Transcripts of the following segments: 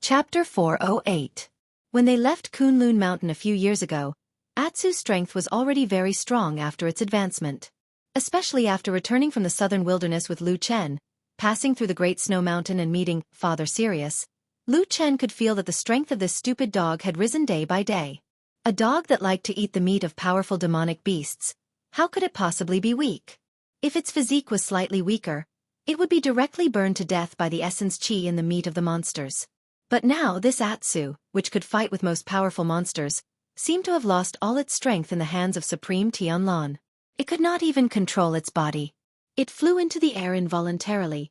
Chapter 408. When they left Kunlun Mountain a few years ago, Atsu's strength was already very strong after its advancement. Especially after returning from the southern wilderness with Lu Chen, passing through the Great Snow Mountain and meeting Father Sirius, Lu Chen could feel that the strength of this stupid dog had risen day by day. A dog that liked to eat the meat of powerful demonic beasts, how could it possibly be weak? If its physique was slightly weaker, it would be directly burned to death by the essence qi in the meat of the monsters. But now this Atsu, which could fight with most powerful monsters, seemed to have lost all its strength in the hands of Supreme Tianlan. It could not even control its body. It flew into the air involuntarily,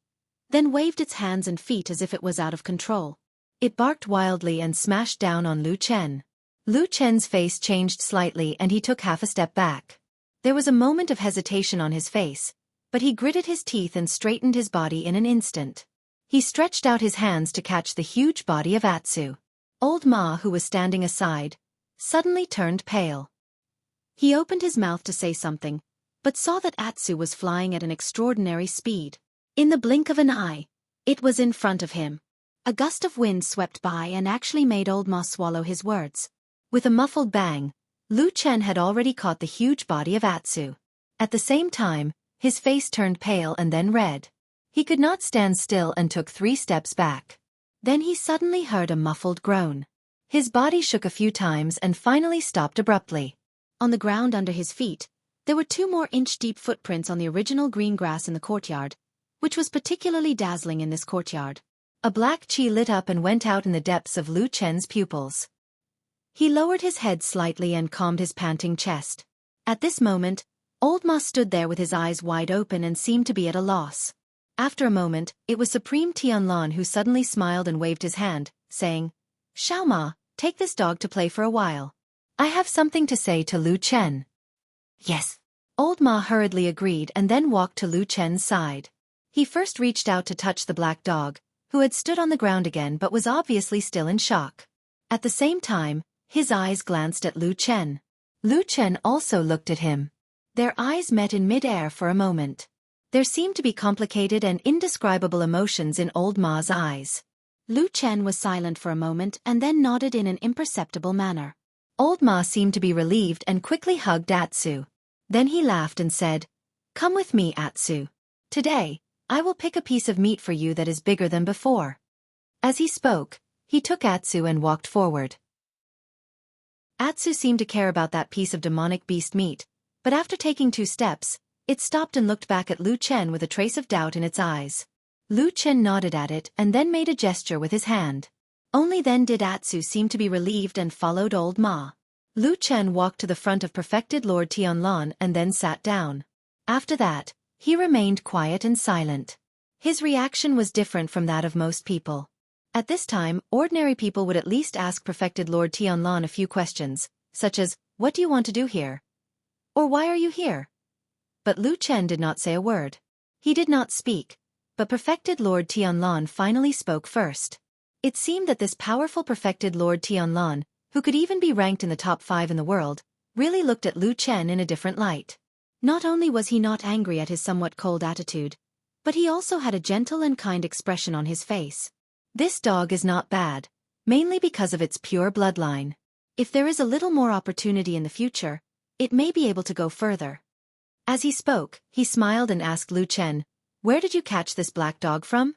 then waved its hands and feet as if it was out of control. It barked wildly and smashed down on Lu Chen. Lu Chen's face changed slightly and he took half a step back. There was a moment of hesitation on his face, but he gritted his teeth and straightened his body in an instant. He stretched out his hands to catch the huge body of Atsu. Old Ma, who was standing aside, suddenly turned pale. He opened his mouth to say something, but saw that Atsu was flying at an extraordinary speed. In the blink of an eye, it was in front of him. A gust of wind swept by and actually made Old Ma swallow his words. With a muffled bang, Lu Chen had already caught the huge body of Atsu. At the same time, his face turned pale and then red. He could not stand still and took 3 steps back. Then he suddenly heard a muffled groan. His body shook a few times and finally stopped abruptly. On the ground under his feet, there were 2 more inch-deep footprints on the original green grass in the courtyard, which was particularly dazzling in this courtyard. A black chi lit up and went out in the depths of Lu Chen's pupils. He lowered his head slightly and calmed his panting chest. At this moment, Old Ma stood there with his eyes wide open and seemed to be at a loss. After a moment, it was Supreme Tianlan who suddenly smiled and waved his hand, saying, "Xiao Ma, take this dog to play for a while. I have something to say to Lu Chen." "Yes." Old Ma hurriedly agreed and then walked to Lu Chen's side. He first reached out to touch the black dog, who had stood on the ground again but was obviously still in shock. At the same time, his eyes glanced at Lu Chen. Lu Chen also looked at him. Their eyes met in mid-air for a moment. There seemed to be complicated and indescribable emotions in Old Ma's eyes. Lu Chen was silent for a moment and then nodded in an imperceptible manner. Old Ma seemed to be relieved and quickly hugged Atsu. Then he laughed and said, "Come with me, Atsu. Today, I will pick a piece of meat for you that is bigger than before." As he spoke, he took Atsu and walked forward. Atsu seemed to care about that piece of demonic beast meat, but after taking 2 steps, it stopped and looked back at Lu Chen with a trace of doubt in its eyes. Lu Chen nodded at it and then made a gesture with his hand. Only then did Atsu seem to be relieved and followed Old Ma. Lu Chen walked to the front of Perfected Lord Tianlan and then sat down. After that, he remained quiet and silent. His reaction was different from that of most people. At this time, ordinary people would at least ask Perfected Lord Tianlan a few questions, such as, "What do you want to do here?" Or "Why are you here?" But Lu Chen did not say a word. He did not speak, but Perfected Lord Tianlan finally spoke first. It seemed that this powerful Perfected Lord Tianlan, who could even be ranked in the top 5 in the world, really looked at Lu Chen in a different light. Not only was he not angry at his somewhat cold attitude, but he also had a gentle and kind expression on his face. This dog is not bad, mainly because of its pure bloodline. If there is a little more opportunity in the future, it may be able to go further. As he spoke, he smiled and asked Lu Chen, "Where did you catch this black dog from?"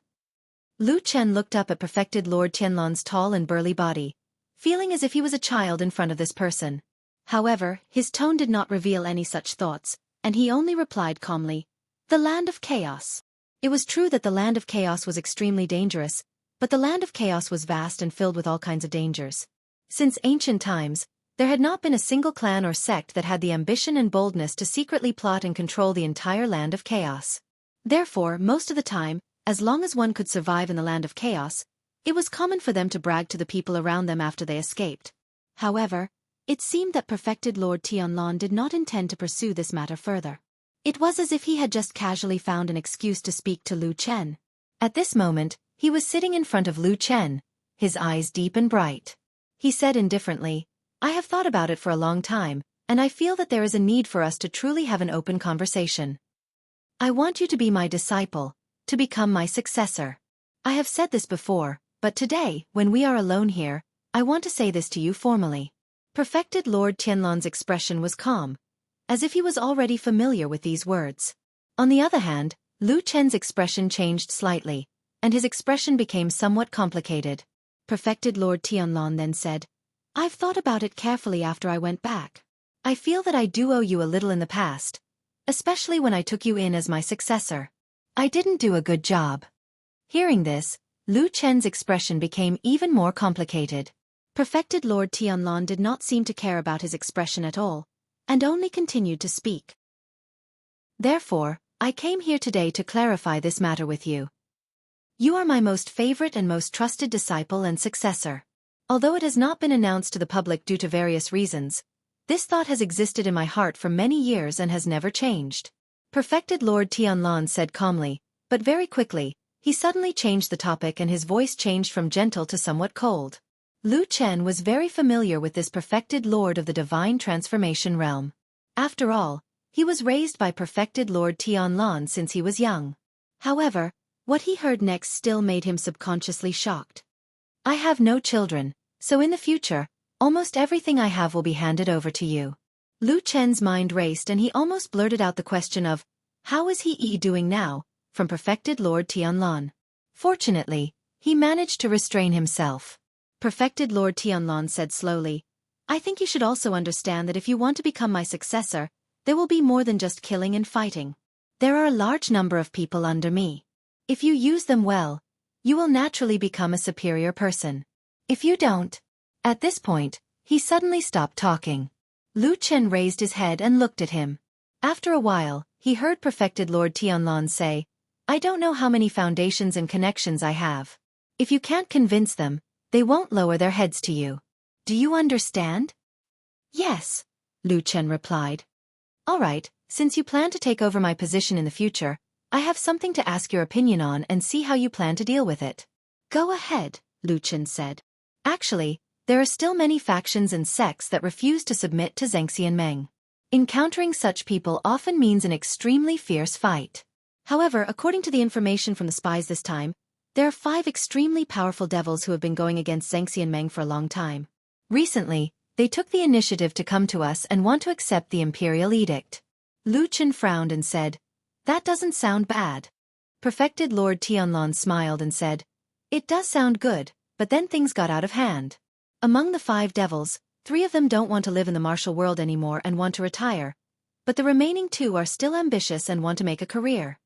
Lu Chen looked up at Perfected Lord Tianlan's tall and burly body, feeling as if he was a child in front of this person. However, his tone did not reveal any such thoughts, and he only replied calmly, "The land of chaos." It was true that the land of chaos was extremely dangerous, but the land of chaos was vast and filled with all kinds of dangers. Since ancient times, there had not been a single clan or sect that had the ambition and boldness to secretly plot and control the entire land of chaos. Therefore, most of the time, as long as one could survive in the land of chaos, it was common for them to brag to the people around them after they escaped. However, it seemed that Perfected Lord Tianlan did not intend to pursue this matter further. It was as if he had just casually found an excuse to speak to Lu Chen. At this moment, he was sitting in front of Lu Chen, his eyes deep and bright. He said indifferently, "I have thought about it for a long time, and I feel that there is a need for us to truly have an open conversation. I want you to be my disciple, to become my successor. I have said this before, But today, when we are alone here, I want to say this to you formally. Perfected Lord Tianlan's expression was calm, as if he was already familiar with these words. On the other hand, Lu Chen's expression changed slightly, and his expression became somewhat complicated. Perfected Lord Tianlan then said, I've thought about it carefully after I went back. I feel that I do owe you a little in the past, especially when I took you in as my successor. I didn't do a good job. Hearing this, Lu Chen's expression became even more complicated. Perfected Lord Tianlan did not seem to care about his expression at all, and only continued to speak. Therefore, I came here today to clarify this matter with you. You are my most favorite and most trusted disciple and successor. Although it has not been announced to the public due to various reasons, this thought has existed in my heart for many years and has never changed. Perfected Lord Tianlan said calmly, but very quickly, he suddenly changed the topic and his voice changed from gentle to somewhat cold. Lu Chen was very familiar with this perfected Lord of the Divine Transformation realm. After all, he was raised by perfected Lord Tianlan since he was young. However, what he heard next still made him subconsciously shocked. I have no children, so in the future, almost everything I have will be handed over to you. Lu Chen's mind raced and he almost blurted out the question of, how is he doing now, from perfected Lord Tianlan. Fortunately, he managed to restrain himself. Perfected Lord Tianlan said slowly, I think you should also understand that if you want to become my successor, there will be more than just killing and fighting. There are a large number of people under me. If you use them well, you will naturally become a superior person. If you don't. At this point, he suddenly stopped talking. Lu Chen raised his head and looked at him. After a while, he heard perfected Lord Tianlan say, I don't know how many foundations and connections I have. If you can't convince them, they won't lower their heads to you. Do you understand? Yes, Lu Chen replied. All right, since you plan to take over my position in the future, I have something to ask your opinion on and see how you plan to deal with it. Go ahead, Lu Chen said. Actually, there are still many factions and sects that refuse to submit to Xianxia. Encountering such people often means an extremely fierce fight. However, according to the information from the spies this time, there are 5 extremely powerful devils who have been going against Xianxia for a long time. Recently, they took the initiative to come to us and want to accept the imperial edict. Lu Chen frowned and said, That doesn't sound bad. Perfected Lord Tianlan smiled and said, It does sound good, but then things got out of hand. Among the 5 devils, 3 of them don't want to live in the martial world anymore and want to retire, but the remaining 2 are still ambitious and want to make a career.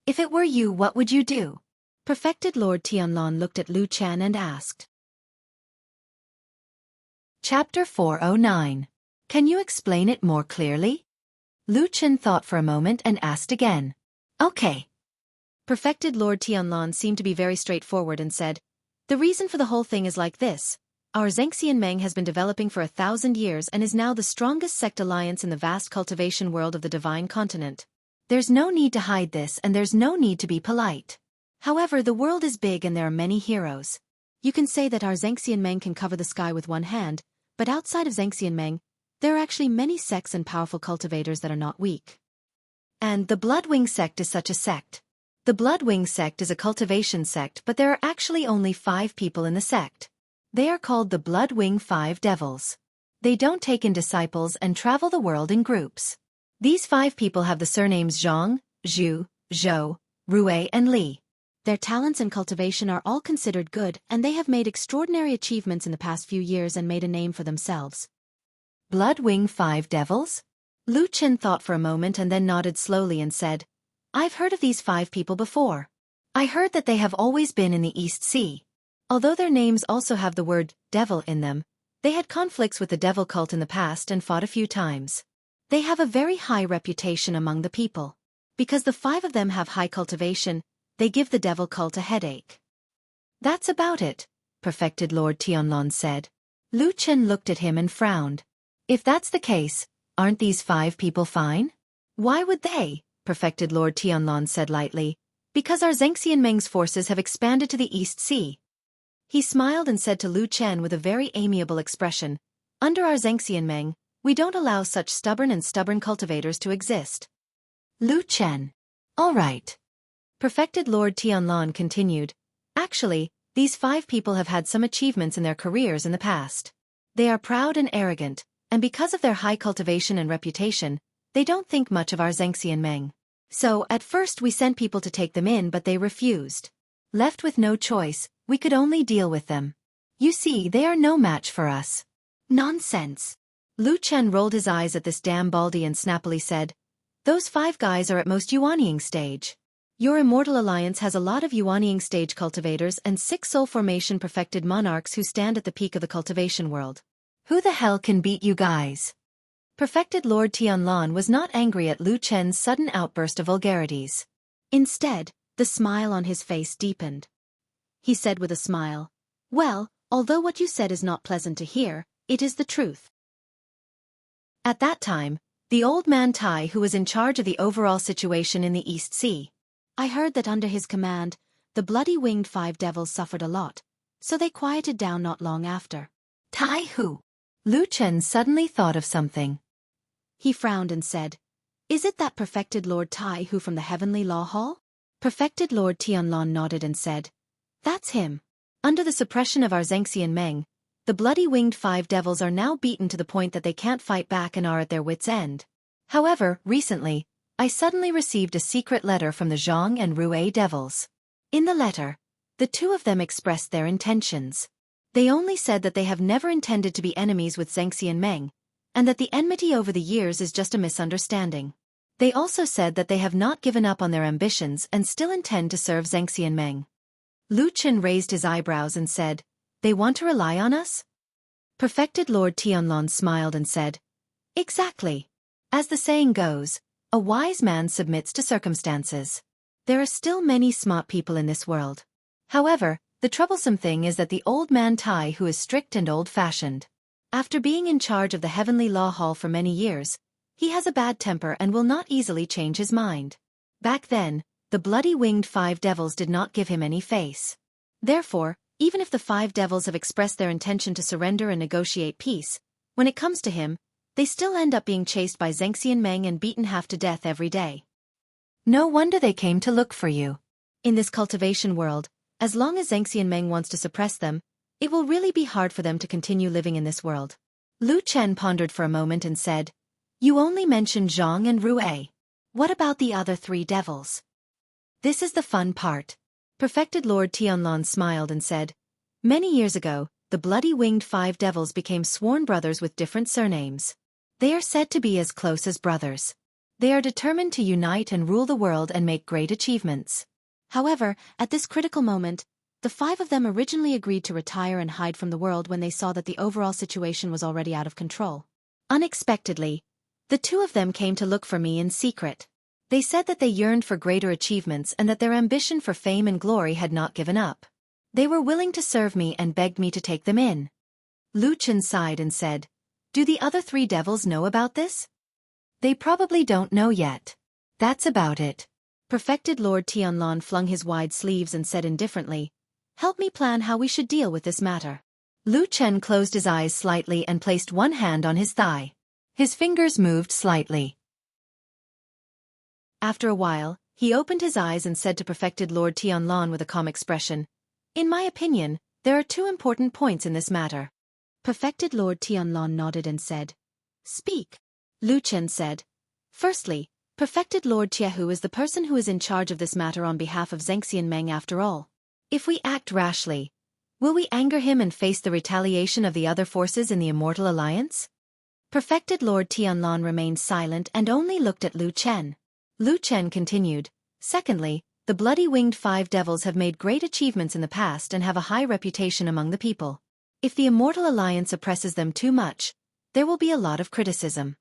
If it were you, what would you do? Perfected Lord Tianlan looked at Lu Chen and asked. Chapter 409. Can you explain it more clearly? Lu Chen thought for a moment and asked again. Okay. Perfected Lord Tianlan seemed to be very straightforward and said, The reason for the whole thing is like this. Our Xianxia has been developing for 1,000 years and is now the strongest sect alliance in the vast cultivation world of the divine continent. There's no need to hide this and there's no need to be polite. However, the world is big and there are many heroes. You can say that our Xianxia can cover the sky with one hand, but outside of Xianxia, there are actually many sects and powerful cultivators that are not weak. And the Bloodwing sect is such a sect. The Bloodwing sect is a cultivation sect, but there are actually only 5 people in the sect. They are called the Bloodwing 5 Devils. They don't take in disciples and travel the world in groups. These 5 people have the surnames Zhang, Zhu, Zhou, Rui and Li. Their talents in cultivation are all considered good and they have made extraordinary achievements in the past few years and made a name for themselves. Bloodwing 5 Devils? Lu Chen thought for a moment and then nodded slowly and said, I've heard of these 5 people before. I heard that they have always been in the East Sea. Although their names also have the word devil in them, they had conflicts with the devil cult in the past and fought a few times. They have a very high reputation among the people. Because the 5 of them have high cultivation, they give the devil cult a headache. That's about it, perfected Lord Tianlan said. Lu Chen looked at him and frowned. If that's the case, aren't these 5 people fine? Why would they? Perfected Lord Tianlan said lightly. Because our Xianxia's forces have expanded to the East Sea. He smiled and said to Lu Chen with a very amiable expression, Under our Xianxia, we don't allow such stubborn cultivators to exist. Lu Chen. All right. Perfected Lord Tianlan continued. Actually, These 5 people have had some achievements in their careers in the past. They are proud and arrogant, and because of their high cultivation and reputation, they don't think much of our Xianxia Meng. So, at first we sent people to take them in but they refused. Left with no choice, we could only deal with them. You see, they are no match for us. Nonsense. Lu Chen rolled his eyes at this damn baldy and snappily said, those 5 guys are at most Yuanying stage. Your Immortal Alliance has a lot of Yuanying stage cultivators and 6 soul formation perfected monarchs who stand at the peak of the cultivation world. Who the hell can beat you guys? Perfected Lord Tianlan was not angry at Lu Chen's sudden outburst of vulgarities. Instead, the smile on his face deepened. He said with a smile, well, although what you said is not pleasant to hear, it is the truth. At that time, the old man Tai who was in charge of the overall situation in the East Sea. I heard that under his command, the bloody-winged 5 devils suffered a lot, so they quieted down not long after. Tai who? Lu Chen suddenly thought of something. He frowned and said, is it that perfected Lord Tai who from the Heavenly Law Hall? Perfected Lord Tianlan nodded and said, that's him. Under the suppression of our Xianxia Meng, the bloody-winged 5 devils are now beaten to the point that they can't fight back and are at their wits' end. However, recently, I suddenly received a secret letter from the Zhang and Rue devils. In the letter, the 2 of them expressed their intentions. They only said that they have never intended to be enemies with Xianxia Meng, and that the enmity over the years is just a misunderstanding. They also said that they have not given up on their ambitions and still intend to serve Xianxia Meng. Lu Chen raised his eyebrows and said, they want to rely on us? Perfected Lord Tianlan smiled and said, exactly. As the saying goes, a wise man submits to circumstances. There are still many smart people in this world. However, the troublesome thing is that the old man Tai who is strict and old-fashioned. After being in charge of the Heavenly Law Hall for many years, he has a bad temper and will not easily change his mind. Back then, the bloody-winged 5 devils did not give him any face. Therefore, even if the 5 devils have expressed their intention to surrender and negotiate peace, when it comes to him, they still end up being chased by Xianxia Meng and beaten half to death every day. No wonder they came to look for you. In this cultivation world, as long as Xianxia Meng wants to suppress them, it will really be hard for them to continue living in this world. Lu Chen pondered for a moment and said, you only mentioned Zhang and Rue. What about the other 3 devils? This is the fun part. Perfected Lord Tianlan smiled and said, many years ago, the bloody-winged 5 devils became sworn brothers with different surnames. They are said to be as close as brothers. They are determined to unite and rule the world and make great achievements. However, at this critical moment, the 5 of them originally agreed to retire and hide from the world when they saw that the overall situation was already out of control. Unexpectedly, the 2 of them came to look for me in secret. They said that they yearned for greater achievements and that their ambition for fame and glory had not given up. They were willing to serve me and begged me to take them in. Lu Chen sighed and said, do the other 3 devils know about this? They probably don't know yet. That's about it. Perfected Lord Tianlan flung his wide sleeves and said indifferently, help me plan how we should deal with this matter. Lu Chen closed his eyes slightly and placed one hand on his thigh. His fingers moved slightly. After a while, he opened his eyes and said to Perfected Lord Tianlan with a calm expression, in my opinion, there are 2 important points in this matter. Perfected Lord Tianlan nodded and said, speak. Lu Chen said, firstly, Perfected Lord Jianghu is the person who is in charge of this matter on behalf of Xianxia Meng after all. If we act rashly, will we anger him and face the retaliation of the other forces in the Immortal Alliance? Perfected Lord Tianlan remained silent and only looked at Lu Chen. Lu Chen continued, secondly, the bloody-winged 5 devils have made great achievements in the past and have a high reputation among the people. If the Immortal Alliance oppresses them too much, there will be a lot of criticism.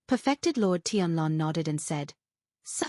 Perfected Lord Tianlan nodded and said, so?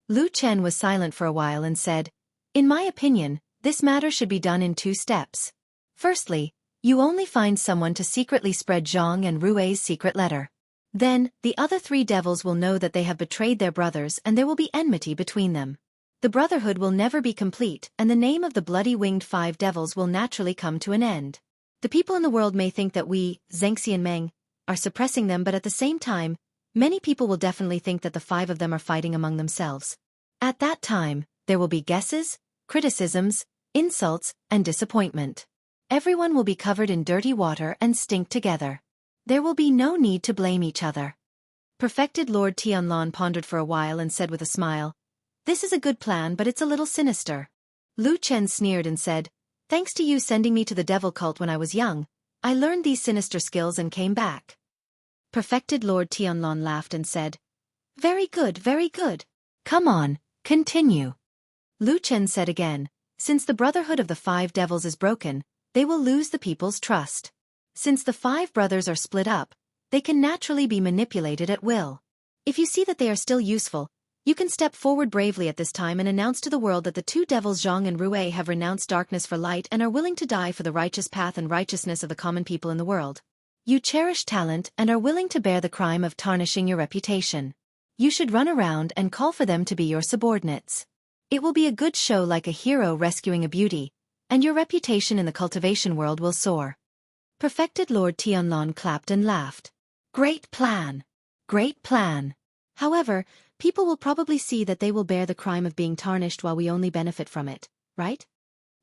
Lu Chen was silent for a while and said, in my opinion, this matter should be done in 2 steps. Firstly, you only find someone to secretly spread Zhang and Rue's secret letter. Then, the other 3 devils will know that they have betrayed their brothers and there will be enmity between them. The brotherhood will never be complete and the name of the bloody-winged 5 devils will naturally come to an end. The people in the world may think that we, Xianxia Meng, are suppressing them, but at the same time, many people will definitely think that the 5 of them are fighting among themselves. At that time, there will be guesses, criticisms, insults, and disappointment. Everyone will be covered in dirty water and stink together. There will be no need to blame each other. Perfected Lord Tianlong pondered for a while and said with a smile, "This is a good plan, but it's a little sinister." Lu Chen sneered and said, "Thanks to you sending me to the devil cult when I was young, I learned these sinister skills and came back." Perfected Lord Tianlong laughed and said, very good. Come on, continue." Lu Chen said again, "Since the Brotherhood of the Five Devils is broken, they will lose the people's trust. Since the five brothers are split up, they can naturally be manipulated at will. If you see that they are still useful, you can step forward bravely at this time and announce to the world that the two devils Zhang and Rui have renounced darkness for light and are willing to die for the righteous path and righteousness of the common people in the world. You cherish talent and are willing to bear the crime of tarnishing your reputation. You should run around and call for them to be your subordinates. It will be a good show, like a hero rescuing a beauty, and your reputation in the cultivation world will soar." Perfected Lord Tianlong clapped and laughed. Great plan. Great plan. However, people will probably see that they will bear the crime of being tarnished while we only benefit from it, right?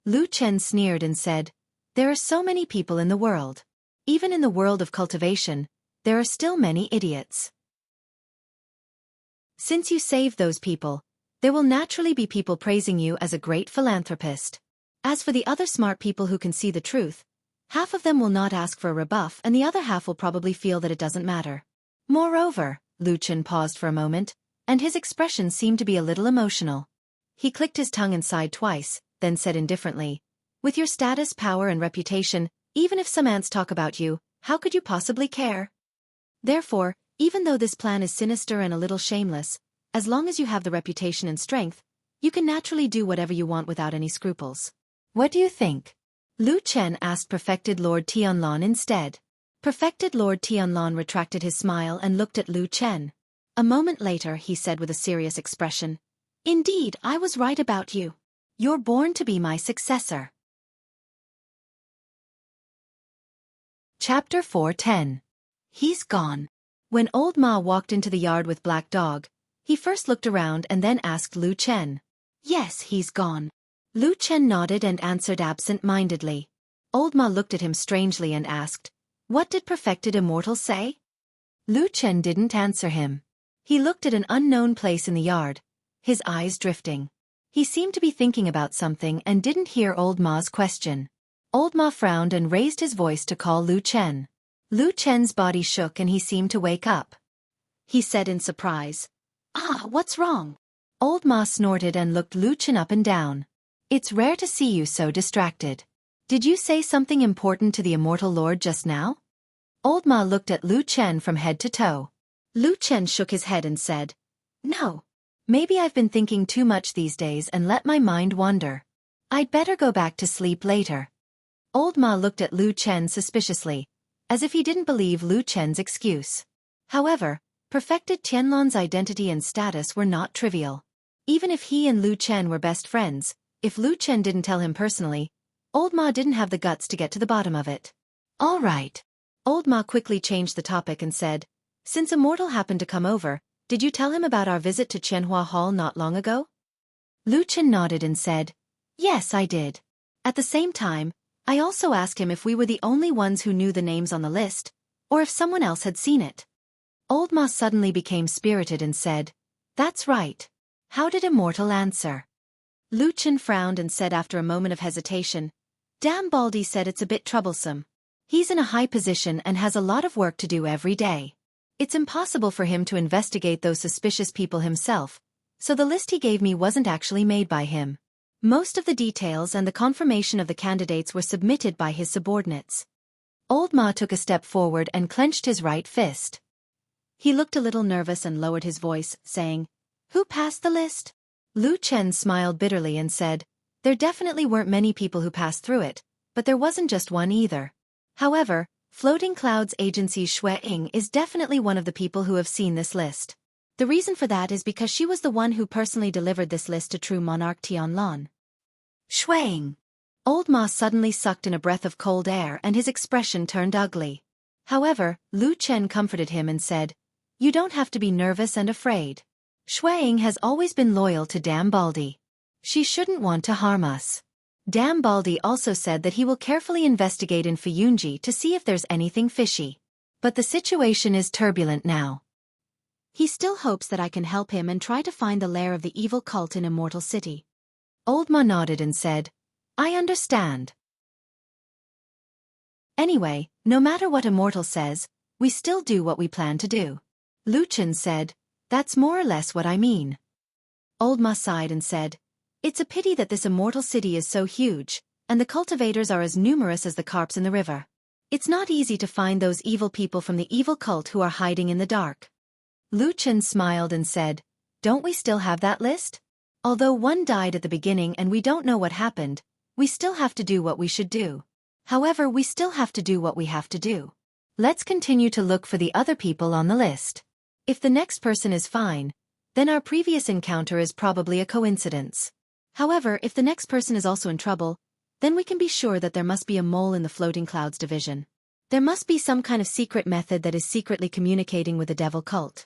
Lu Chen sneered and said, "There are so many people in the world. Even in the world of cultivation, there are still many idiots. Since you saved those people, there will naturally be people praising you as a great philanthropist. As for the other smart people who can see the truth, half of them will not ask for a rebuff and the other half will probably feel that it doesn't matter. Moreover," Lu Chen paused for a moment, and his expression seemed to be a little emotional. He clicked his tongue and sighed twice, then said indifferently, "With your status, power and reputation, even if some ants talk about you, how could you possibly care? Therefore, even though this plan is sinister and a little shameless, as long as you have the reputation and strength, you can naturally do whatever you want without any scruples. What do you think?" Lu Chen asked Perfected Lord Tianlong instead. Perfected Lord Tianlong retracted his smile and looked at Lu Chen. A moment later he said with a serious expression, "Indeed, I was right about you. You're born to be my successor." Chapter 4:10. He's gone. When Old Ma walked into the yard with Black Dog, he first looked around and then asked Lu Chen. "Yes, he's gone." Lu Chen nodded and answered absent-mindedly. Old Ma looked at him strangely and asked, "What did Perfected Immortal say?" Lu Chen didn't answer him. He looked at an unknown place in the yard, his eyes drifting. He seemed to be thinking about something and didn't hear Old Ma's question. Old Ma frowned and raised his voice to call Lu Chen. Lu Chen's body shook and he seemed to wake up. He said in surprise, "Ah, what's wrong?" Old Ma snorted and looked Lu Chen up and down. "It's rare to see you so distracted. Did you say something important to the Immortal Lord just now?" Old Ma looked at Lu Chen from head to toe. Lu Chen shook his head and said, "No. Maybe I've been thinking too much these days and let my mind wander. I'd better go back to sleep later." Old Ma looked at Lu Chen suspiciously, as if he didn't believe Lu Chen's excuse. However, Perfected Tianlong's identity and status were not trivial. Even if he and Lu Chen were best friends, if Lu Chen didn't tell him personally, Old Ma didn't have the guts to get to the bottom of it. "All right." Old Ma quickly changed the topic and said, "Since Immortal happened to come over, did you tell him about our visit to Qianhua Hall not long ago?" Lu Chen nodded and said, "Yes, I did. At the same time, I also asked him if we were the only ones who knew the names on the list, or if someone else had seen it." Old Ma suddenly became spirited and said, "That's right. How did Immortal answer?" Lu Chen frowned and said after a moment of hesitation, "Damn, Baldy said it's a bit troublesome. He's in a high position and has a lot of work to do every day. It's impossible for him to investigate those suspicious people himself, so the list he gave me wasn't actually made by him. Most of the details and the confirmation of the candidates were submitted by his subordinates." Old Ma took a step forward and clenched his right fist. He looked a little nervous and lowered his voice, saying, "Who passed the list?" Lu Chen smiled bitterly and said, "There definitely weren't many people who passed through it, but there wasn't just one either. However, Floating Clouds Agency's Shui Ying is definitely one of the people who have seen this list. The reason for that is because she was the one who personally delivered this list to True Monarch Tianlong." Shui Ying. Old Ma suddenly sucked in a breath of cold air and his expression turned ugly. However, Lu Chen comforted him and said, "You don't have to be nervous and afraid. Shui Ying has always been loyal to Damn Baldy. She shouldn't want to harm us." Dam Baldi also said that he will carefully investigate in Fuyunji to see if there's anything fishy. But the situation is turbulent now. He still hopes that I can help him and try to find the lair of the evil cult in Immortal City. Old Ma nodded and said, I understand. Anyway, no matter what Immortal says, we still do what we plan to do. Lu Chen said, that's more or less what I mean. Old Ma sighed and said, it's a pity that this Immortal City is so huge, and the cultivators are as numerous as the carps in the river. It's not easy to find those evil people from the evil cult who are hiding in the dark. Lu Chen smiled and said, don't we still have that list? Although one died at the beginning and we don't know what happened, we still have to do what we should do. However, we still have to do what we have to do. Let's continue to look for the other people on the list. If the next person is fine, then our previous encounter is probably a coincidence. However, if the next person is also in trouble, then we can be sure that there must be a mole in the Floating Clouds division. There must be some kind of secret method that is secretly communicating with the devil cult.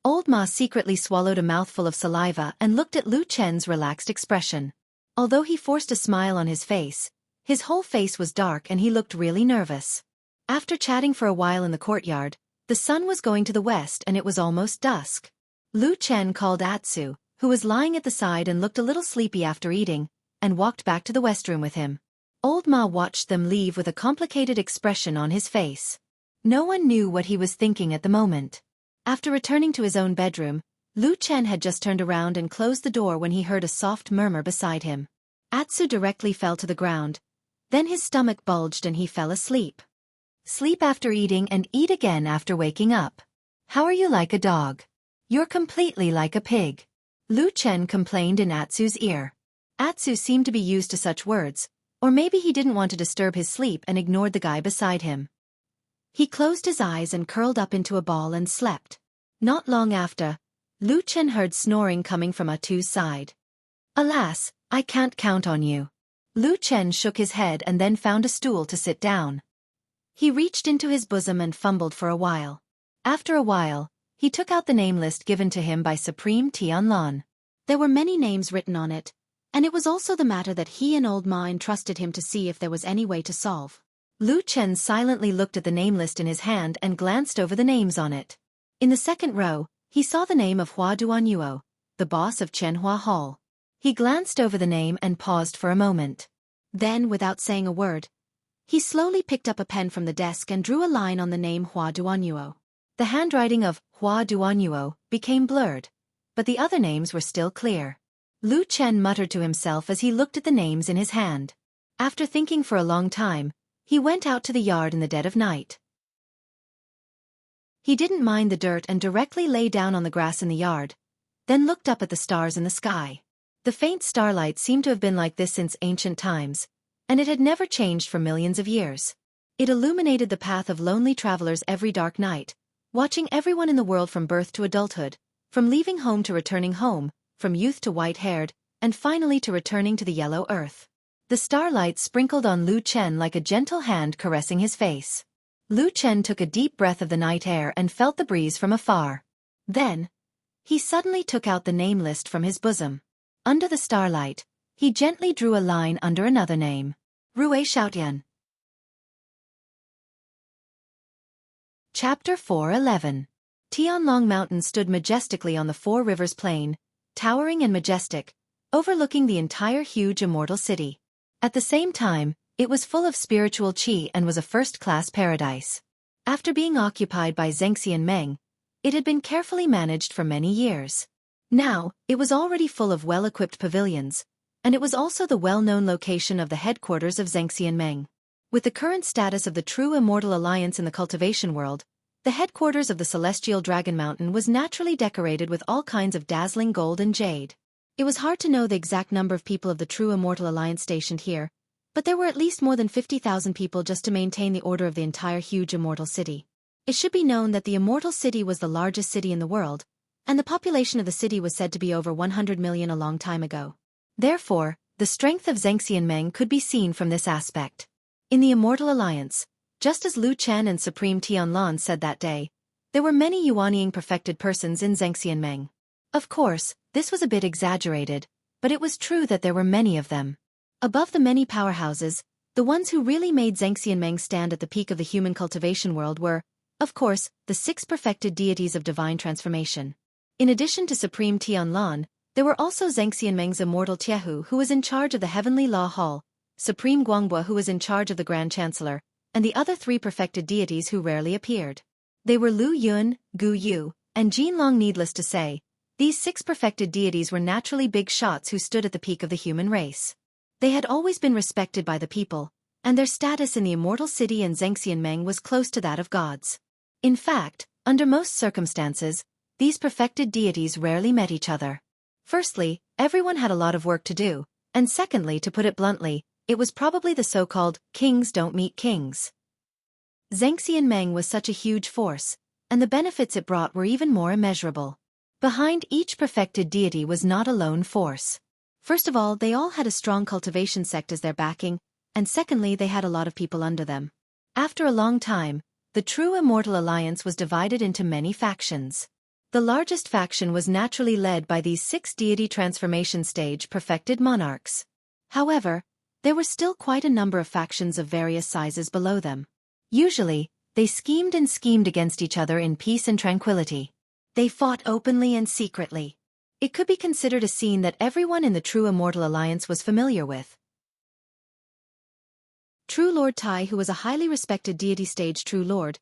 Old Ma secretly swallowed a mouthful of saliva and looked at Lu Chen's relaxed expression. Although he forced a smile on his face, his whole face was dark and he looked really nervous. After chatting for a while in the courtyard, the sun was going to the west and it was almost dusk. Lu Chen called Atsu, who was lying at the side and looked a little sleepy after eating, and walked back to the west room with him. Old Ma watched them leave with a complicated expression on his face. No one knew what he was thinking at the moment. After returning to his own bedroom, Lu Chen had just turned around and closed the door when he heard a soft murmur beside him. Atsu directly fell to the ground. Then his stomach bulged and he fell asleep. Sleep after eating and eat again after waking up. How are you like a dog? You're completely like a pig. Lu Chen complained in Atsu's ear. Atsu seemed to be used to such words, or maybe he didn't want to disturb his sleep and ignored the guy beside him. He closed his eyes and curled up into a ball and slept. Not long after, Lu Chen heard snoring coming from Atsu's side. Alas, I can't count on you. Lu Chen shook his head and then found a stool to sit down. He reached into his bosom and fumbled for a while. After a while, he took out the name list given to him by Supreme Tianlan. There were many names written on it, and it was also the matter that he and Old Ma entrusted him to see if there was any way to solve. Lu Chen silently looked at the name list in his hand and glanced over the names on it. In the second row, he saw the name of Hua Duanyuo, the boss of Chenhua Hall. He glanced over the name and paused for a moment. Then, without saying a word, he slowly picked up a pen from the desk and drew a line on the name Hua Duanyuo. The handwriting of Hua Duanyuo became blurred, but the other names were still clear. Lu Chen muttered to himself as he looked at the names in his hand. After thinking for a long time, he went out to the yard in the dead of night. He didn't mind the dirt and directly lay down on the grass in the yard, then looked up at the stars in the sky. The faint starlight seemed to have been like this since ancient times, and it had never changed for millions of years. It illuminated the path of lonely travelers every dark night, watching everyone in the world from birth to adulthood, from leaving home to returning home, from youth to white-haired, and finally to returning to the yellow earth. The starlight sprinkled on Lu Chen like a gentle hand caressing his face. Lu Chen took a deep breath of the night air and felt the breeze from afar. Then, he suddenly took out the name list from his bosom. Under the starlight, he gently drew a line under another name. Rui Xiaotian. Chapter 4:11. Tianlong Mountain stood majestically on the Four Rivers Plain, towering and majestic, overlooking the entire huge immortal city. At the same time, it was full of spiritual qi and was a first-class paradise. After being occupied by Xianxia and Meng, it had been carefully managed for many years. Now, it was already full of well-equipped pavilions, and it was also the well-known location of the headquarters of Xianxia and Meng. With the current status of the true immortal alliance in the cultivation world, the headquarters of the celestial Dragon Mountain was naturally decorated with all kinds of dazzling gold and jade. It was hard to know the exact number of people of the true immortal alliance stationed here, but there were at least more than 50,000 people just to maintain the order of the entire huge immortal city. It should be known that the immortal city was the largest city in the world, and the population of the city was said to be over 100 million a long time ago. Therefore, the strength of Xianxia and Meng could be seen from this aspect. In the Immortal Alliance, just as Lu Chen and Supreme Tianlan said that day, there were many Yuanying perfected persons in Xianxia and Meng. Of course, this was a bit exaggerated, but it was true that there were many of them. Above the many powerhouses, the ones who really made Xianxia stand at the peak of the human cultivation world were, of course, the 6 perfected deities of divine transformation. In addition to Supreme Tianlan, there were also Xianxian's immortal Jianghu, who was in charge of the Heavenly Law Hall, Supreme Guangbua, who was in charge of the Grand Chancellor, and the other 3 perfected deities who rarely appeared. They were Lu Yun, Gu Yu, and Jinlong. Needless to say, these 6 perfected deities were naturally big shots who stood at the peak of the human race. They had always been respected by the people, and their status in the immortal city and Xianxian was close to that of gods. In fact, under most circumstances, these perfected deities rarely met each other. Firstly, everyone had a lot of work to do, and secondly, to put it bluntly, it was probably the so-called kings don't meet kings. Xianxian was such a huge force, and the benefits it brought were even more immeasurable. Behind each perfected deity was not a lone force. First of all, they all had a strong cultivation sect as their backing, and secondly, they had a lot of people under them. After a long time, the true Immortal Alliance was divided into many factions. The largest faction was naturally led by these 6 deity transformation stage perfected monarchs. However, there were still quite a number of factions of various sizes below them. Usually, they schemed against each other in peace and tranquility. They fought openly and secretly. It could be considered a scene that everyone in the true Immortal Alliance was familiar with. True Lord Tai, who was a highly respected deity stage True Lord.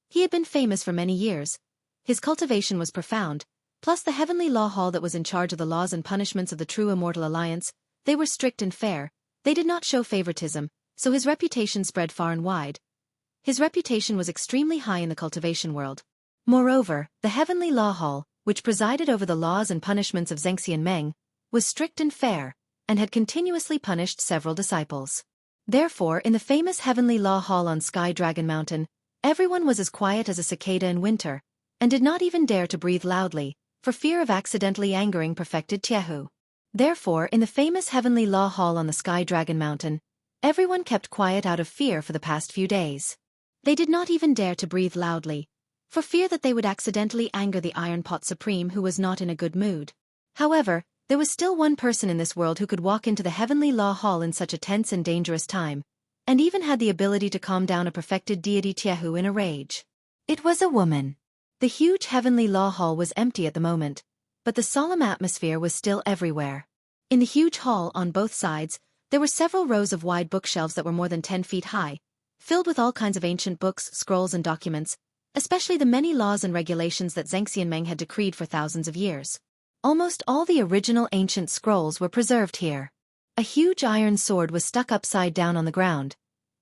He had been famous for many years. His cultivation was profound, plus the Heavenly Law Hall that was in charge of the laws and punishments of the true Immortal Alliance, they were strict and fair, they did not show favoritism, so his reputation spread far and wide. His reputation was extremely high in the cultivation world. Moreover, the Heavenly Law Hall, which presided over the laws and punishments of Xianxian, was strict and fair, and had continuously punished several disciples. Therefore, in the famous Heavenly Law Hall on Sky Dragon Mountain, everyone was as quiet as a cicada in winter, and did not even dare to breathe loudly, for fear of accidentally angering perfected Jianghu. Therefore, in the famous Heavenly Law Hall on the Sky Dragon Mountain, everyone kept quiet out of fear for the past few days. They did not even dare to breathe loudly, for fear that they would accidentally anger the Iron Pot Supreme, who was not in a good mood. However, there was still one person in this world who could walk into the Heavenly Law Hall in such a tense and dangerous time, and even had the ability to calm down a perfected deity Jianghu in a rage. It was a woman. The huge Heavenly Law Hall was empty at the moment, but the solemn atmosphere was still everywhere. In the huge hall on both sides, there were several rows of wide bookshelves that were more than 10 feet high, filled with all kinds of ancient books, scrolls and documents, especially the many laws and regulations that Xianxian had decreed for thousands of years. Almost all the original ancient scrolls were preserved here. A huge iron sword was stuck upside down on the ground,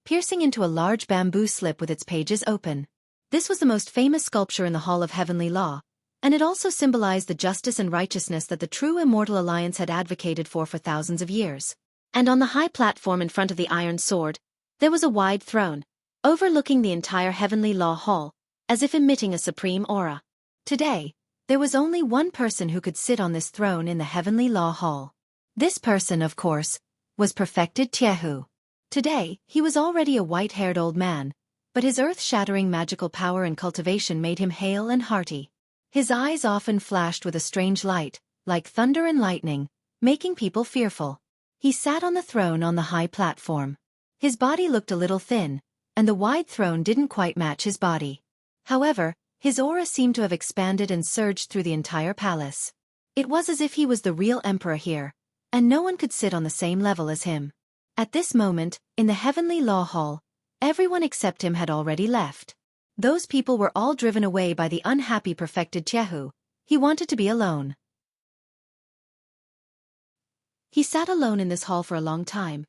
piercing into a large bamboo slip with its pages open. This was the most famous sculpture in the Hall of Heavenly Law, and it also symbolized the justice and righteousness that the true Immortal Alliance had advocated for thousands of years. And on the high platform in front of the iron sword, there was a wide throne, overlooking the entire Heavenly Law Hall, as if emitting a supreme aura. Today, there was only one person who could sit on this throne in the Heavenly Law Hall. This person, of course, was perfected Jianghu. Today, he was already a white-haired old man, but his earth-shattering magical power and cultivation made him hale and hearty. His eyes often flashed with a strange light, like thunder and lightning, making people fearful. He sat on the throne on the high platform. His body looked a little thin, and the wide throne didn't quite match his body. However, his aura seemed to have expanded and surged through the entire palace. It was as if he was the real emperor here, and no one could sit on the same level as him. At this moment, in the Heavenly Law Hall, everyone except him had already left. Those people were all driven away by the unhappy perfected Jianghu. He wanted to be alone. He sat alone in this hall for a long time,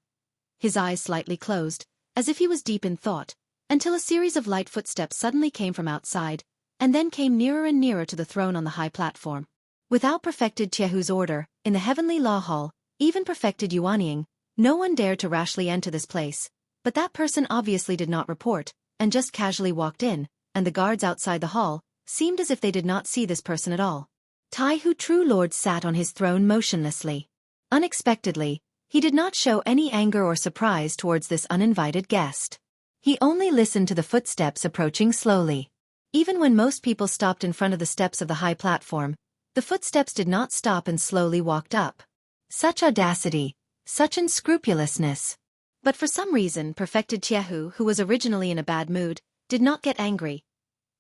his eyes slightly closed, as if he was deep in thought, until a series of light footsteps suddenly came from outside, and then came nearer and nearer to the throne on the high platform. Without perfected Jianghu's order, in the Heavenly Law Hall, even perfected Yuanying, no one dared to rashly enter this place, but that person obviously did not report, and just casually walked in, and the guards outside the hall seemed as if they did not see this person at all. Taihu True Lord sat on his throne motionlessly. Unexpectedly, he did not show any anger or surprise towards this uninvited guest. He only listened to the footsteps approaching slowly. Even when most people stopped in front of the steps of the high platform, the footsteps did not stop and slowly walked up. Such audacity! Such unscrupulousness. But for some reason Perfected Jianghu, who was originally in a bad mood, did not get angry.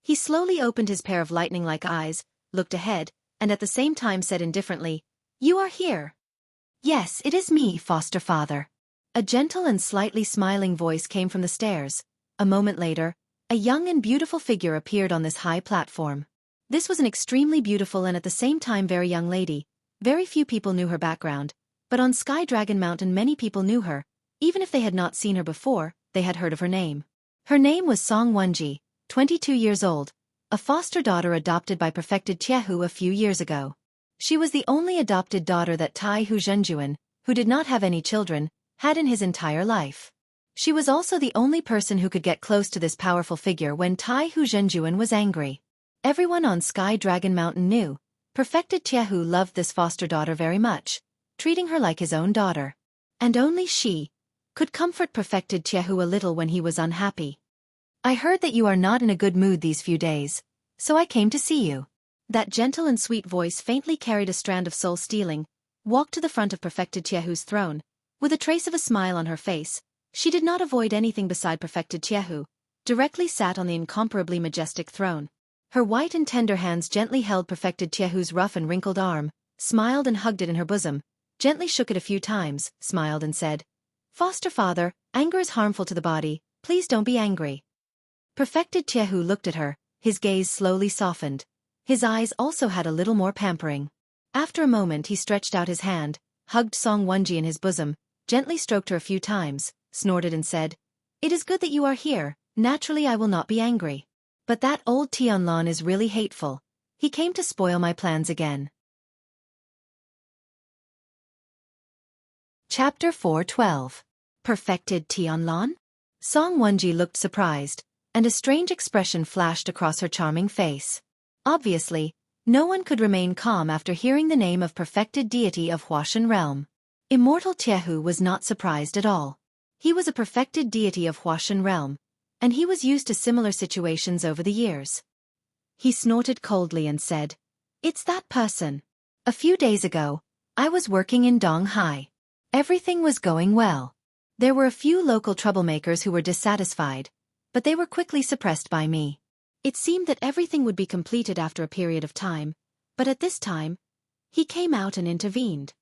He slowly opened his pair of lightning-like eyes, looked ahead, and at the same time said indifferently, "You are here." "Yes, it is me, foster father." A gentle and slightly smiling voice came from the stairs. A moment later, a young and beautiful figure appeared on this high platform. This was an extremely beautiful and at the same time very young lady. Very few people knew her background, but on Sky Dragon Mountain many people knew her. Even if they had not seen her before, they had heard of her name. Her name was Song Wenji, 22 years old, a foster daughter adopted by Perfected Jianghu a few years ago. She was the only adopted daughter that Tai Hu Zhenjuan, who did not have any children, had in his entire life. She was also the only person who could get close to this powerful figure when Tai Hu Zhenjuan was angry. Everyone on Sky Dragon Mountain knew. Perfected Jianghu loved this foster daughter very much, treating her like his own daughter. And only she could comfort Perfected Jianghu a little when he was unhappy. "I heard that you are not in a good mood these few days, so I came to see you." That gentle and sweet voice faintly carried a strand of soul-stealing, walked to the front of Perfected Jianghu's throne. With a trace of a smile on her face, she did not avoid anything beside Perfected Jianghu, directly sat on the incomparably majestic throne. Her white and tender hands gently held Perfected Jianghu's rough and wrinkled arm, smiled and hugged it in her bosom, gently shook it a few times, smiled and said, "Foster father, anger is harmful to the body, please don't be angry." Perfected Jianghu looked at her, his gaze slowly softened. His eyes also had a little more pampering. After a moment he stretched out his hand, hugged Song Wenji in his bosom, gently stroked her a few times, snorted and said, "It is good that you are here, naturally I will not be angry. But that old Tianlon is really hateful. He came to spoil my plans again." Chapter 4:12. Perfected Tianlon? Song Wenji looked surprised, and a strange expression flashed across her charming face. Obviously, no one could remain calm after hearing the name of perfected deity of Huashan realm. Immortal Jianghu was not surprised at all. He was a perfected deity of Huashan realm, and he was used to similar situations over the years. He snorted coldly and said, "It's that person. A few days ago, I was working in Donghai. Everything was going well. There were a few local troublemakers who were dissatisfied, but they were quickly suppressed by me. It seemed that everything would be completed after a period of time, but at this time, he came out and intervened."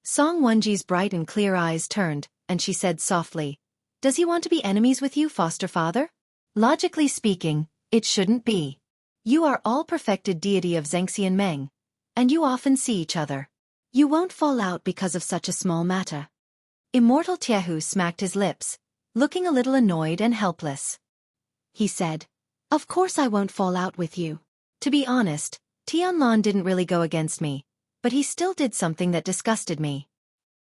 Song Wenji's bright and clear eyes turned, and she said softly, "Does he want to be enemies with you, foster father? Logically speaking, it shouldn't be. You are all perfected deity of Xianxia Meng, and you often see each other. You won't fall out because of such a small matter." Immortal Jianghu smacked his lips, looking a little annoyed and helpless. He said, "Of course I won't fall out with you. To be honest, Tianlon didn't really go against me, but he still did something that disgusted me."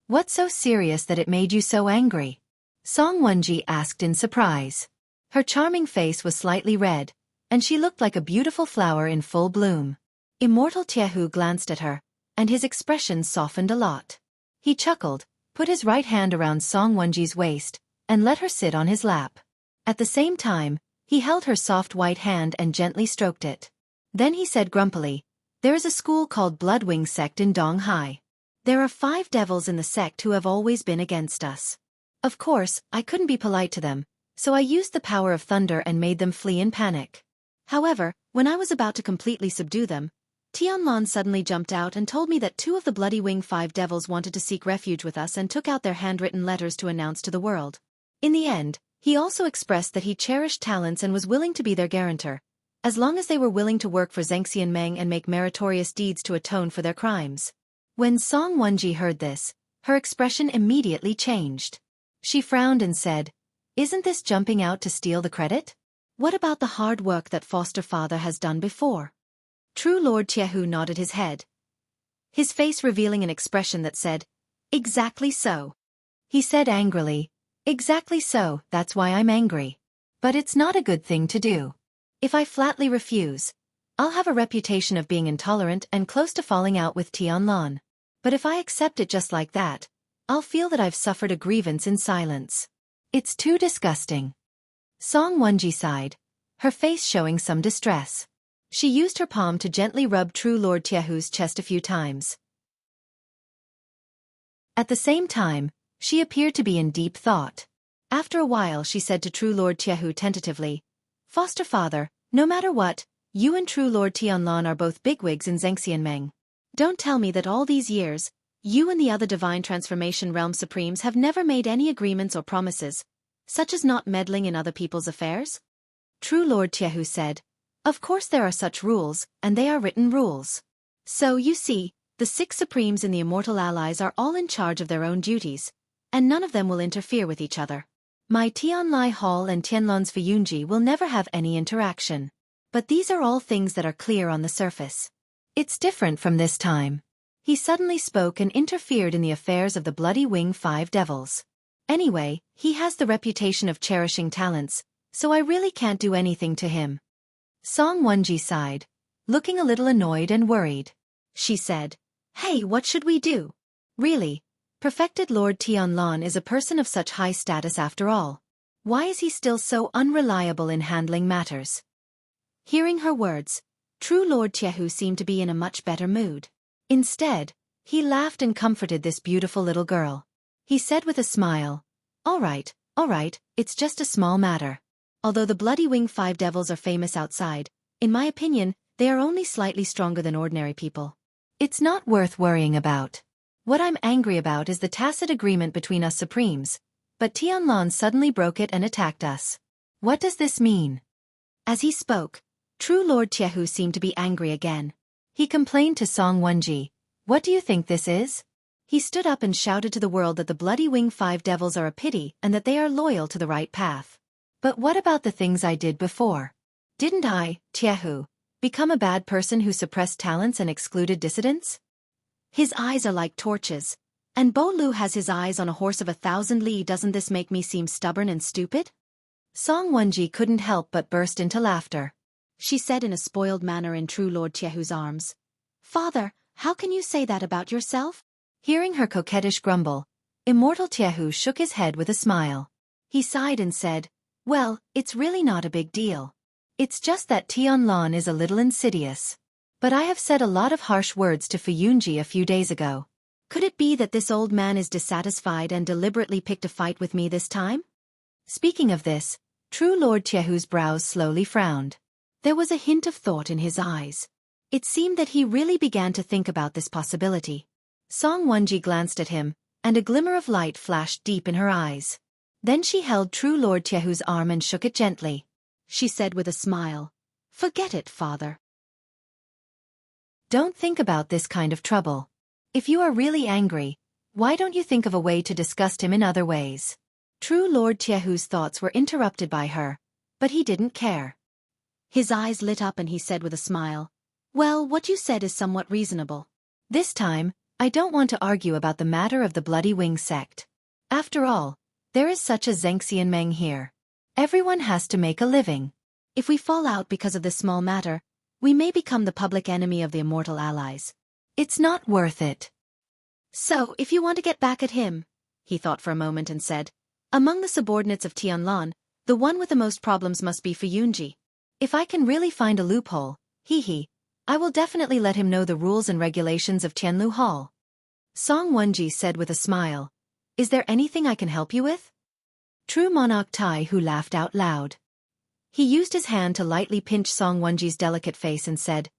"What's so serious that it made you so angry?" Song Wenji asked in surprise. Her charming face was slightly red, and she looked like a beautiful flower in full bloom. Immortal Jianghu glanced at her, and his expression softened a lot. He chuckled, put his right hand around Song Wenji's waist, and let her sit on his lap. At the same time, he held her soft white hand and gently stroked it. Then he said grumpily, "There is a school called Bloodwing sect in Donghai. There are 5 devils in the sect who have always been against us. Of course, I couldn't be polite to them, so I used the power of thunder and made them flee in panic. However, when I was about to completely subdue them, Tianlon suddenly jumped out and told me that 2 of the Bloody Wing 5 devils wanted to seek refuge with us and took out their handwritten letters to announce to the world. In the end, he also expressed that he cherished talents and was willing to be their guarantor, as long as they were willing to work for Xianxia Meng and make meritorious deeds to atone for their crimes." When Song Wenji heard this, her expression immediately changed. She frowned and said, "Isn't this jumping out to steal the credit? What about the hard work that foster father has done before?" True Lord Jianghu nodded his head, his face revealing an expression that said, "Exactly so." He said angrily, "Exactly so, that's why I'm angry. But it's not a good thing to do. If I flatly refuse, I'll have a reputation of being intolerant and close to falling out with Tianlon. But if I accept it just like that, I'll feel that I've suffered a grievance in silence. It's too disgusting." Song Wenji sighed, her face showing some distress. She used her palm to gently rub True Lord Jianghu's chest a few times. At the same time, she appeared to be in deep thought. After a while she said to True Lord Jianghu tentatively, "Foster father, no matter what, you and True Lord Tianlan are both bigwigs in Xianxia. Don't tell me that all these years, you and the other divine transformation realm supremes have never made any agreements or promises, such as not meddling in other people's affairs?" True Lord Jianghu said, "Of course there are such rules, and they are written rules. So, you see, the 6 supremes in the immortal allies are all in charge of their own duties, and none of them will interfere with each other. My Tianlai Hall and Tianlan's Fuyunji will never have any interaction. But these are all things that are clear on the surface. It's different from this time." He suddenly spoke and interfered in the affairs of the Bloody Wing 5 devils. "Anyway, he has the reputation of cherishing talents, so I really can't do anything to him." Song Wenji sighed, looking a little annoyed and worried. She said, "Hey, what should we do? Really, perfected Lord Tianlan is a person of such high status after all. Why is he still so unreliable in handling matters?" Hearing her words, True Lord Jianghu seemed to be in a much better mood. Instead, he laughed and comforted this beautiful little girl. He said with a smile, all right, it's just a small matter. Although the Bloody Wing 5 devils are famous outside, in my opinion, they are only slightly stronger than ordinary people. It's not worth worrying about. What I'm angry about is the tacit agreement between us supremes, but Tianlan suddenly broke it and attacked us. What does this mean?" As he spoke, True Lord Jianghu seemed to be angry again. He complained to Song Wenji, "What do you think this is?" He stood up and shouted to the world that the Bloody Wing 5 devils are a pity and that they are loyal to the right path. "But what about the things I did before? Didn't I, Jianghu, become a bad person who suppressed talents and excluded dissidents? His eyes are like torches, and Bo Lu has his eyes on a horse of 1,000 li. Doesn't this make me seem stubborn and stupid?" Song Wenji couldn't help but burst into laughter. She said in a spoiled manner in True Lord Jianghu's arms, "Father, how can you say that about yourself?" Hearing her coquettish grumble, Immortal Jianghu shook his head with a smile. He sighed and said, "Well, it's really not a big deal. It's just that Tianlan is a little insidious. But I have said a lot of harsh words to Fuyunji a few days ago. Could it be that this old man is dissatisfied and deliberately picked a fight with me this time?" Speaking of this, True Lord Jianghu's brows slowly frowned. There was a hint of thought in his eyes. It seemed that he really began to think about this possibility. Song Wenji glanced at him, and a glimmer of light flashed deep in her eyes. Then she held True Lord Jianghu's arm and shook it gently. She said with a smile, "Forget it, father. Don't think about this kind of trouble. If you are really angry, why don't you think of a way to disgust him in other ways?" True Lord Jianghu's thoughts were interrupted by her, but he didn't care. His eyes lit up and he said with a smile, "Well, what you said is somewhat reasonable. This time, I don't want to argue about the matter of the Bloody Wing sect. After all, there is such a Xianxia here. Everyone has to make a living. If we fall out because of this small matter, we may become the public enemy of the immortal allies. It's not worth it. So, if you want to get back at him," he thought for a moment and said, "among the subordinates of Tianlan, the one with the most problems must be Fuyunji. If I can really find a loophole, I will definitely let him know the rules and regulations of Tianlu Hall." Song Wenji said with a smile, "Is there anything I can help you with?" True Monarch Tai who laughed out loud. He used his hand to lightly pinch Song Wenji's delicate face and said,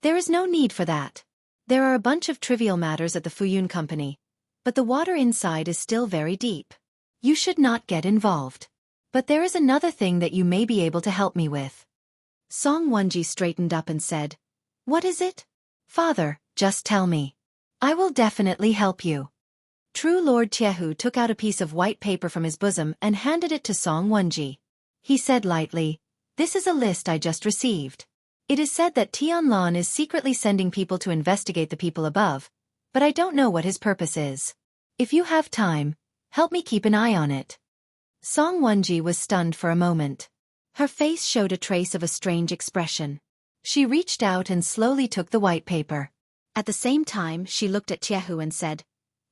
"There is no need for that. There are a bunch of trivial matters at the Fuyun Company, but the water inside is still very deep. You should not get involved. But there is another thing that you may be able to help me with." Song Wenji straightened up and said, "What is it?" "Father, just tell me. I will definitely help you." True Lord Jianghu took out a piece of white paper from his bosom and handed it to Song Wenji. He said lightly, "This is a list I just received. It is said that Tianlan is secretly sending people to investigate the people above, but I don't know what his purpose is. If you have time, help me keep an eye on it." Song Wenji was stunned for a moment. Her face showed a trace of a strange expression. She reached out and slowly took the white paper. At the same time, she looked at Jianghu and said,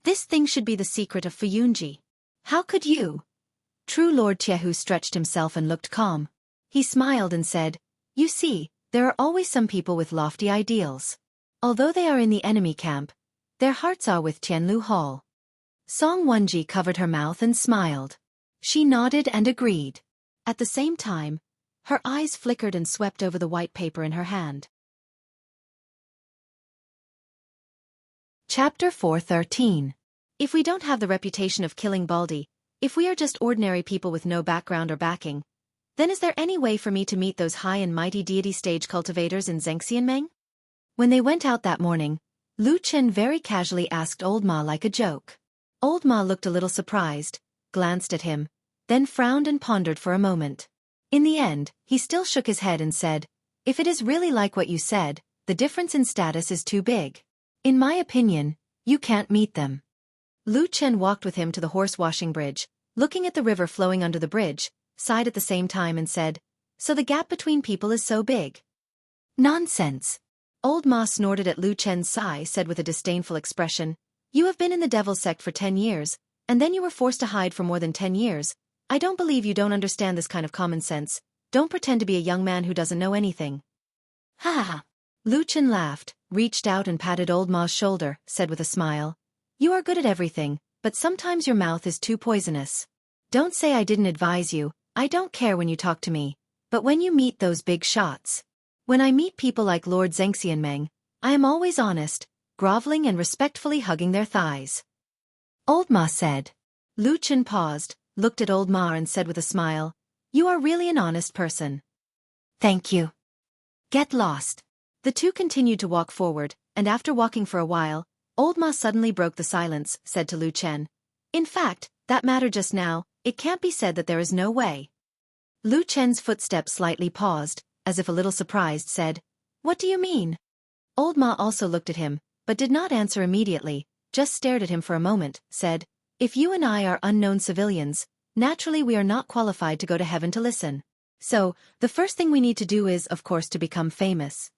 "This thing should be the secret of Fuyunji. How could you?" True Lord Jianghu stretched himself and looked calm. He smiled and said, "You see, there are always some people with lofty ideals. Although they are in the enemy camp, their hearts are with Tianlu Hall. Song Wenji covered her mouth and smiled. She nodded and agreed. At the same time, her eyes flickered and swept over the white paper in her hand. Chapter 413. If we don't have the reputation of killing Baldy, if we are just ordinary people with no background or backing, then is there any way for me to meet those high and mighty deity stage cultivators in Xianxia? When they went out that morning, Lu Chen very casually asked Old Ma like a joke. Old Ma looked a little surprised, glanced at him, then frowned and pondered for a moment. In the end, he still shook his head and said, "If it is really like what you said, the difference in status is too big. In my opinion, you can't meet them." Lu Chen walked with him to the horse-washing bridge, looking at the river flowing under the bridge, sighed at the same time and said, "So the gap between people is so big." "Nonsense." Old Ma snorted at Lu Chen's sigh, said with a disdainful expression, "You have been in the devil's sect for 10 years, and then you were forced to hide for more than 10 years. I don't believe you don't understand this kind of common sense. Don't pretend to be a young man who doesn't know anything." "Ha ha ha." Lu Chen laughed, reached out and patted Old Ma's shoulder, said with a smile, "You are good at everything, but sometimes your mouth is too poisonous. Don't say I didn't advise you. I don't care when you talk to me, but when you meet those big shots. When I meet people like Lord Zhengxianmeng, I am always honest, groveling and respectfully hugging their thighs." Old Ma said. Lu Chen paused, looked at Old Ma and said with a smile, "You are really an honest person." "Thank you." "Get lost." The two continued to walk forward, and after walking for a while, Old Ma suddenly broke the silence, said to Lu Chen, "In fact, that matter just now, it can't be said that there is no way." Lu Chen's footsteps slightly paused, as if a little surprised, said, "What do you mean?" Old Ma also looked at him, but did not answer immediately, just stared at him for a moment, said, "If you and I are unknown civilians, naturally we are not qualified to go to heaven to listen. So, the first thing we need to do is, of course, to become famous.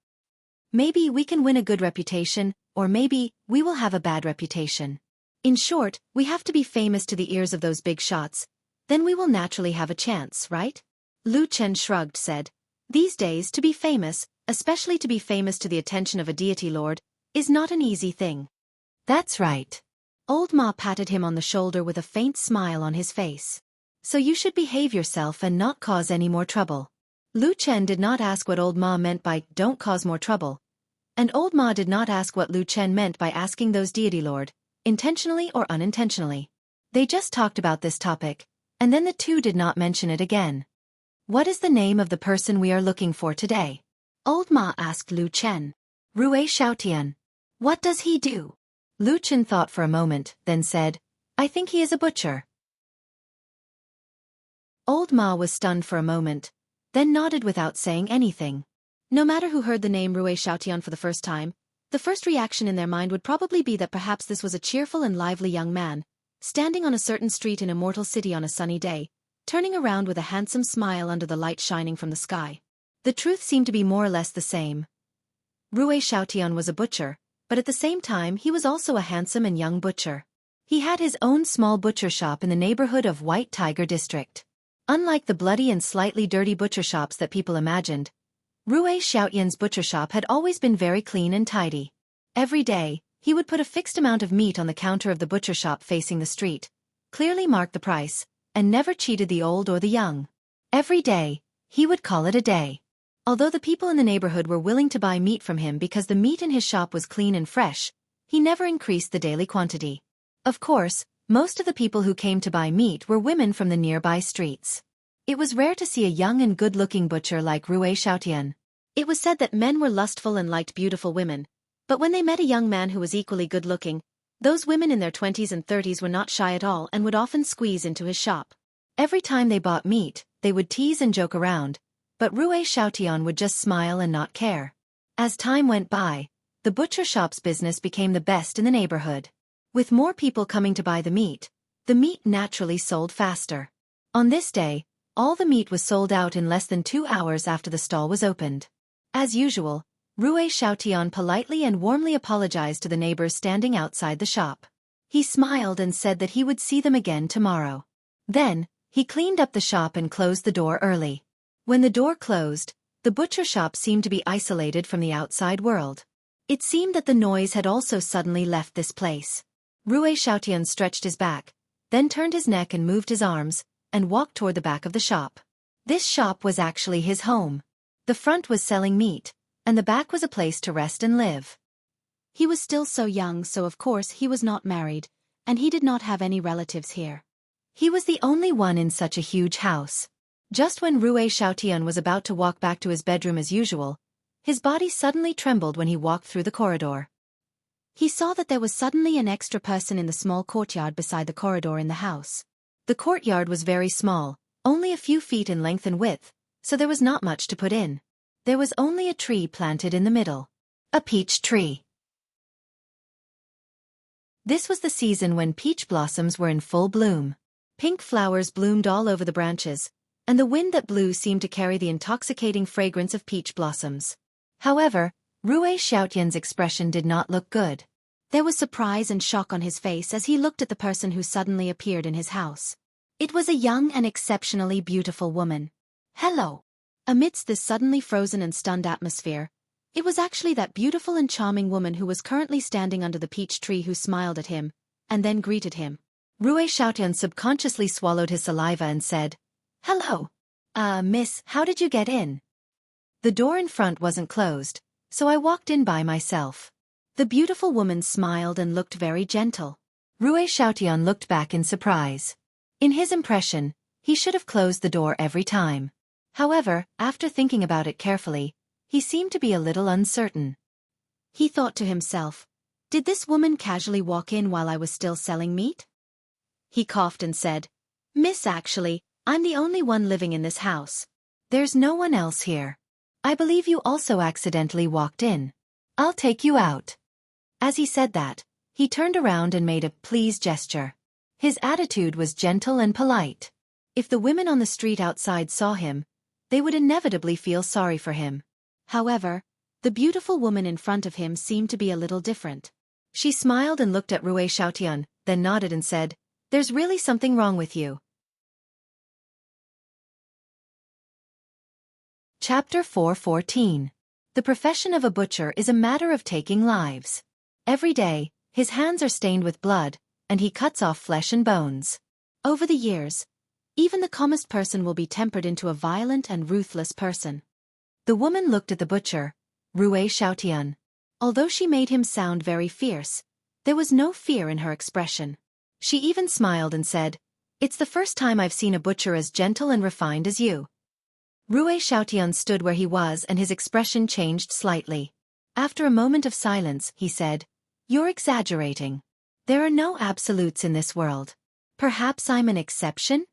Maybe we can win a good reputation, or maybe we will have a bad reputation. In short, we have to be famous to the ears of those big shots. Then we will naturally have a chance, right?" Lu Chen shrugged, said, "These days, to be famous, especially to be famous to the attention of a deity lord, is not an easy thing." "That's right." Old Ma patted him on the shoulder with a faint smile on his face. "So you should behave yourself and not cause any more trouble." Lu Chen did not ask what Old Ma meant by "don't cause more trouble," and Old Ma did not ask what Lu Chen meant by asking those deity lord, intentionally or unintentionally. They just talked about this topic, and then the two did not mention it again. "What is the name of the person we are looking for today?" Old Ma asked Lu Chen. "Rui Xiaotian." "What does he do?" Lu Chen thought for a moment, then said, "I think he is a butcher." Old Ma was stunned for a moment, then nodded without saying anything. No matter who heard the name Rui Xiaotian for the first time, the first reaction in their mind would probably be that perhaps this was a cheerful and lively young man, standing on a certain street in a mortal city on a sunny day, turning around with a handsome smile under the light shining from the sky. The truth seemed to be more or less the same. Rui Xiaotian was a butcher, but at the same time he was also a handsome and young butcher. He had his own small butcher shop in the neighborhood of White Tiger District. Unlike the bloody and slightly dirty butcher shops that people imagined, Rui Xiaotian's butcher shop had always been very clean and tidy. Every day, he would put a fixed amount of meat on the counter of the butcher shop facing the street, clearly mark the price, and never cheated the old or the young. Every day, he would call it a day. Although the people in the neighborhood were willing to buy meat from him because the meat in his shop was clean and fresh, he never increased the daily quantity. Of course, most of the people who came to buy meat were women from the nearby streets. It was rare to see a young and good-looking butcher like Rui Xiaotian. It was said that men were lustful and liked beautiful women, but when they met a young man who was equally good-looking, those women in their 20s and 30s were not shy at all and would often squeeze into his shop. Every time they bought meat, they would tease and joke around, but Rui Xiaotian would just smile and not care. As time went by, the butcher shop's business became the best in the neighborhood. With more people coming to buy the meat naturally sold faster. On this day, all the meat was sold out in less than 2 hours after the stall was opened. As usual, Rui Xiaotian politely and warmly apologized to the neighbors standing outside the shop. He smiled and said that he would see them again tomorrow. Then, he cleaned up the shop and closed the door early. When the door closed, the butcher shop seemed to be isolated from the outside world. It seemed that the noise had also suddenly left this place. Rui Xiaotian stretched his back, then turned his neck and moved his arms, and walked toward the back of the shop. This shop was actually his home. The front was selling meat, and the back was a place to rest and live. He was still so young, so of course he was not married, and he did not have any relatives here. He was the only one in such a huge house. Just when Rui Xiaotian was about to walk back to his bedroom as usual, his body suddenly trembled when he walked through the corridor. He saw that there was suddenly an extra person in the small courtyard beside the corridor in the house. The courtyard was very small, only a few feet in length and width, so there was not much to put in. There was only a tree planted in the middle. A peach tree. This was the season when peach blossoms were in full bloom. Pink flowers bloomed all over the branches, and the wind that blew seemed to carry the intoxicating fragrance of peach blossoms. However, Rui Xiaotian's expression did not look good. There was surprise and shock on his face as he looked at the person who suddenly appeared in his house. It was a young and exceptionally beautiful woman. Hello! Amidst this suddenly frozen and stunned atmosphere, it was actually that beautiful and charming woman who was currently standing under the peach tree who smiled at him, and then greeted him. Rui Xiaotian subconsciously swallowed his saliva and said, "Hello. Miss, how did you get in?" The door in front wasn't closed, so I walked in by myself. The beautiful woman smiled and looked very gentle. Rui Xiaotian looked back in surprise. In his impression, he should have closed the door every time. However, after thinking about it carefully, he seemed to be a little uncertain. He thought to himself, did this woman casually walk in while I was still selling meat? He coughed and said, "Miss, actually, I'm the only one living in this house. There's no one else here. I believe you also accidentally walked in. I'll take you out." As he said that, he turned around and made a please gesture. His attitude was gentle and polite. If the women on the street outside saw him, they would inevitably feel sorry for him. However, the beautiful woman in front of him seemed to be a little different. She smiled and looked at Rui Xiaotian, then nodded and said, "There's really something wrong with you." Chapter 4:14. The profession of a butcher is a matter of taking lives. Every day, his hands are stained with blood, and he cuts off flesh and bones. Over the years, even the calmest person will be tempered into a violent and ruthless person. The woman looked at the butcher, Rui Xiaotian. Although she made him sound very fierce, there was no fear in her expression. She even smiled and said, "It's the first time I've seen a butcher as gentle and refined as you." Rui Xiaotian stood where he was and his expression changed slightly. After a moment of silence, he said, "You're exaggerating. There are no absolutes in this world. Perhaps I'm an exception?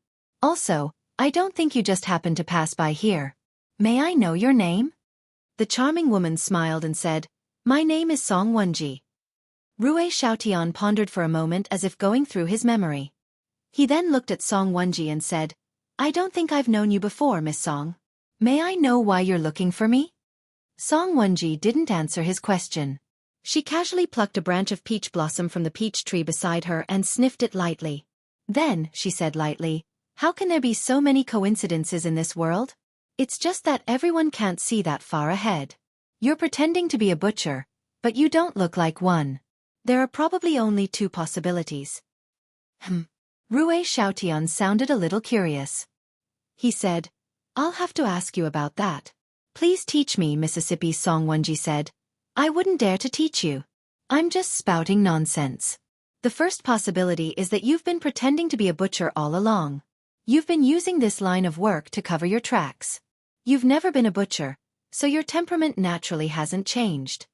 Also, I don't think you just happened to pass by here. May I know your name?" The charming woman smiled and said, "My name is Song Wenji." Rui Xiaotian pondered for a moment as if going through his memory. He then looked at Song Wenji and said, "I don't think I've known you before, Miss Song. May I know why you're looking for me?" Song Wenji didn't answer his question. She casually plucked a branch of peach blossom from the peach tree beside her and sniffed it lightly. Then, she said lightly, "How can there be so many coincidences in this world? It's just that everyone can't see that far ahead. You're pretending to be a butcher, but you don't look like one. There are probably only two possibilities." Rui Xiaotian sounded a little curious. He said, "I'll have to ask you about that. Please teach me," Mississippi Song Wenji said. "I wouldn't dare to teach you. I'm just spouting nonsense. The first possibility is that you've been pretending to be a butcher all along. You've been using this line of work to cover your tracks. You've never been a butcher, so your temperament naturally hasn't changed."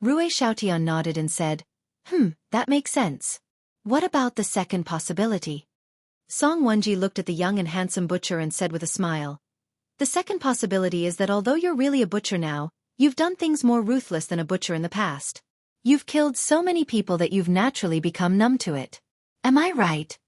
Rui Xiaotian nodded and said, "That makes sense. What about the second possibility?" Song Wenji looked at the young and handsome butcher and said with a smile, "The second possibility is that although you're really a butcher now, you've done things more ruthless than a butcher in the past. You've killed so many people that you've naturally become numb to it. Am I right?"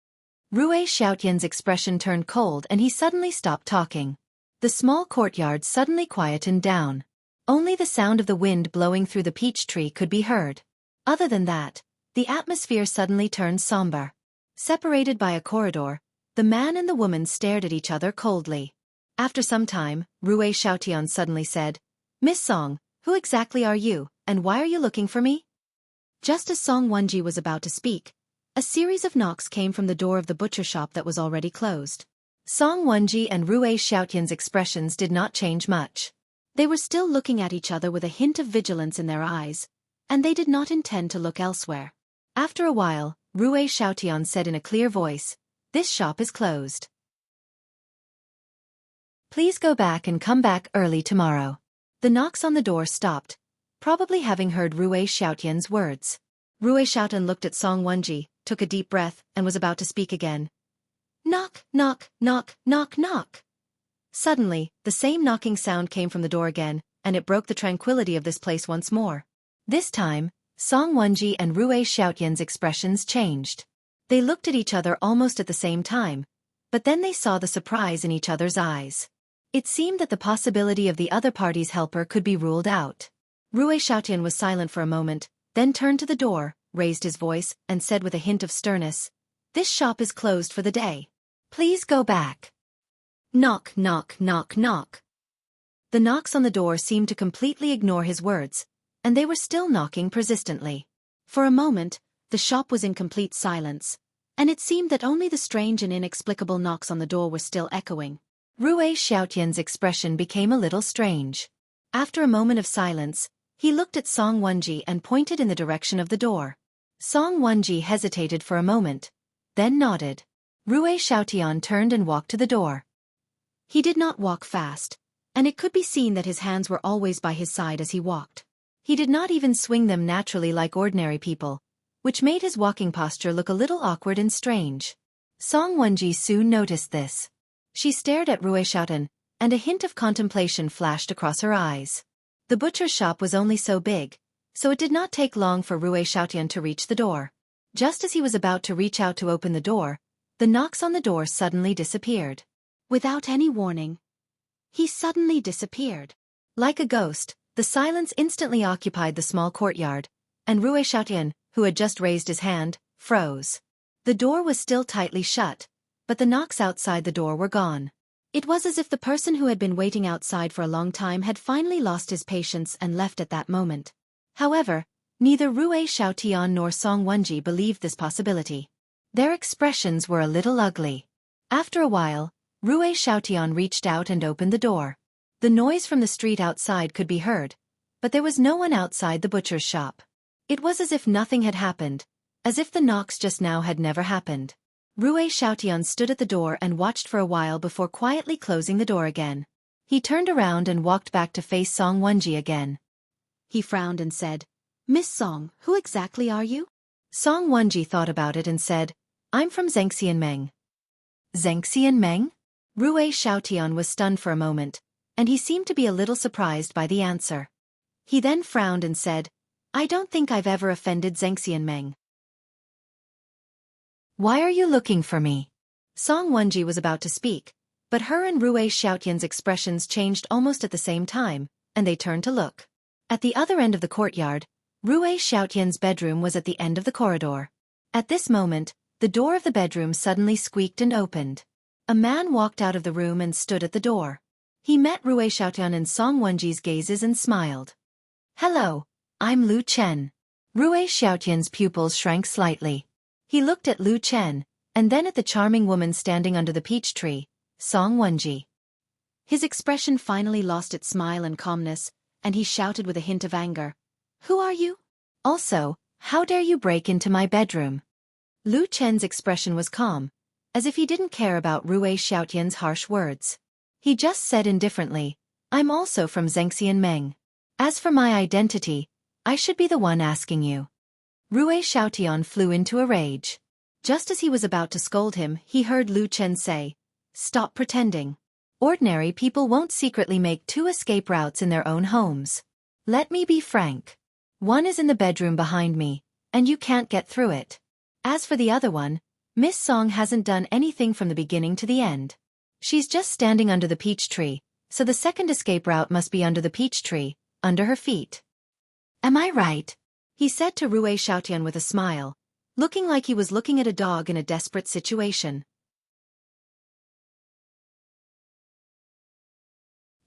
Rui Xiaotian's expression turned cold and he suddenly stopped talking. The small courtyard suddenly quietened down. Only the sound of the wind blowing through the peach tree could be heard. Other than that, the atmosphere suddenly turned somber. Separated by a corridor, the man and the woman stared at each other coldly. After some time, Rui Xiaotian suddenly said, "Miss Song, who exactly are you, and why are you looking for me?" Just as Song Wenji was about to speak, A series of knocks came from the door of the butcher shop that was already closed. Song Wenji and Rui Xiaotian's expressions did not change much. They were still looking at each other with a hint of vigilance in their eyes, and they did not intend to look elsewhere. After a while, Rui Xiaotian said in a clear voice, "This shop is closed. Please go back and come back early tomorrow." The knocks on the door stopped, probably having heard Rui Xiaotian's words. Rui Xiaotian looked at Song Wenji, took a deep breath, and was about to speak again. Knock, knock, knock, knock, knock. Suddenly, the same knocking sound came from the door again, and it broke the tranquility of this place once more. This time, Song Wenji and Rui Xiaotian's expressions changed. They looked at each other almost at the same time, but then they saw the surprise in each other's eyes. It seemed that the possibility of the other party's helper could be ruled out. Rui Xiaotian was silent for a moment, then turned to the door, raised his voice, and said with a hint of sternness, "This shop is closed for the day. Please go back." Knock, knock, knock, knock. The knocks on the door seemed to completely ignore his words, and they were still knocking persistently. For a moment, the shop was in complete silence, and it seemed that only the strange and inexplicable knocks on the door were still echoing. Rui Xiaotian's expression became a little strange. After a moment of silence, he looked at Song Wenji and pointed in the direction of the door. Song Wenji hesitated for a moment, then nodded. Rui Xiaotian turned and walked to the door. He did not walk fast, and it could be seen that his hands were always by his side as he walked. He did not even swing them naturally like ordinary people, which made his walking posture look a little awkward and strange. Song Wenji soon noticed this. She stared at Rui Xiaotian, and a hint of contemplation flashed across her eyes. The butcher's shop was only so big, so it did not take long for Rui Xiaotian to reach the door. Just as he was about to reach out to open the door, the knocks on the door suddenly disappeared. Without any warning, he suddenly disappeared. Like a ghost, the silence instantly occupied the small courtyard, and Rui Xiaotian, who had just raised his hand, froze. The door was still tightly shut, but the knocks outside the door were gone. It was as if the person who had been waiting outside for a long time had finally lost his patience and left at that moment. However, neither Rui Xiaotian nor Song Wenji believed this possibility. Their expressions were a little ugly. After a while, Rui Xiaotian reached out and opened the door. The noise from the street outside could be heard, but there was no one outside the butcher's shop. It was as if nothing had happened, as if the knocks just now had never happened. Rui Xiaotian stood at the door and watched for a while before quietly closing the door again. He turned around and walked back to face Song Wenji again. He frowned and said, "Miss Song, who exactly are you?" Song Wenji thought about it and said, "I'm from Xianxia. Xianxia? Rui Xiaotian was stunned for a moment, and he seemed to be a little surprised by the answer. He then frowned and said, "I don't think I've ever offended Xianxia. Why are you looking for me?" Song Wenji was about to speak, but her and Rui Xiaotian's expressions changed almost at the same time, and they turned to look. At the other end of the courtyard, Rui Xiaotian's bedroom was at the end of the corridor. At this moment, the door of the bedroom suddenly squeaked and opened. A man walked out of the room and stood at the door. He met Rui Xiaotian and Song Wenji's gazes and smiled. "Hello, I'm Lu Chen." Rui Xiaotian's pupils shrank slightly. He looked at Lu Chen, and then at the charming woman standing under the peach tree, Song Wenji. His expression finally lost its smile and calmness, and he shouted with a hint of anger, "Who are you? Also, how dare you break into my bedroom?" Lu Chen's expression was calm, as if he didn't care about Rui Xiaotian's harsh words. He just said indifferently, "I'm also from Xianxia. As for my identity, I should be the one asking you." Rui Xiaotian flew into a rage. Just as he was about to scold him, he heard Lu Chen say, "Stop pretending. Ordinary people won't secretly make 2 escape routes in their own homes. Let me be frank. One is in the bedroom behind me, and you can't get through it. As for the other one, Miss Song hasn't done anything from the beginning to the end. She's just standing under the peach tree, so the second escape route must be under the peach tree, under her feet. Am I right?" he said to Rui Xiaotian with a smile, looking like he was looking at a dog in a desperate situation.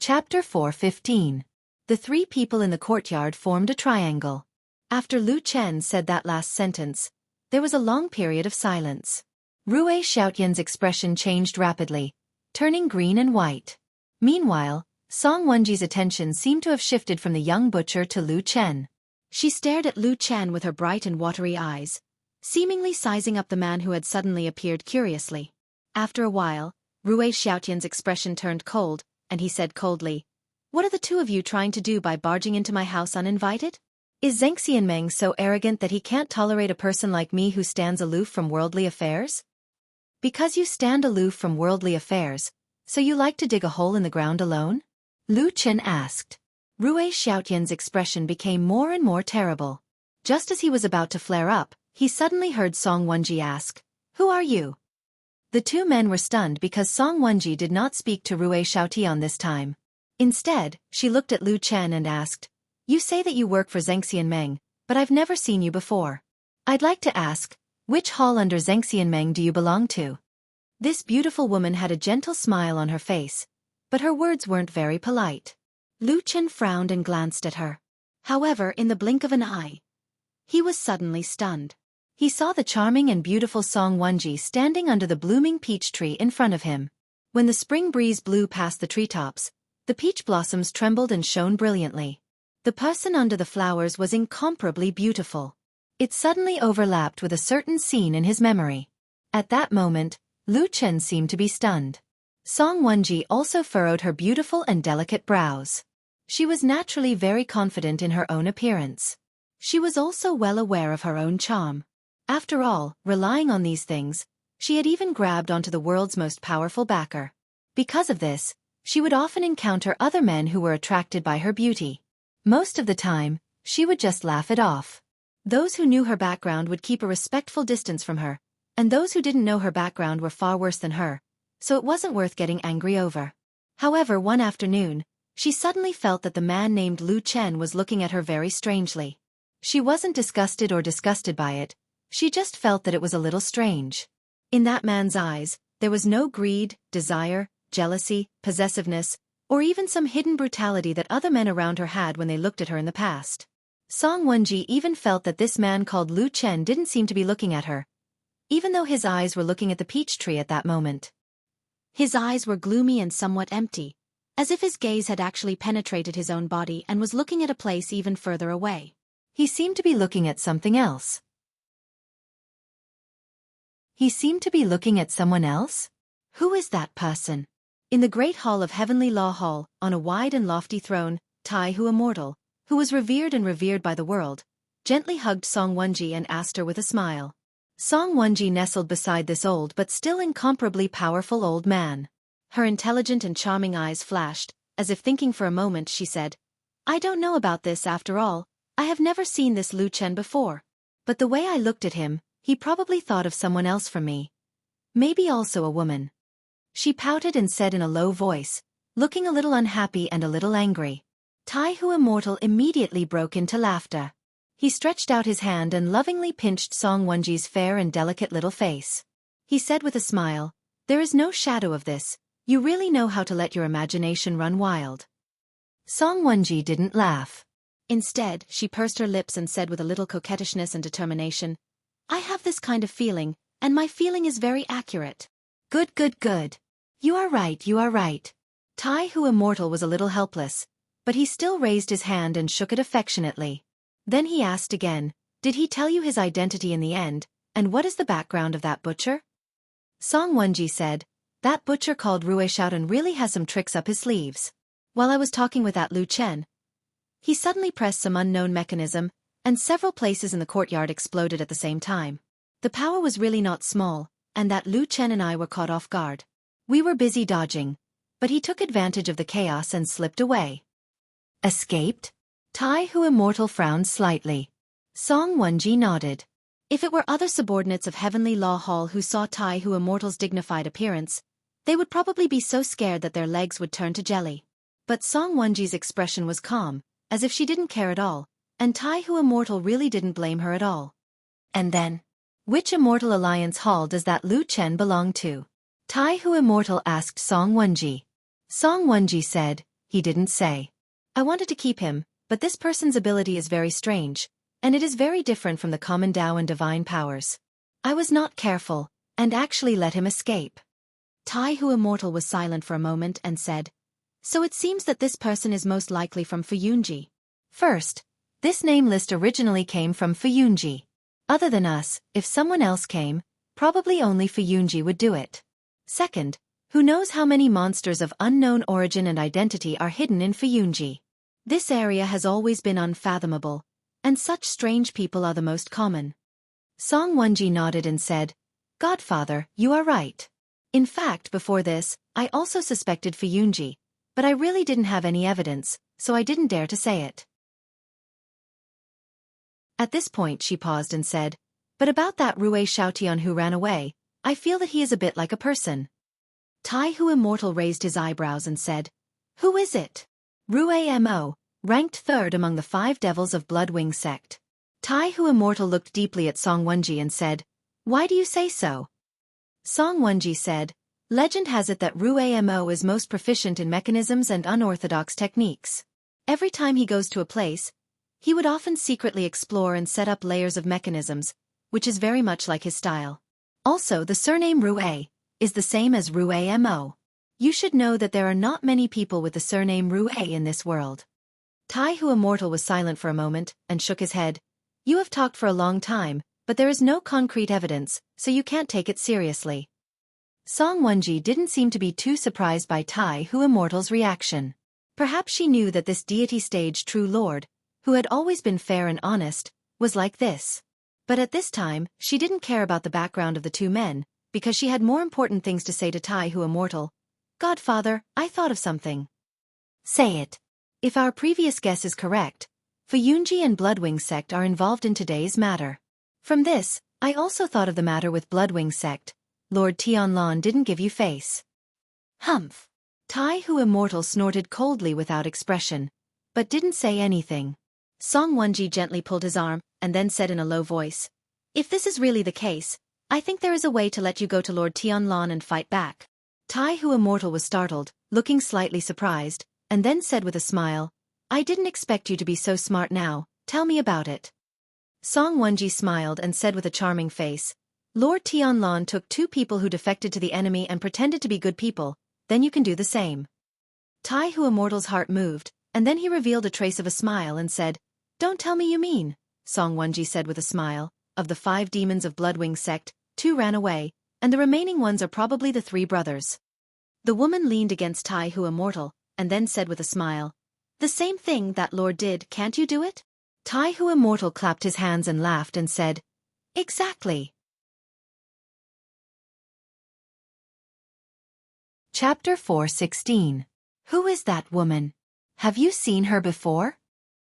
Chapter 4:15. The 3 people in the courtyard formed a triangle. After Lu Chen said that last sentence, There was a long period of silence. Rui Xiaotian's expression changed rapidly, turning green and white. Meanwhile, Song Wenji's attention seemed to have shifted from the young butcher to Lu Chen. She stared at Lu Chen with her bright and watery eyes, seemingly sizing up the man who had suddenly appeared curiously. After a while, Rui Xiaotian's expression turned cold, and he said coldly, "What are the two of you trying to do by barging into my house uninvited? Is Xianxia so arrogant that he can't tolerate a person like me who stands aloof from worldly affairs? Because you stand aloof from worldly affairs, so you like to dig a hole in the ground alone?" Lu Chen asked. Rui Xiaotian's expression became more and more terrible. Just as he was about to flare up, he suddenly heard Song Wenji ask, "Who are you?" The two men were stunned because Song Wenji did not speak to Rui Xiaotian this time. Instead, she looked at Lu Chen and asked, "You say that you work for Xianxia, but I've never seen you before. I'd like to ask, which hall under Xianxia do you belong to?" This beautiful woman had a gentle smile on her face, but her words weren't very polite. Lu Chen frowned and glanced at her. However, in the blink of an eye, he was suddenly stunned. He saw the charming and beautiful Song Wenji standing under the blooming peach tree in front of him. When the spring breeze blew past the treetops, the peach blossoms trembled and shone brilliantly. The person under the flowers was incomparably beautiful. It suddenly overlapped with a certain scene in his memory. At that moment, Lu Chen seemed to be stunned. Song Wenji also furrowed her beautiful and delicate brows. She was naturally very confident in her own appearance. She was also well aware of her own charm. After all, relying on these things, she had even grabbed onto the world's most powerful backer. Because of this, she would often encounter other men who were attracted by her beauty. Most of the time, she would just laugh it off. Those who knew her background would keep a respectful distance from her, and those who didn't know her background were far worse than her, so it wasn't worth getting angry over. However, one afternoon, she suddenly felt that the man named Lu Chen was looking at her very strangely. She wasn't disgusted or disgusted by it, she just felt that it was a little strange. In that man's eyes, there was no greed, desire, jealousy, possessiveness, or even some hidden brutality that other men around her had when they looked at her in the past. Song Wenji even felt that this man called Lu Chen didn't seem to be looking at her, even though his eyes were looking at the peach tree at that moment. His eyes were gloomy and somewhat empty, as if his gaze had actually penetrated his own body and was looking at a place even further away. He seemed to be looking at something else. He seemed to be looking at someone else? Who is that person? In the great hall of Heavenly Law Hall, on a wide and lofty throne, Tai Hu Immortal, who was revered by the world, gently hugged Song Wenji and asked her with a smile. Song Wenji nestled beside this old but still incomparably powerful old man. Her intelligent and charming eyes flashed, as if thinking for a moment. She said, "I don't know about this after all, I have never seen this Lu Chen before. But the way I looked at him, he probably thought of someone else from me. Maybe also a woman." She pouted and said in a low voice, looking a little unhappy and a little angry. Tai Hu Immortal immediately broke into laughter. He stretched out his hand and lovingly pinched Song Wenji's fair and delicate little face. He said with a smile, "There is no shadow of this, you really know how to let your imagination run wild." Song Wenji didn't laugh. Instead, she pursed her lips and said with a little coquettishness and determination, "I have this kind of feeling, and my feeling is very accurate." Good, good, good. You are right, you are right. Tai Hu Immortal was a little helpless, but he still raised his hand and shook it affectionately. Then he asked again, "Did he tell you his identity in the end, and what is the background of that butcher?" Song Wenji said, "That butcher called Rui Xiaotian really has some tricks up his sleeves. While I was talking with that Lu Chen, he suddenly pressed some unknown mechanism, and several places in the courtyard exploded at the same time. The power was really not small, and that Lu Chen and I were caught off guard. We were busy dodging, but he took advantage of the chaos and slipped away." Escaped? Tai Hu Immortal frowned slightly. Song Wenji nodded. If it were other subordinates of Heavenly Law Hall who saw Tai Hu Immortal's dignified appearance, they would probably be so scared that their legs would turn to jelly. But Song Wenji's expression was calm, as if she didn't care at all, and Tai Hu Immortal really didn't blame her at all. And then, which Immortal Alliance Hall does that Lu Chen belong to? Tai Hu Immortal asked Song Wenji. Song Wenji said, "He didn't say. I wanted to keep him, but this person's ability is very strange. and it is very different from the common Tao and divine powers. I was not careful, and actually let him escape. Tai Hu Immortal was silent for a moment and said, "So it seems that this person is most likely from Fuyunji. First, this name list originally came from Fuyunji. Other than us, if someone else came, probably only Fuyunji would do it. Second, who knows how many monsters of unknown origin and identity are hidden in Fuyunji. This area has always been unfathomable, and such strange people are the most common." Song Wenji nodded and said, "Godfather, you are right. In fact, before this, I also suspected Fuyunji, but I really didn't have any evidence, so I didn't dare to say it." At this point she paused and said, "But about that Rue Xiaotian who ran away, I feel that he is a bit like a person." Tai Hu Immortal raised his eyebrows and said, "Who is it?" "Rue Mo, ranked third among the 5 devils of Bloodwing sect." Tai Hu Immortal looked deeply at Song Wenji and said, "Why do you say so?" Song Wenji said, "Legend has it that Rue Mo is most proficient in mechanisms and unorthodox techniques. Every time he goes to a place, he would often secretly explore and set up layers of mechanisms, which is very much like his style. Also, the surname Rue is the same as Rue Mo. You should know that there are not many people with the surname Rue in this world." Tai Hu Immortal was silent for a moment and shook his head. "You have talked for a long time, but there is no concrete evidence, so you can't take it seriously." Song Wenji didn't seem to be too surprised by Tai Hu Immortal's reaction. Perhaps she knew that this deity-stage true lord, who had always been fair and honest, was like this. But at this time, she didn't care about the background of the two men, because she had more important things to say to Tai Hu Immortal. "Godfather, I thought of something." "Say it." "If our previous guess is correct, Fuyunji and Bloodwing sect are involved in today's matter. From this, I also thought of the matter with Bloodwing sect. Lord Tianlon didn't give you face." "Humph." Tai Hu Immortal snorted coldly without expression, but didn't say anything. Song Wenji gently pulled his arm, and then said in a low voice, "If this is really the case, I think there is a way to let you go to Lord Tianlon and fight back." Tai Hu Immortal was startled, looking slightly surprised, and then said with a smile, "I didn't expect you to be so smart now, tell me about it." Song Wenji smiled and said with a charming face, "Lord Tianlon took 2 people who defected to the enemy and pretended to be good people, then you can do the same." Tai Hu Immortal's heart moved, and then he revealed a trace of a smile and said, "Don't tell me you mean," Song Wenji said with a smile, "of the 5 demons of Bloodwing sect, 2 ran away, and the remaining ones are probably the 3 brothers." The woman leaned against Tai Hu Immortal, and then said with a smile, "The same thing that Lord did, can't you do it?" Tai Hu Immortal clapped his hands and laughed and said, "Exactly." Chapter 4:16. Who is that woman? Have you seen her before?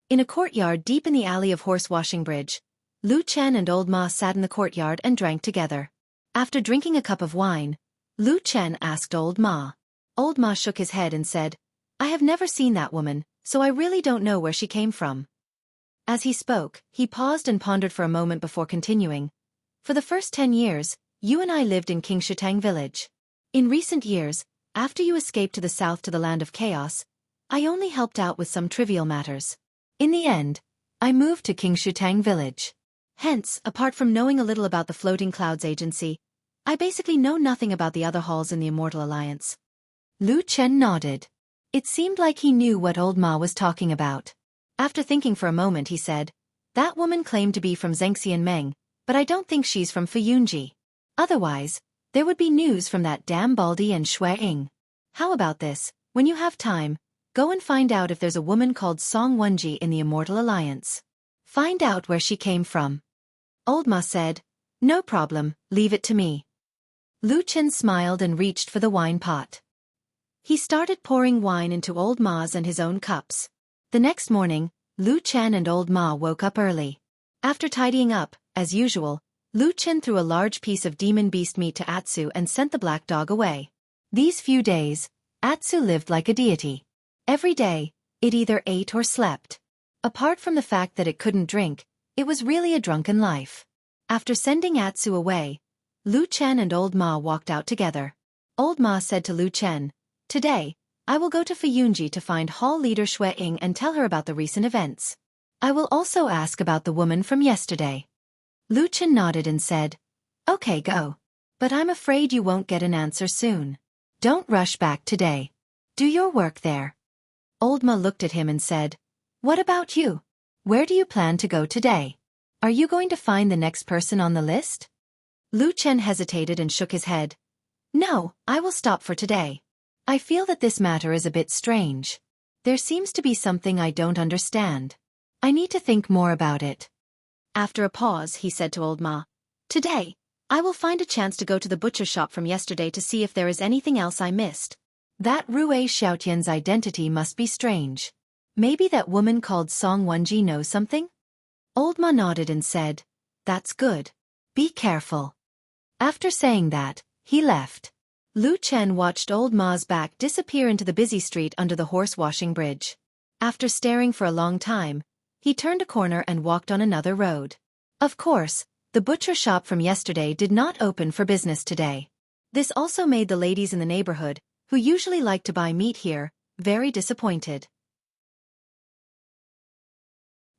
In a courtyard deep in the alley of Horse-Washing Bridge, Lu Chen and Old Ma sat in the courtyard and drank together. After drinking a cup of wine, Lu Chen asked Old Ma. Old Ma shook his head and said, "I have never seen that woman, so I really don't know where she came from." As he spoke, he paused and pondered for a moment before continuing. "For the first 10 years, you and I lived in Xianxia village. In recent years, after you escaped to the south to the land of chaos, I only helped out with some trivial matters. In the end, I moved to Xianxia village. Hence, apart from knowing a little about the Floating Clouds Agency, I basically know nothing about the other halls in the Immortal Alliance." Lu Chen nodded. It seemed like he knew what Old Ma was talking about. After thinking for a moment he said, "That woman claimed to be from Zhengxian Meng, but I don't think she's from Fuyunji. Otherwise, there would be news from that damn Baldi and Shui Ying. How about this, when you have time, go and find out if there's a woman called Song Wenji in the Immortal Alliance. Find out where she came from." Old Ma said, "No problem, leave it to me." Lu Chen smiled and reached for the wine pot. He started pouring wine into Old Ma's and his own cups. The next morning, Lu Chen and Old Ma woke up early. After tidying up, as usual, Lu Chen threw a large piece of demon beast meat to Atsu and sent the black dog away. These few days, Atsu lived like a deity. Every day, it either ate or slept. Apart from the fact that it couldn't drink, it was really a drunken life. After sending Atsu away, Lu Chen and Old Ma walked out together. Old Ma said to Lu Chen, "Today, I will go to Fuyunji to find Hall leader Shui Ying and tell her about the recent events. I will also ask about the woman from yesterday. Lu Chen nodded and said, Okay, go. But I'm afraid you won't get an answer soon. Don't rush back today. Do your work there. Old Ma looked at him and said, What about you? Where do you plan to go today? Are you going to find the next person on the list? Lu Chen hesitated and shook his head. No, I will stop for today. I feel that this matter is a bit strange. There seems to be something I don't understand. I need to think more about it. After a pause, he said to Old Ma, Today, I will find a chance to go to the butcher shop from yesterday to see if there is anything else I missed. That Rui Xiaotian's identity must be strange. Maybe that woman called Song Wenji knows something? Old Ma nodded and said, That's good. Be careful. After saying that, he left. Lu Chen watched Old Ma's back disappear into the busy street under the horse-washing bridge. After staring for a long time, he turned a corner and walked on another road. Of course, the butcher shop from yesterday did not open for business today. This also made the ladies in the neighborhood, who usually like to buy meat here, very disappointed.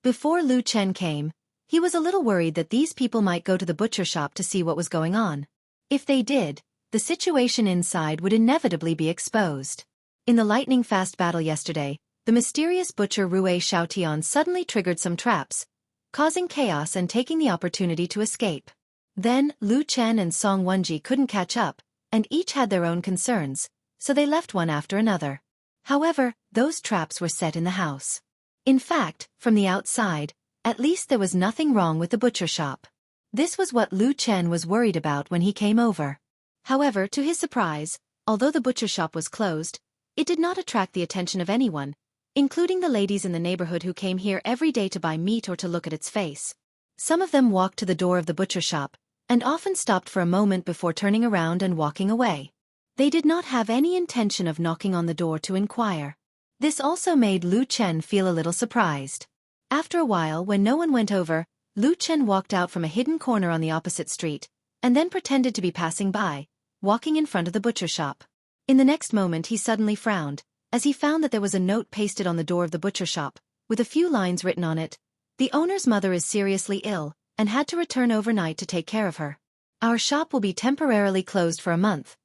Before Lu Chen came, he was a little worried that these people might go to the butcher shop to see what was going on. If they did, the situation inside would inevitably be exposed. In the lightning-fast battle yesterday, the mysterious butcher Rui Xiaotian suddenly triggered some traps, causing chaos and taking the opportunity to escape. Then, Lu Chen and Song Wenji couldn't catch up, and each had their own concerns, so they left one after another. However, those traps were set in the house. In fact, from the outside, at least there was nothing wrong with the butcher shop. This was what Lu Chen was worried about when he came over. However, to his surprise, although the butcher shop was closed, it did not attract the attention of anyone, including the ladies in the neighborhood who came here every day to buy meat or to look at its face. Some of them walked to the door of the butcher shop, and often stopped for a moment before turning around and walking away. They did not have any intention of knocking on the door to inquire. This also made Lu Chen feel a little surprised. After a while, when no one went over, Lu Chen walked out from a hidden corner on the opposite street, and then pretended to be passing by, walking in front of the butcher shop. In the next moment he suddenly frowned, as he found that there was a note pasted on the door of the butcher shop, with a few lines written on it. The owner's mother is seriously ill, and had to return overnight to take care of her. Our shop will be temporarily closed for a month.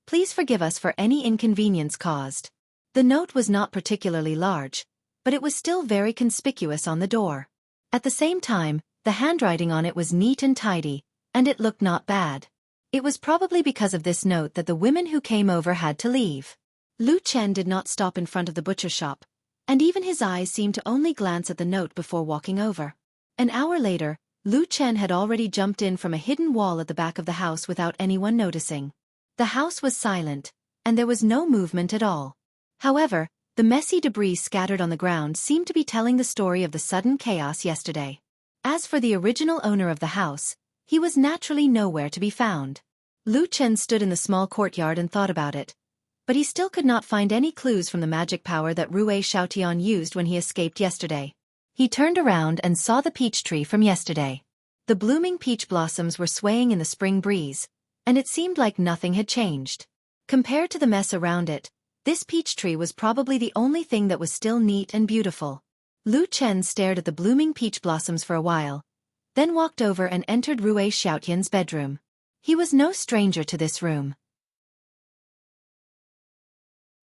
Please forgive us for any inconvenience caused. The note was not particularly large, but it was still very conspicuous on the door. At the same time, the handwriting on it was neat and tidy, and it looked not bad. It was probably because of this note that the women who came over had to leave. Lu Chen did not stop in front of the butcher shop, and even his eyes seemed to only glance at the note before walking over. An hour later, Lu Chen had already jumped in from a hidden wall at the back of the house without anyone noticing. The house was silent, and there was no movement at all. However, the messy debris scattered on the ground seemed to be telling the story of the sudden chaos yesterday. As for the original owner of the house, he was naturally nowhere to be found. Lu Chen stood in the small courtyard and thought about it, but he still could not find any clues from the magic power that Rui Xiaotian used when he escaped yesterday. He turned around and saw the peach tree from yesterday. The blooming peach blossoms were swaying in the spring breeze, and it seemed like nothing had changed. Compared to the mess around it, this peach tree was probably the only thing that was still neat and beautiful. Lu Chen stared at the blooming peach blossoms for a while, then walked over and entered Rui Xiaotian's bedroom. He was no stranger to this room.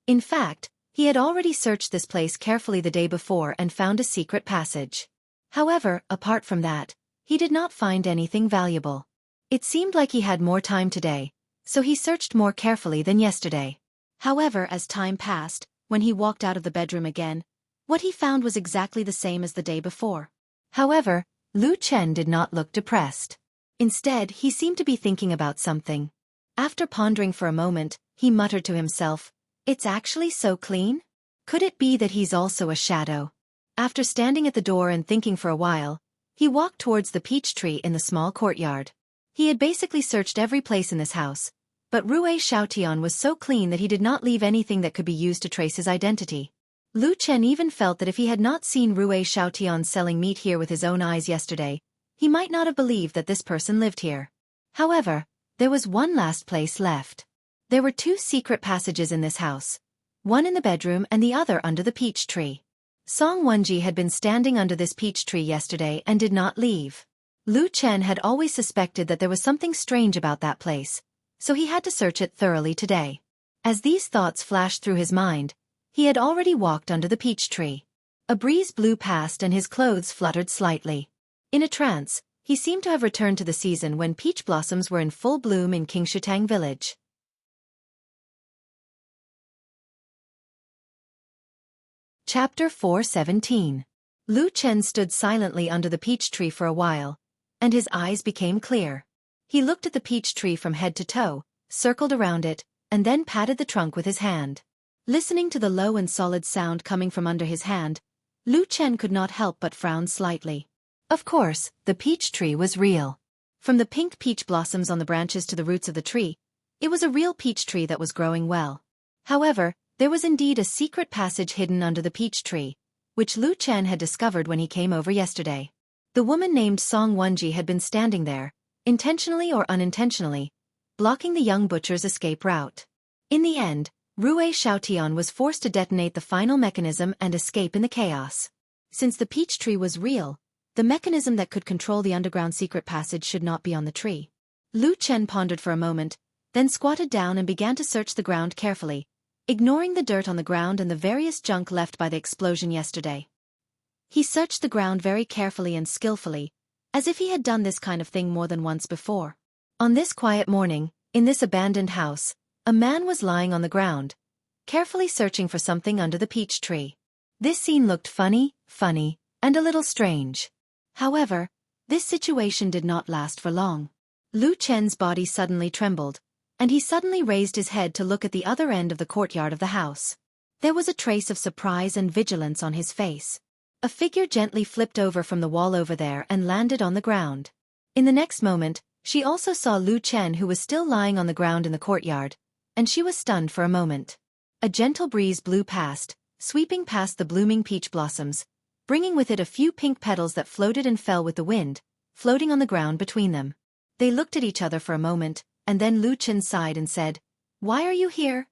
In fact, he had already searched this place carefully the day before and found a secret passage. However, apart from that, he did not find anything valuable. It seemed like he had more time today, so he searched more carefully than yesterday. However, as time passed, when he walked out of the bedroom again, what he found was exactly the same as the day before. However, Lu Chen did not look depressed. Instead, he seemed to be thinking about something. After pondering for a moment, he muttered to himself, "It's actually so clean? Could it be that he's also a shadow?" After standing at the door and thinking for a while, he walked towards the peach tree in the small courtyard. He had basically searched every place in this house, but Rui Xiaotian was so clean that he did not leave anything that could be used to trace his identity. Lu Chen even felt that if he had not seen Rui Xiaotian selling meat here with his own eyes yesterday, he might not have believed that this person lived here. However, there was one last place left. There were two secret passages in this house, one in the bedroom and the other under the peach tree. Song Wenji had been standing under this peach tree yesterday and did not leave. Lu Chen had always suspected that there was something strange about that place, so he had to search it thoroughly today. As these thoughts flashed through his mind, he had already walked under the peach tree. A breeze blew past and his clothes fluttered slightly. In a trance, he seemed to have returned to the season when peach blossoms were in full bloom in Qingshutang village. Chapter 4:17. Lu Chen stood silently under the peach tree for a while, and his eyes became clear. He looked at the peach tree from head to toe, circled around it, and then patted the trunk with his hand. Listening to the low and solid sound coming from under his hand, Lu Chen could not help but frown slightly. Of course, the peach tree was real. From the pink peach blossoms on the branches to the roots of the tree, it was a real peach tree that was growing well. However, there was indeed a secret passage hidden under the peach tree, which Lu Chen had discovered when he came over yesterday. The woman named Song Wenji had been standing there, intentionally or unintentionally, blocking the young butcher's escape route. In the end, Rue Xiaotian was forced to detonate the final mechanism and escape in the chaos. Since the peach tree was real, the mechanism that could control the underground secret passage should not be on the tree. Lu Chen pondered for a moment, then squatted down and began to search the ground carefully, ignoring the dirt on the ground and the various junk left by the explosion yesterday. He searched the ground very carefully and skillfully, as if he had done this kind of thing more than once before. On this quiet morning, in this abandoned house, a man was lying on the ground, carefully searching for something under the peach tree. This scene looked funny, and a little strange. However, this situation did not last for long. Lu Chen's body suddenly trembled, and he suddenly raised his head to look at the other end of the courtyard of the house. There was a trace of surprise and vigilance on his face. A figure gently flipped over from the wall over there and landed on the ground. In the next moment, she also saw Lu Chen, who was still lying on the ground in the courtyard, and she was stunned for a moment. A gentle breeze blew past, sweeping past the blooming peach blossoms, bringing with it a few pink petals that floated and fell with the wind, floating on the ground between them. They looked at each other for a moment, and then Lu Chen sighed and said, "Why are you here?"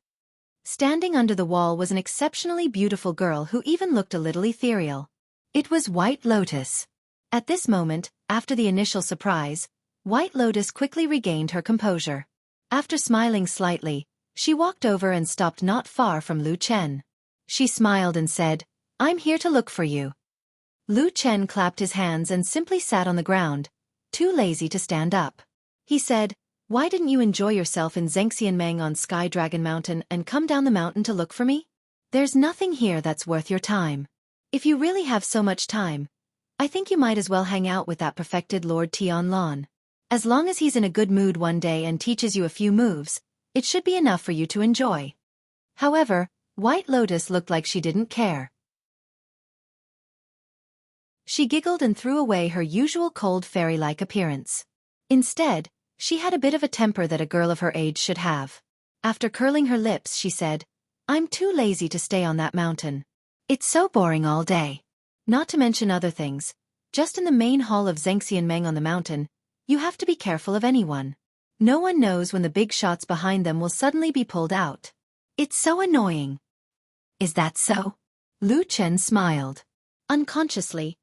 Standing under the wall was an exceptionally beautiful girl who even looked a little ethereal. It was White Lotus. At this moment, after the initial surprise, White Lotus quickly regained her composure. After smiling slightly, she walked over and stopped not far from Lu Chen. She smiled and said, "I'm here to look for you." Lu Chen clapped his hands and simply sat on the ground, too lazy to stand up. He said, "Why didn't you enjoy yourself in Xianxia on Sky Dragon Mountain and come down the mountain to look for me? There's nothing here that's worth your time. If you really have so much time, I think you might as well hang out with that perfected Lord Tianlan. As long as he's in a good mood one day and teaches you a few moves, it should be enough for you to enjoy." However, White Lotus looked like she didn't care. She giggled and threw away her usual cold fairy-like appearance. Instead, she had a bit of a temper that a girl of her age should have. After curling her lips, she said, "I'm too lazy to stay on that mountain. It's so boring all day. Not to mention other things, just in the main hall of Zhengxianmeng on the mountain, you have to be careful of anyone. No one knows when the big shots behind them will suddenly be pulled out. It's so annoying." "Is that so?" Lu Chen smiled. Unconsciously,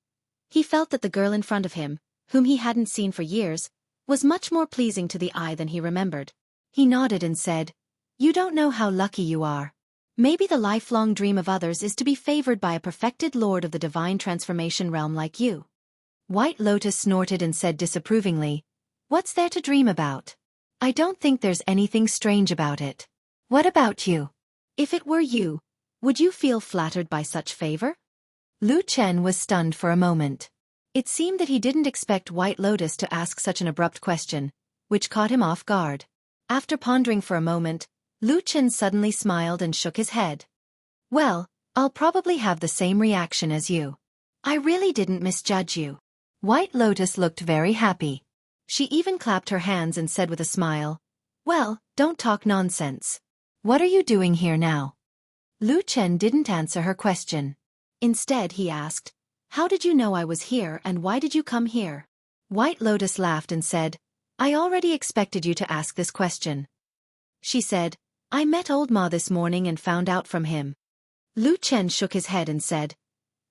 he felt that the girl in front of him, whom he hadn't seen for years, was much more pleasing to the eye than he remembered. He nodded and said, "You don't know how lucky you are. Maybe the lifelong dream of others is to be favored by a perfected lord of the divine transformation realm like you." White Lotus snorted and said disapprovingly, "What's there to dream about? I don't think there's anything strange about it. What about you? If it were you, would you feel flattered by such favor?" Lu Chen was stunned for a moment. It seemed that he didn't expect White Lotus to ask such an abrupt question, which caught him off guard. After pondering for a moment, Lu Chen suddenly smiled and shook his head. "Well, I'll probably have the same reaction as you. I really didn't misjudge you." White Lotus looked very happy. She even clapped her hands and said with a smile, "Well, don't talk nonsense. What are you doing here now?" Lu Chen didn't answer her question. Instead, he asked, "How did you know I was here and why did you come here?" White Lotus laughed and said, "I already expected you to ask this question." She said, "I met old Ma this morning and found out from him." Lu Chen shook his head and said,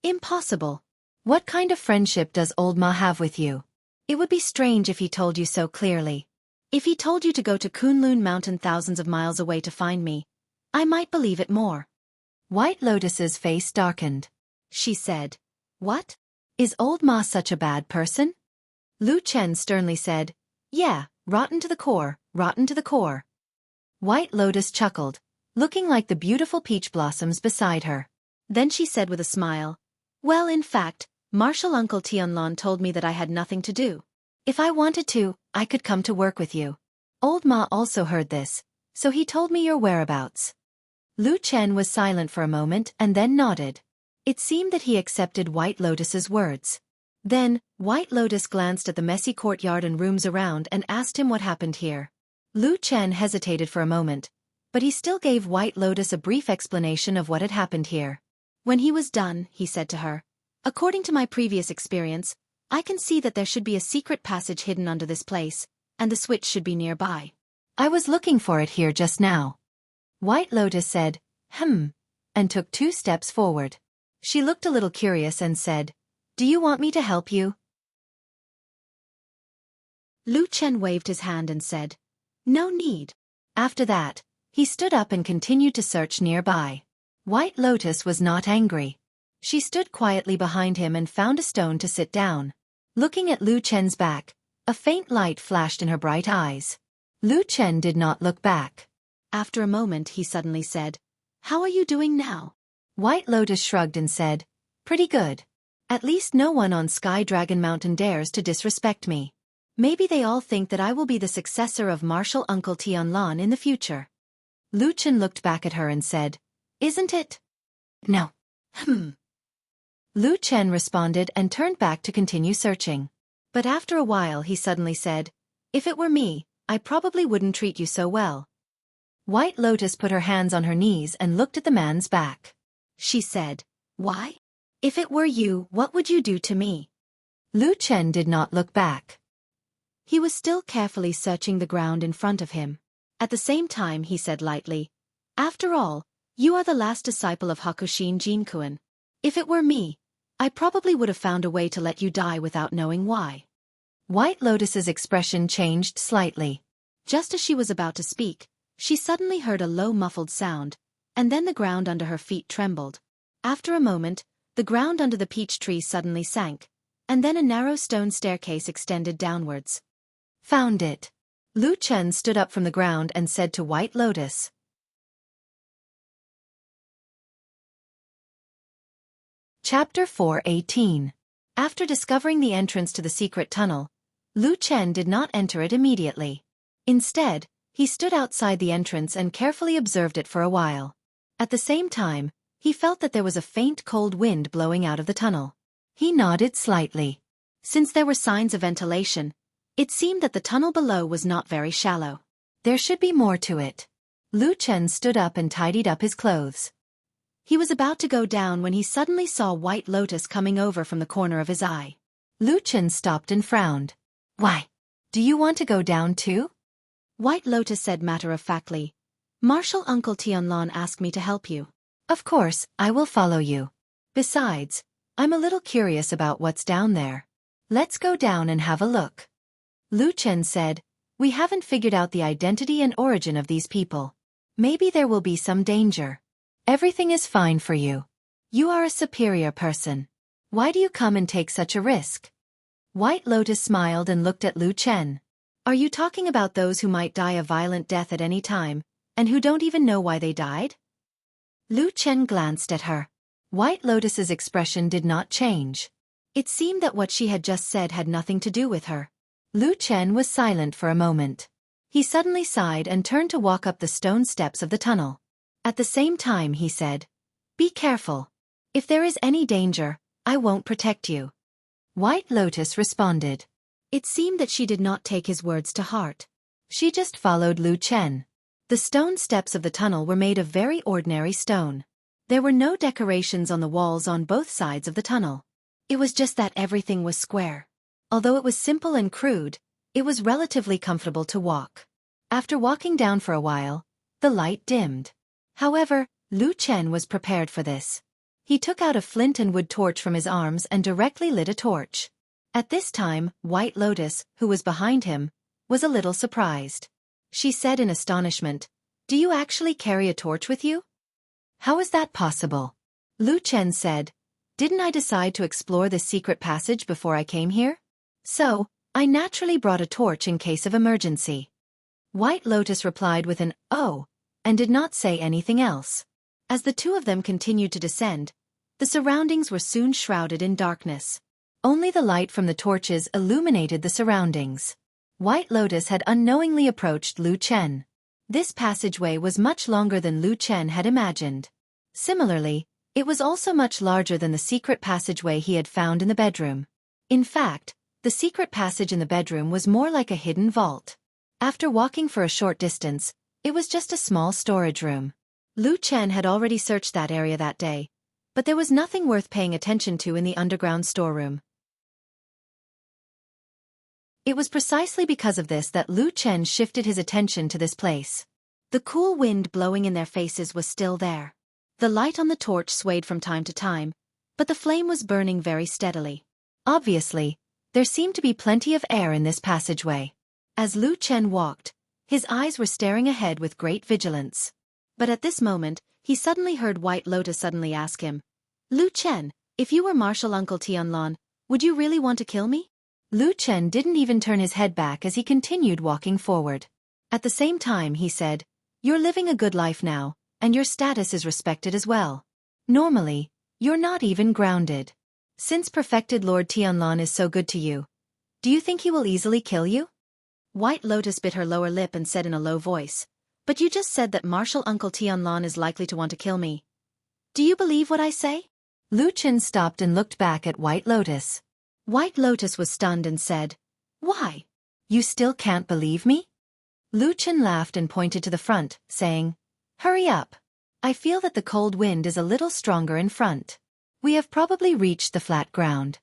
Impossible. What kind of friendship does old Ma have with you? It would be strange if he told you so clearly. If he told you to go to Kunlun Mountain thousands of miles away to find me, I might believe it more. White Lotus's face darkened. She said, "What? Is old Ma such a bad person?" Lu Chen sternly said, "Yeah, rotten to the core, rotten to the core." White Lotus chuckled, looking like the beautiful peach blossoms beside her. Then she said with a smile, "Well, in fact, Martial Uncle Tianlon told me that I had nothing to do. If I wanted to, I could come to work with you." Old Ma also heard this, so he told me your whereabouts. Lu Chen was silent for a moment and then nodded. It seemed that he accepted White Lotus's words. Then, White Lotus glanced at the messy courtyard and rooms around and asked him what happened here. Lu Chen hesitated for a moment, but he still gave White Lotus a brief explanation of what had happened here. When he was done, he said to her, "According to my previous experience, I can see that there should be a secret passage hidden under this place, and the switch should be nearby. I was looking for it here just now." White Lotus said, and took 2 steps forward. She looked a little curious and said, "Do you want me to help you?" Lu Chen waved his hand and said, "No need." After that, he stood up and continued to search nearby. White Lotus was not angry. She stood quietly behind him and found a stone to sit down. Looking at Lu Chen's back, a faint light flashed in her bright eyes. Lu Chen did not look back. After a moment he suddenly said, "How are you doing now?" White Lotus shrugged and said, "Pretty good. At least no one on Sky Dragon Mountain dares to disrespect me. Maybe they all think that I will be the successor of Martial Uncle Tianlon in the future." Lu Chen looked back at her and said, "Isn't it?" "No." Lu Chen responded and turned back to continue searching. But after a while he suddenly said, "If it were me, I probably wouldn't treat you so well." White Lotus put her hands on her knees and looked at the man's back. She said, "Why? If it were you, what would you do to me?" Lu Chen did not look back. He was still carefully searching the ground in front of him. At the same time he said lightly, "After all, you are the last disciple of Hakushin Jinkuan. If it were me, I probably would have found a way to let you die without knowing why." White Lotus's expression changed slightly. Just as she was about to speak, she suddenly heard a low muffled sound, and then the ground under her feet trembled. After a moment, the ground under the peach tree suddenly sank, and then a narrow stone staircase extended downwards. "Found it." Lu Chen stood up from the ground and said to White Lotus. Chapter 4:18. After discovering the entrance to the secret tunnel, Lu Chen did not enter it immediately. Instead, he stood outside the entrance and carefully observed it for a while. At the same time, he felt that there was a faint cold wind blowing out of the tunnel. He nodded slightly. Since there were signs of ventilation, it seemed that the tunnel below was not very shallow. There should be more to it. Lu Chen stood up and tidied up his clothes. He was about to go down when he suddenly saw White Lotus coming over from the corner of his eye. Lu Chen stopped and frowned. "Why? Do you want to go down too?" White Lotus said matter-of-factly, "Martial Uncle Tianlon asked me to help you." "Of course, I will follow you. Besides, I'm a little curious about what's down there. Let's go down and have a look." Lu Chen said, "We haven't figured out the identity and origin of these people. Maybe there will be some danger. Everything is fine for you. You are a superior person. Why do you come and take such a risk?" White Lotus smiled and looked at Lu Chen. "Are you talking about those who might die a violent death at any time, and who don't even know why they died?" Lu Chen glanced at her. White Lotus's expression did not change. It seemed that what she had just said had nothing to do with her. Lu Chen was silent for a moment. He suddenly sighed and turned to walk up the stone steps of the tunnel. At the same time he said, "Be careful. If there is any danger, I won't protect you." White Lotus responded. It seemed that she did not take his words to heart. She just followed Lu Chen. The stone steps of the tunnel were made of very ordinary stone. There were no decorations on the walls on both sides of the tunnel. It was just that everything was square. Although it was simple and crude, it was relatively comfortable to walk. After walking down for a while, the light dimmed. However, Lu Chen was prepared for this. He took out a flint and wood torch from his arms and directly lit a torch. At this time, White Lotus, who was behind him, was a little surprised. She said in astonishment, "Do you actually carry a torch with you? How is that possible?" Lu Chen said, "Didn't I decide to explore this secret passage before I came here? So, I naturally brought a torch in case of emergency." White Lotus replied with an "oh," and did not say anything else. As the two of them continued to descend, the surroundings were soon shrouded in darkness. Only the light from the torches illuminated the surroundings. White Lotus had unknowingly approached Lu Chen. This passageway was much longer than Lu Chen had imagined. Similarly, it was also much larger than the secret passageway he had found in the bedroom. In fact, the secret passage in the bedroom was more like a hidden vault. After walking for a short distance, it was just a small storage room. Lu Chen had already searched that area that day, but there was nothing worth paying attention to in the underground storeroom. It was precisely because of this that Lu Chen shifted his attention to this place. The cool wind blowing in their faces was still there. The light on the torch swayed from time to time, but the flame was burning very steadily. Obviously, there seemed to be plenty of air in this passageway. As Lu Chen walked, his eyes were staring ahead with great vigilance. But at this moment, he suddenly heard White Lotus suddenly ask him, "Lu Chen, if you were Martial Uncle Tianlon, would you really want to kill me?" Lu Chen didn't even turn his head back as he continued walking forward. At the same time he said, "You're living a good life now, and your status is respected as well. Normally, you're not even grounded. Since perfected Lord Tianlon is so good to you, do you think he will easily kill you?" White Lotus bit her lower lip and said in a low voice, "But you just said that Martial Uncle Tianlon is likely to want to kill me. Do you believe what I say?" Lu Chen stopped and looked back at White Lotus. White Lotus was stunned and said, "Why? You still can't believe me?" Lu Chen laughed and pointed to the front, saying, "Hurry up. I feel that the cold wind is a little stronger in front. We have probably reached the flat ground."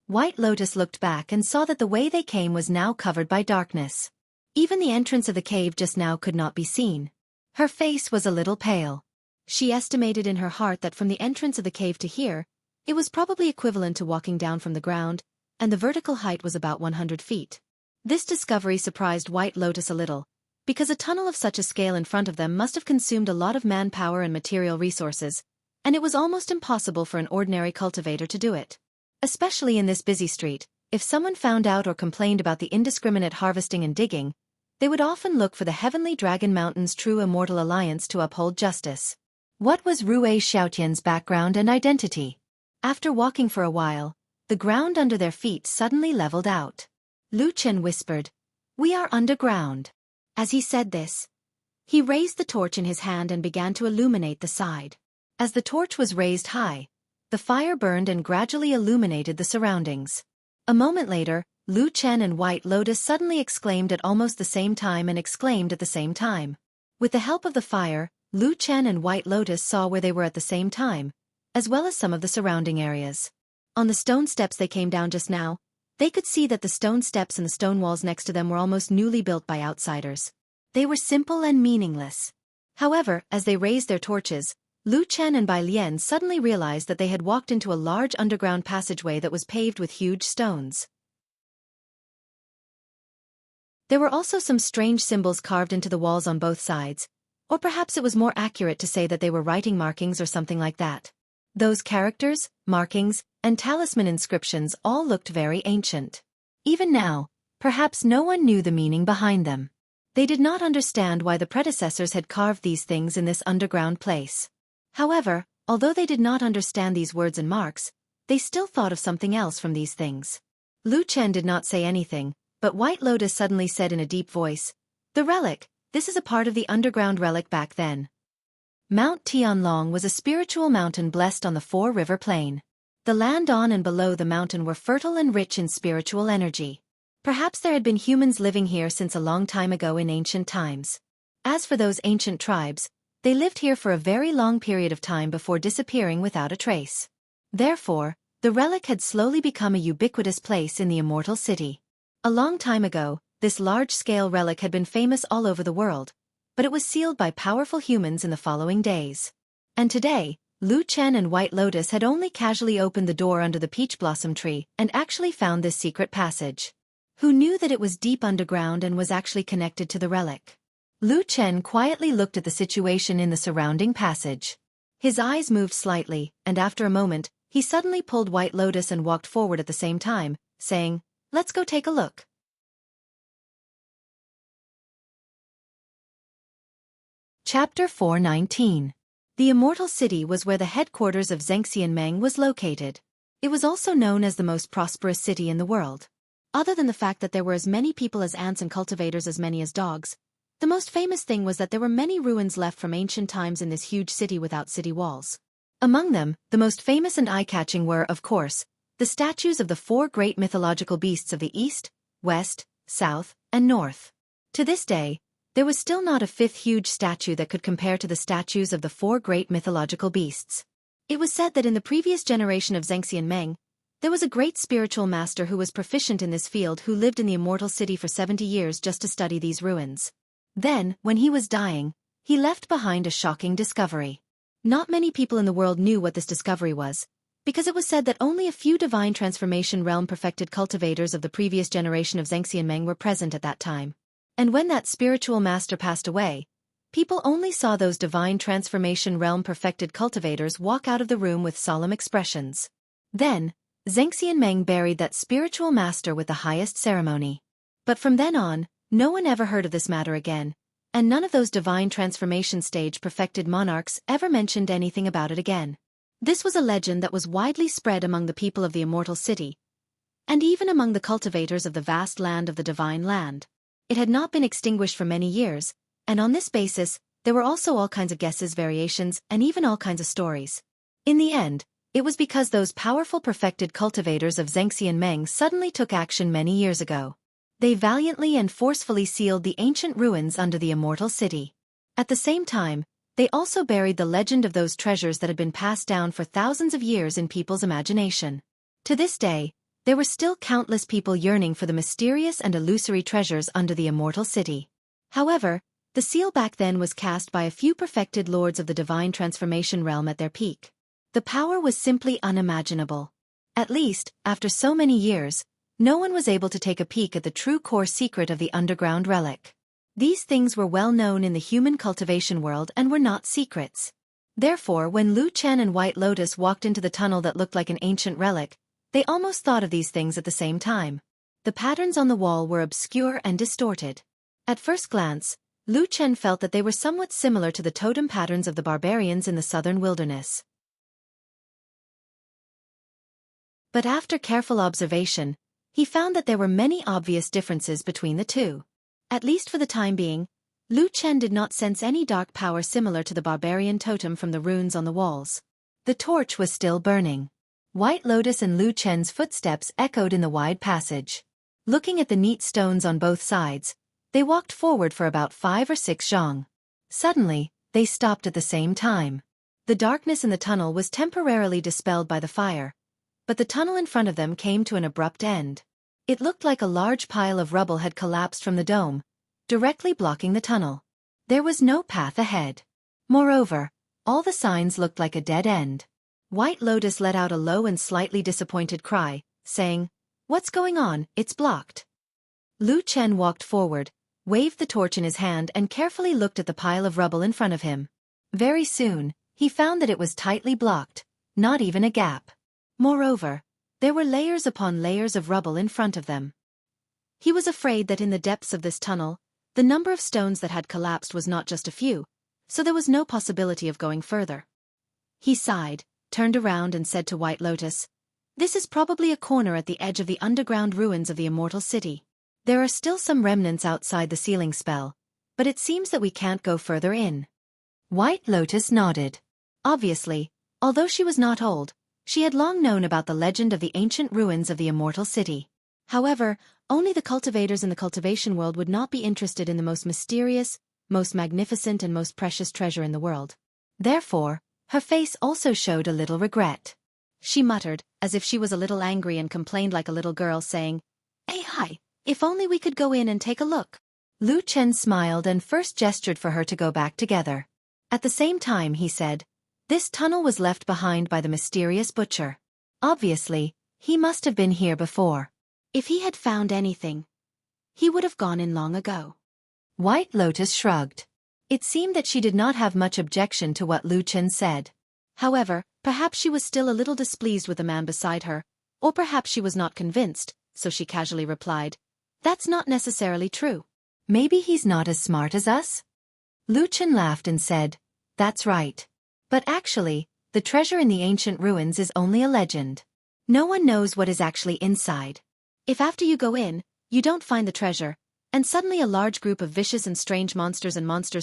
White Lotus looked back and saw that the way they came was now covered by darkness. Even the entrance of the cave just now could not be seen. Her face was a little pale. She estimated in her heart that from the entrance of the cave to here, it was probably equivalent to walking down from the ground, and the vertical height was about 100 feet. This discovery surprised White Lotus a little, because a tunnel of such a scale in front of them must have consumed a lot of manpower and material resources, and it was almost impossible for an ordinary cultivator to do it. Especially in this busy street, if someone found out or complained about the indiscriminate harvesting and digging, they would often look for the Heavenly Dragon Mountain's true immortal alliance to uphold justice. What was Rui Xiaotian's background and identity? After walking for a while, the ground under their feet suddenly leveled out. Lu Chen whispered, "We are underground." As he said this, he raised the torch in his hand and began to illuminate the side. As the torch was raised high, the fire burned and gradually illuminated the surroundings. A moment later, Lu Chen and White Lotus suddenly exclaimed at almost the same time and exclaimed at the same time. With the help of the fire, Lu Chen and White Lotus saw where they were at the same time, as well as some of the surrounding areas. On the stone steps they came down just now, they could see that the stone steps and the stone walls next to them were almost newly built by outsiders. They were simple and meaningless. However, as they raised their torches, Lu Chen and Bai Lian suddenly realized that they had walked into a large underground passageway that was paved with huge stones. There were also some strange symbols carved into the walls on both sides, or perhaps it was more accurate to say that they were writing markings or something like that. Those characters, markings, and talisman inscriptions all looked very ancient. Even now, perhaps no one knew the meaning behind them. They did not understand why the predecessors had carved these things in this underground place. However, although they did not understand these words and marks, they still thought of something else from these things. Lu Chen did not say anything, but White Lotus suddenly said in a deep voice, "The relic, this is a part of the underground relic back then." Mount Tianlong was a spiritual mountain blessed on the Four-River Plain. The land on and below the mountain were fertile and rich in spiritual energy. Perhaps there had been humans living here since a long time ago in ancient times. As for those ancient tribes, they lived here for a very long period of time before disappearing without a trace. Therefore, the relic had slowly become a ubiquitous place in the immortal city. A long time ago, this large-scale relic had been famous all over the world, but it was sealed by powerful humans in the following days. And today, Lu Chen and White Lotus had only casually opened the door under the peach blossom tree and actually found this secret passage. Who knew that it was deep underground and was actually connected to the relic? Lu Chen quietly looked at the situation in the surrounding passage. His eyes moved slightly, and after a moment, he suddenly pulled White Lotus and walked forward at the same time, saying, "Let's go take a look." Chapter 419. The Immortal City was where the headquarters of Xianxia was located. It was also known as the most prosperous city in the world. Other than the fact that there were as many people as ants and cultivators as many as dogs, the most famous thing was that there were many ruins left from ancient times in this huge city without city walls. Among them, the most famous and eye-catching were, of course, the statues of the four great mythological beasts of the East, West, South, and North. To this day, there was still not a fifth huge statue that could compare to the statues of the four great mythological beasts. It was said that in the previous generation of Xianxia, there was a great spiritual master who was proficient in this field who lived in the Immortal City for 70 years just to study these ruins. Then, when he was dying, he left behind a shocking discovery. Not many people in the world knew what this discovery was, because it was said that only a few divine transformation realm perfected cultivators of the previous generation of Xianxia were present at that time. And when that spiritual master passed away, people only saw those divine transformation realm perfected cultivators walk out of the room with solemn expressions. Then, Xianxia buried that spiritual master with the highest ceremony. But from then on, no one ever heard of this matter again, and none of those divine transformation stage perfected monarchs ever mentioned anything about it again. This was a legend that was widely spread among the people of the Immortal City, and even among the cultivators of the vast land of the Divine Land. It had not been extinguished for many years, and on this basis, there were also all kinds of guesses, variations, and even all kinds of stories. In the end, it was because those powerful perfected cultivators of Xianxia suddenly took action many years ago. They valiantly and forcefully sealed the ancient ruins under the Immortal City. At the same time, they also buried the legend of those treasures that had been passed down for thousands of years in people's imagination. To this day, there were still countless people yearning for the mysterious and illusory treasures under the Immortal City. However, the seal back then was cast by a few perfected lords of the divine transformation realm at their peak. The power was simply unimaginable. At least, after so many years, no one was able to take a peek at the true core secret of the underground relic. These things were well known in the human cultivation world and were not secrets. Therefore, when Lu Chen and White Lotus walked into the tunnel that looked like an ancient relic, they almost thought of these things at the same time. The patterns on the wall were obscure and distorted. At first glance, Lu Chen felt that they were somewhat similar to the totem patterns of the barbarians in the southern wilderness. But after careful observation, he found that there were many obvious differences between the two. At least for the time being, Lu Chen did not sense any dark power similar to the barbarian totem from the runes on the walls. The torch was still burning. White Lotus and Lu Chen's footsteps echoed in the wide passage. Looking at the neat stones on both sides, they walked forward for about 5 or 6 zhang. Suddenly, they stopped at the same time. The darkness in the tunnel was temporarily dispelled by the fire, but the tunnel in front of them came to an abrupt end. It looked like a large pile of rubble had collapsed from the dome, directly blocking the tunnel. There was no path ahead. Moreover, all the signs looked like a dead end. White Lotus let out a low and slightly disappointed cry, saying, "What's going on? It's blocked." Lu Chen walked forward, waved the torch in his hand and carefully looked at the pile of rubble in front of him. Very soon, he found that it was tightly blocked, not even a gap. Moreover, there were layers upon layers of rubble in front of them. He was afraid that in the depths of this tunnel, the number of stones that had collapsed was not just a few, so there was no possibility of going further. He sighed, turned around and said to White Lotus, "This is probably a corner at the edge of the underground ruins of the Immortal City. There are still some remnants outside the sealing spell, but it seems that we can't go further in." White Lotus nodded. Obviously, although she was not old, she had long known about the legend of the ancient ruins of the Immortal City. However, only the cultivators in the cultivation world would not be interested in the most mysterious, most magnificent and most precious treasure in the world. Therefore, her face also showed a little regret. She muttered, as if she was a little angry and complained like a little girl, saying, "Hey, hi, if only we could go in and take a look." Lu Chen smiled and first gestured for her to go back together. At the same time he said, This tunnel was left behind by the mysterious butcher. Obviously, he must have been here before. If he had found anything, he would have gone in long ago. White Lotus shrugged. It seemed that she did not have much objection to what Lu Chen said. However, perhaps she was still a little displeased with the man beside her, or perhaps she was not convinced, so she casually replied, "That's not necessarily true." Maybe he's not as smart as us? Lu Chen laughed and said, "That's right. But actually, the treasure in the ancient ruins is only a legend. No one knows what is actually inside. If after you go in, you don't find the treasure, and suddenly a large group of vicious and strange monsters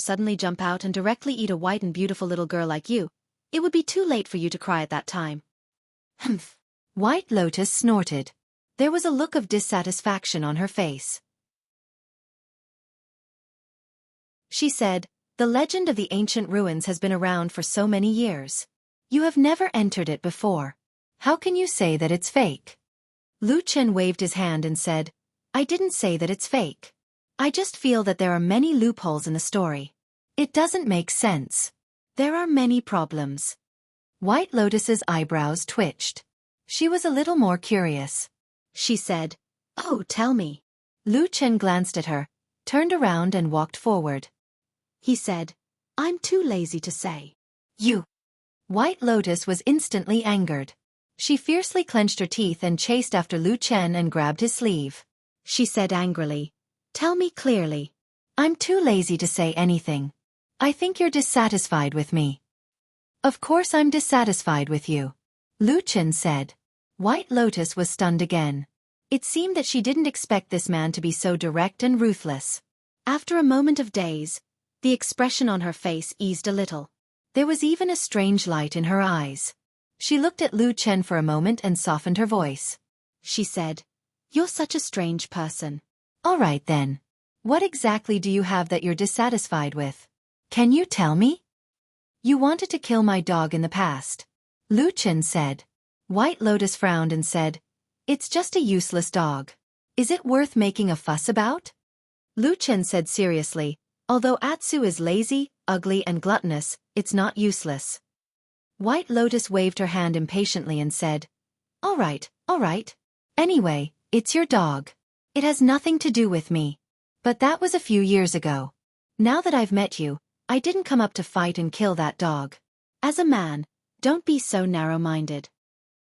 suddenly jump out and directly eat a white and beautiful little girl like you, it would be too late for you to cry at that time." Humph. White Lotus snorted. There was a look of dissatisfaction on her face. She said, "The legend of the ancient ruins has been around for so many years. You have never entered it before. How can you say that it's fake?" Lu Chen waved his hand and said, "I didn't say that it's fake. I just feel that there are many loopholes in the story. It doesn't make sense. There are many problems." White Lotus's eyebrows twitched. She was a little more curious. She said, "Oh, tell me." Lu Chen glanced at her, turned around and walked forward. He said, "I'm too lazy to say." "You." White Lotus was instantly angered. She fiercely clenched her teeth and chased after Lu Chen and grabbed his sleeve. She said angrily, "Tell me clearly." "I'm too lazy to say anything. I think you're dissatisfied with me." "Of course I'm dissatisfied with you," Lu Chen said. White Lotus was stunned again. It seemed that she didn't expect this man to be so direct and ruthless. After a moment of daze, the expression on her face eased a little. There was even a strange light in her eyes. She looked at Lu Chen for a moment and softened her voice. She said, "You're such a strange person." "All right then. What exactly do you have that you're dissatisfied with? Can you tell me?" "You wanted to kill my dog in the past," Lu Chen said. White Lotus frowned and said, "It's just a useless dog. Is it worth making a fuss about?" Lu Chen said seriously, "Although Atsu is lazy, ugly and gluttonous, it's not useless." White Lotus waved her hand impatiently and said, all right. Anyway, it's your dog. It has nothing to do with me. But that was a few years ago. Now that I've met you, I didn't come up to fight and kill that dog." "As a man, don't be so narrow-minded."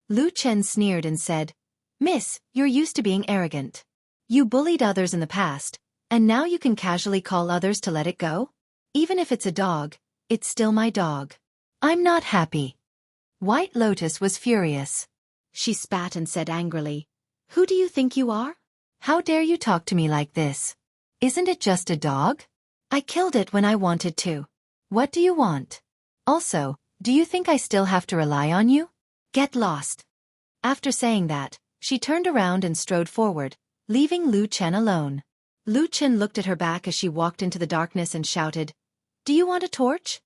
Lu Chen sneered and said, "Miss, you're used to being arrogant. You bullied others in the past, and now you can casually call others to let it go? Even if it's a dog, it's still my dog. I'm not happy." White Lotus was furious. She spat and said angrily, "Who do you think you are? How dare you talk to me like this? Isn't it just a dog? I killed it when I wanted to. What do you want? Also, do you think I still have to rely on you? Get lost." After saying that, she turned around and strode forward, leaving Lu Chen alone. Lu Chen looked at her back as she walked into the darkness and shouted, "Do you want a torch?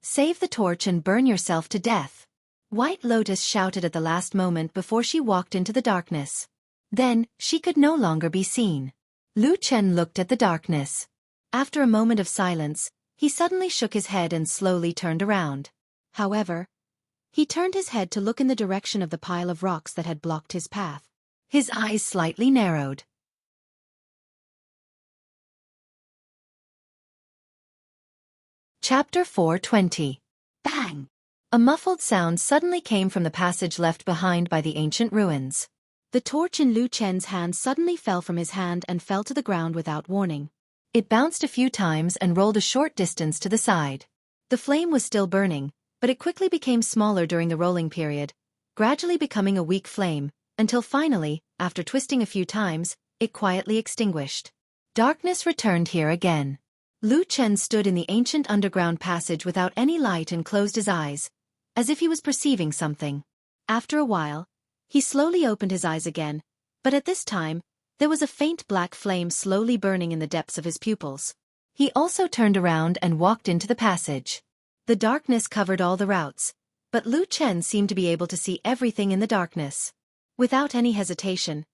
Save the torch and burn yourself to death." White Lotus shouted at the last moment before she walked into the darkness. Then, she could no longer be seen. Lu Chen looked at the darkness. After a moment of silence, he suddenly shook his head and slowly turned around. However, he turned his head to look in the direction of the pile of rocks that had blocked his path. His eyes slightly narrowed. Chapter 420. Bang! A muffled sound suddenly came from the passage left behind by the ancient ruins. The torch in Lu Chen's hand suddenly fell from his hand and fell to the ground without warning. It bounced a few times and rolled a short distance to the side. The flame was still burning, but it quickly became smaller during the rolling period, gradually becoming a weak flame, until finally, after twisting a few times, it quietly extinguished. Darkness returned here again. Lu Chen stood in the ancient underground passage without any light and closed his eyes, as if he was perceiving something. After a while, he slowly opened his eyes again, but at this time, there was a faint black flame slowly burning in the depths of his pupils. He also turned around and walked into the passage. The darkness covered all the routes, but Lu Chen seemed to be able to see everything in the darkness. Without any hesitation,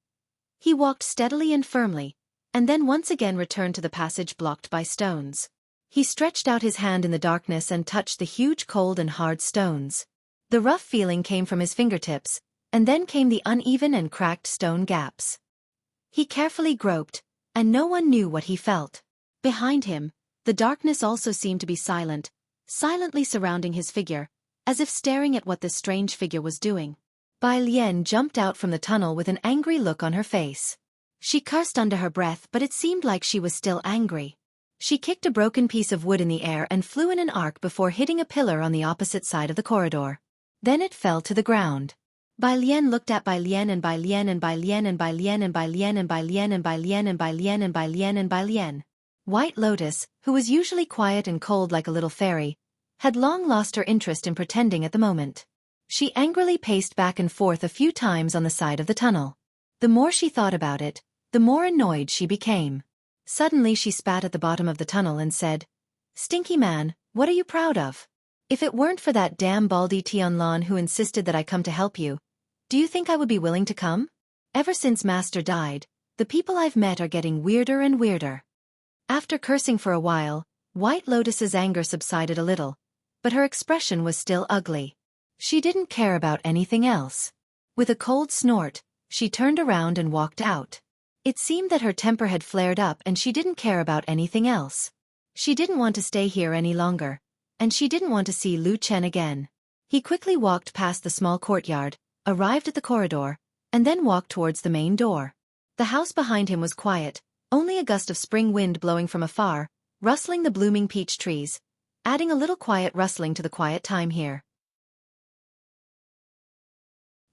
he walked steadily and firmly, and then once again returned to the passage blocked by stones. He stretched out his hand in the darkness and touched the huge cold and hard stones. The rough feeling came from his fingertips, and then came the uneven and cracked stone gaps. He carefully groped, and no one knew what he felt. Behind him, the darkness also seemed to be silent, silently surrounding his figure, as if staring at what this strange figure was doing. Bai Lian jumped out from the tunnel with an angry look on her face. She cursed under her breath, but it seemed like she was still angry. She kicked a broken piece of wood in the air and flew in an arc before hitting a pillar on the opposite side of the corridor. Then it fell to the ground. Bai Lian looked at Bai Lian and Bai Lian and Bai Lian and Bai Lian and Bai Lian and Bai Lian and Bai Lian and Bai Lian and Bai Lian and Bai Lian. White Lotus, who was usually quiet and cold like a little fairy, had long lost her interest in pretending at the moment. She angrily paced back and forth a few times on the side of the tunnel. The more she thought about it, the more annoyed she became. Suddenly she spat at the bottom of the tunnel and said, "Stinky man, what are you proud of? If it weren't for that damn baldy Tianlan who insisted that I come to help you, do you think I would be willing to come? Ever since Master died, the people I've met are getting weirder and weirder." After cursing for a while, White Lotus's anger subsided a little, but her expression was still ugly. She didn't care about anything else. With a cold snort, she turned around and walked out. It seemed that her temper had flared up and she didn't care about anything else. She didn't want to stay here any longer, and she didn't want to see Lu Chen again. He quickly walked past the small courtyard, arrived at the corridor, and then walked towards the main door. The house behind him was quiet, only a gust of spring wind blowing from afar, rustling the blooming peach trees, adding a little quiet rustling to the quiet time here.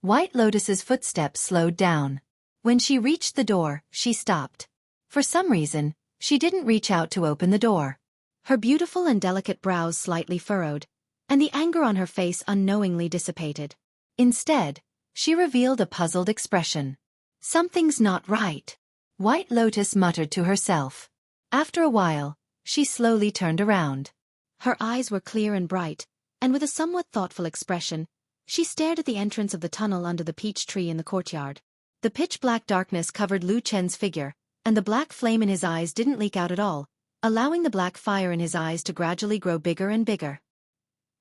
White Lotus's footsteps slowed down. When she reached the door, she stopped. For some reason, she didn't reach out to open the door. Her beautiful and delicate brows slightly furrowed, and the anger on her face unknowingly dissipated. Instead, she revealed a puzzled expression. "Something's not right," White Lotus muttered to herself. After a while, she slowly turned around. Her eyes were clear and bright, and with a somewhat thoughtful expression, she stared at the entrance of the tunnel under the peach tree in the courtyard. The pitch-black darkness covered Lu Chen's figure, and the black flame in his eyes didn't leak out at all, allowing the black fire in his eyes to gradually grow bigger and bigger.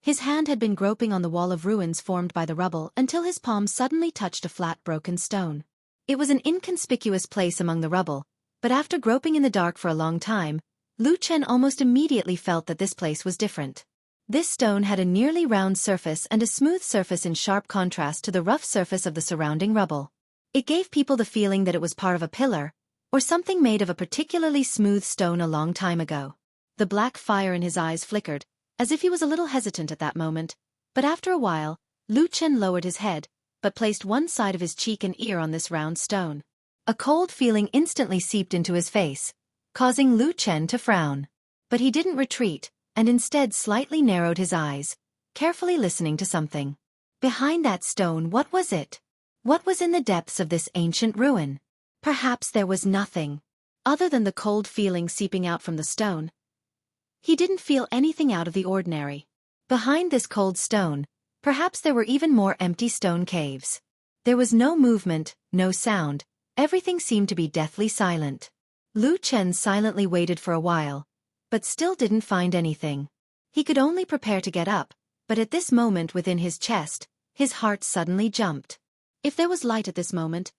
His hand had been groping on the wall of ruins formed by the rubble until his palm suddenly touched a flat broken stone. It was an inconspicuous place among the rubble, but after groping in the dark for a long time, Lu Chen almost immediately felt that this place was different. This stone had a nearly round surface and a smooth surface in sharp contrast to the rough surface of the surrounding rubble. It gave people the feeling that it was part of a pillar, or something made of a particularly smooth stone a long time ago. The black fire in his eyes flickered, as if he was a little hesitant at that moment, but after a while, Lu Chen lowered his head, but placed one side of his cheek and ear on this round stone. A cold feeling instantly seeped into his face, causing Lu Chen to frown. But he didn't retreat, and instead slightly narrowed his eyes, carefully listening to something. Behind that stone, what was it? What was in the depths of this ancient ruin? Perhaps there was nothing. Other than the cold feeling seeping out from the stone, he didn't feel anything out of the ordinary. Behind this cold stone, perhaps there were even more empty stone caves. There was no movement, no sound, everything seemed to be deathly silent. Lu Chen silently waited for a while, but still didn't find anything. He could only prepare to get up, but at this moment within his chest, his heart suddenly jumped. If there was light at this moment,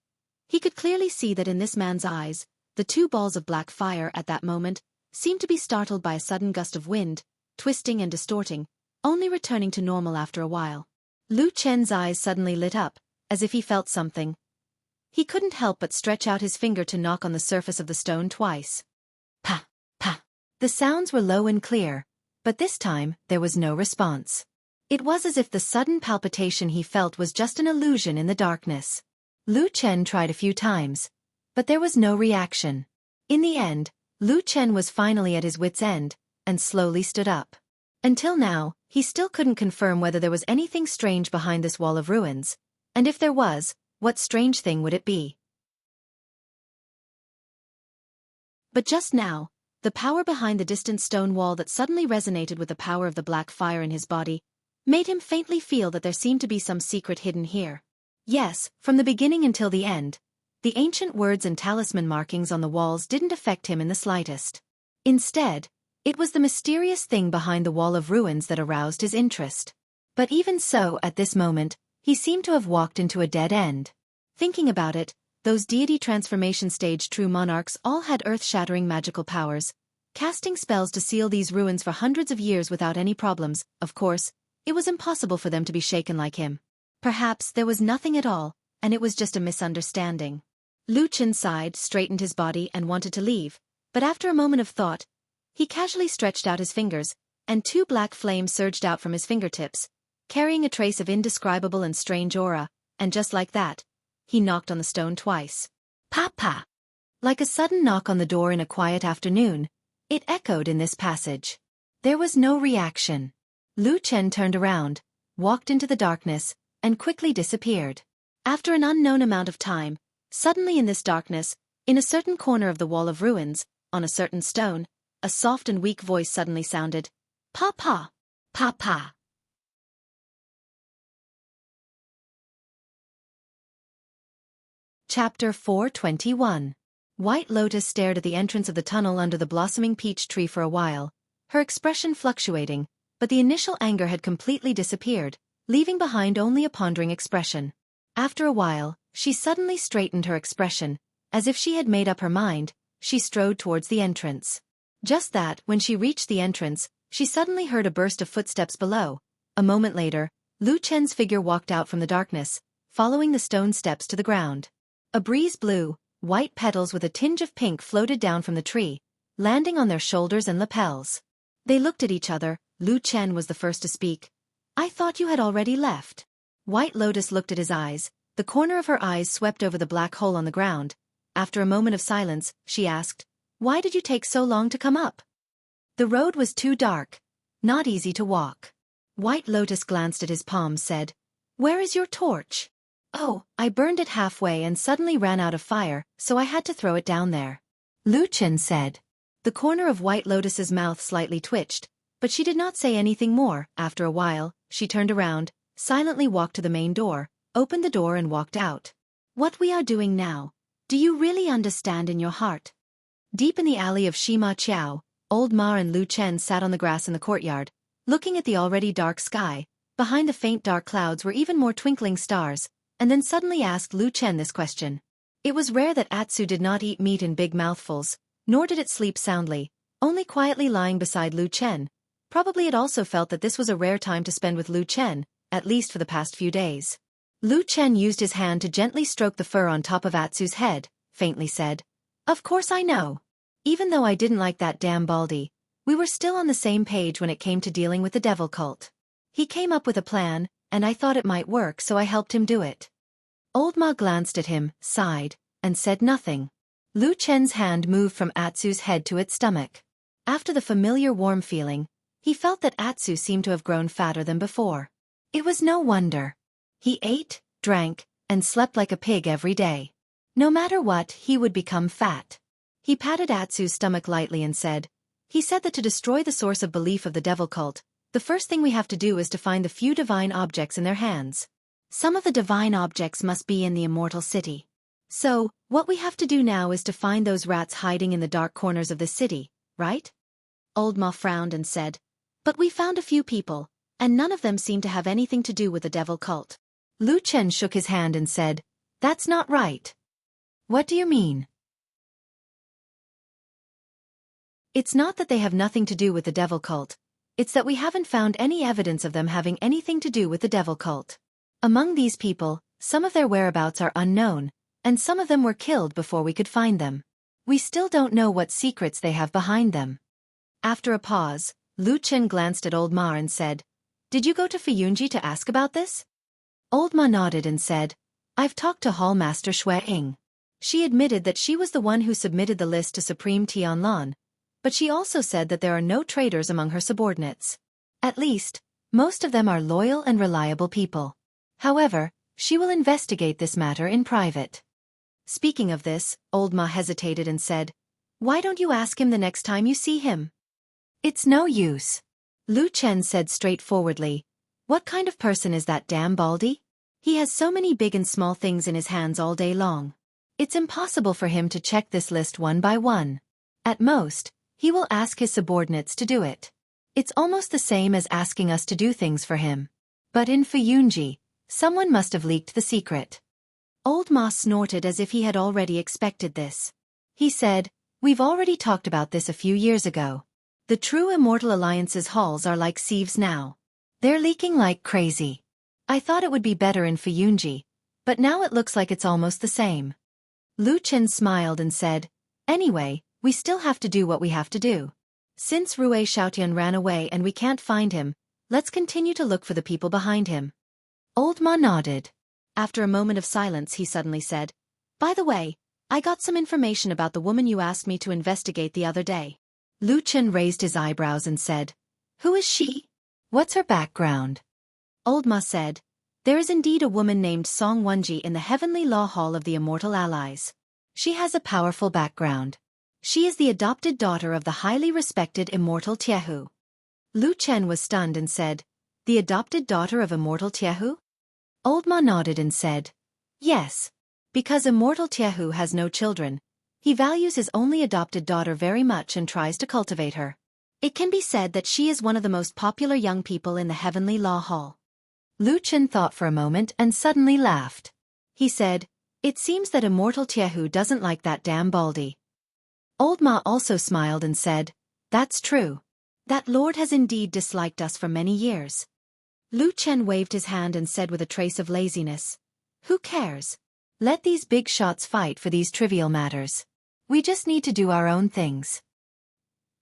he could clearly see that in this man's eyes, the two balls of black fire at that moment seemed to be startled by a sudden gust of wind, twisting and distorting, only returning to normal after a while. Lu Chen's eyes suddenly lit up, as if he felt something. He couldn't help but stretch out his finger to knock on the surface of the stone twice. Pa, pa. The sounds were low and clear, but this time there was no response. It was as if the sudden palpitation he felt was just an illusion in the darkness. Lu Chen tried a few times, but there was no reaction. In the end, Lu Chen was finally at his wit's end, and slowly stood up. Until now, he still couldn't confirm whether there was anything strange behind this wall of ruins, and if there was, what strange thing would it be? But just now, the power behind the distant stone wall that suddenly resonated with the power of the black fire in his body made him faintly feel that there seemed to be some secret hidden here. Yes, from the beginning until the end, the ancient words and talisman markings on the walls didn't affect him in the slightest. Instead, It was the mysterious thing behind the wall of ruins that aroused his interest. But even so, at this moment, he seemed to have walked into a dead end. Thinking about it, those deity transformation stage true monarchs all had earth-shattering magical powers, casting spells to seal these ruins for hundreds of years without any problems. Of course, it was impossible for them to be shaken like him. Perhaps there was nothing at all, and it was just a misunderstanding. Lu Chen sighed, straightened his body and wanted to leave, but after a moment of thought, he casually stretched out his fingers, and two black flames surged out from his fingertips, carrying a trace of indescribable and strange aura, and just like that, he knocked on the stone twice. Pa! Like a sudden knock on the door in a quiet afternoon, it echoed in this passage. There was no reaction. Lu Chen turned around, walked into the darkness, and quickly disappeared. After an unknown amount of time, suddenly in this darkness, in a certain corner of the wall of ruins, on a certain stone, a soft and weak voice suddenly sounded. Pa! Chapter 421. White Lotus stared at the entrance of the tunnel under the blossoming peach tree for a while, her expression fluctuating, but the initial anger had completely disappeared, leaving behind only a pondering expression. After a while, she suddenly straightened her expression, as if she had made up her mind. She strode towards the entrance. Just that, when she reached the entrance, she suddenly heard a burst of footsteps below. A moment later, Lu Chen's figure walked out from the darkness, following the stone steps to the ground. A breeze blew, white petals with a tinge of pink floated down from the tree, landing on their shoulders and lapels. They looked at each other. Lu Chen was the first to speak. I thought you had already left. White Lotus looked at his eyes. The corner of her eyes swept over the black hole on the ground. After a moment of silence, she asked, why did you take so long to come up? The road was too dark. Not easy to walk. White Lotus glanced at his palms, said, where is your torch? Oh, I burned it halfway and suddenly ran out of fire, so I had to throw it down there. Lu Chen said. The corner of White Lotus's mouth slightly twitched, but she did not say anything more. After a while, she turned around, silently walked to the main door, opened the door and walked out. What we are doing now, do you really understand in your heart? Deep in the alley of Xianxia, Old Ma and Lu Chen sat on the grass in the courtyard, looking at the already dark sky. Behind the faint dark clouds were even more twinkling stars, and then suddenly asked Lu Chen this question. It was rare that Atsu did not eat meat in big mouthfuls, nor did it sleep soundly, only quietly lying beside Lu Chen. Probably it also felt that this was a rare time to spend with Lu Chen, at least for the past few days. Lu Chen used his hand to gently stroke the fur on top of Atsu's head, faintly said, of course I know. Even though I didn't like that damn Baldy, we were still on the same page when it came to dealing with the devil cult. He came up with a plan, and I thought it might work, so I helped him do it. Old Ma glanced at him, sighed, and said nothing. Lu Chen's hand moved from Atsu's head to its stomach. After the familiar warm feeling, he felt that Atsu seemed to have grown fatter than before. It was no wonder. He ate, drank, and slept like a pig every day. No matter what, he would become fat. He patted Atsu's stomach lightly and said, he said that to destroy the source of belief of the devil cult, the first thing we have to do is to find the few divine objects in their hands. Some of the divine objects must be in the immortal city. So, what we have to do now is to find those rats hiding in the dark corners of the city, right? Old Ma frowned and said, but we found a few people, and none of them seem to have anything to do with the devil cult. Lu Chen shook his hand and said, that's not right. What do you mean? It's not that they have nothing to do with the devil cult. It's that we haven't found any evidence of them having anything to do with the devil cult. Among these people, some of their whereabouts are unknown, and some of them were killed before we could find them. We still don't know what secrets they have behind them. After a pause, Lu Chen glanced at Old Ma and said, did you go to Fuyunji to ask about this? Old Ma nodded and said, I've talked to Hall Master Shui. She admitted that she was the one who submitted the list to Supreme Tianlan, but she also said that there are no traitors among her subordinates. At least, most of them are loyal and reliable people. However, she will investigate this matter in private. Speaking of this, Old Ma hesitated and said, why don't you ask him the next time you see him? It's no use. Lu Chen said straightforwardly, what kind of person is that damn Baldy? He has so many big and small things in his hands all day long. It's impossible for him to check this list one by one. At most, He will ask his subordinates to do it. It's almost the same as asking us to do things for him. But in Fuyunji, someone must have leaked the secret. Old Ma snorted as if he had already expected this. He said, "We've already talked about this a few years ago. The true Immortal Alliance's halls are like sieves now. They're leaking like crazy. I thought it would be better in Fuyunji, but now it looks like it's almost the same." Lu Chen smiled and said, "Anyway, we still have to do what we have to do. Since Rui Xiaotian ran away and we can't find him, let's continue to look for the people behind him." Old Ma nodded. After a moment of silence, he suddenly said, "By the way, I got some information about the woman you asked me to investigate the other day." Lu Chen raised his eyebrows and said, "Who is she? What's her background?" Old Ma said, "There is indeed a woman named Song Wenji in the Heavenly Law Hall of the Immortal Allies. She has a powerful background. She is the adopted daughter of the highly respected Immortal Jianghu." Lu Chen was stunned and said, "The adopted daughter of Immortal Jianghu?" Old Ma nodded and said, "Yes. Because Immortal Jianghu has no children, he values his only adopted daughter very much and tries to cultivate her. It can be said that she is one of the most popular young people in the Heavenly Law Hall." Lu Chen thought for a moment and suddenly laughed. He said, "It seems that Immortal Jianghu doesn't like that damn Baldy." Old Ma also smiled and said, "That's true. That lord has indeed disliked us for many years." Lu Chen waved his hand and said with a trace of laziness, "Who cares? Let these big shots fight for these trivial matters. We just need to do our own things."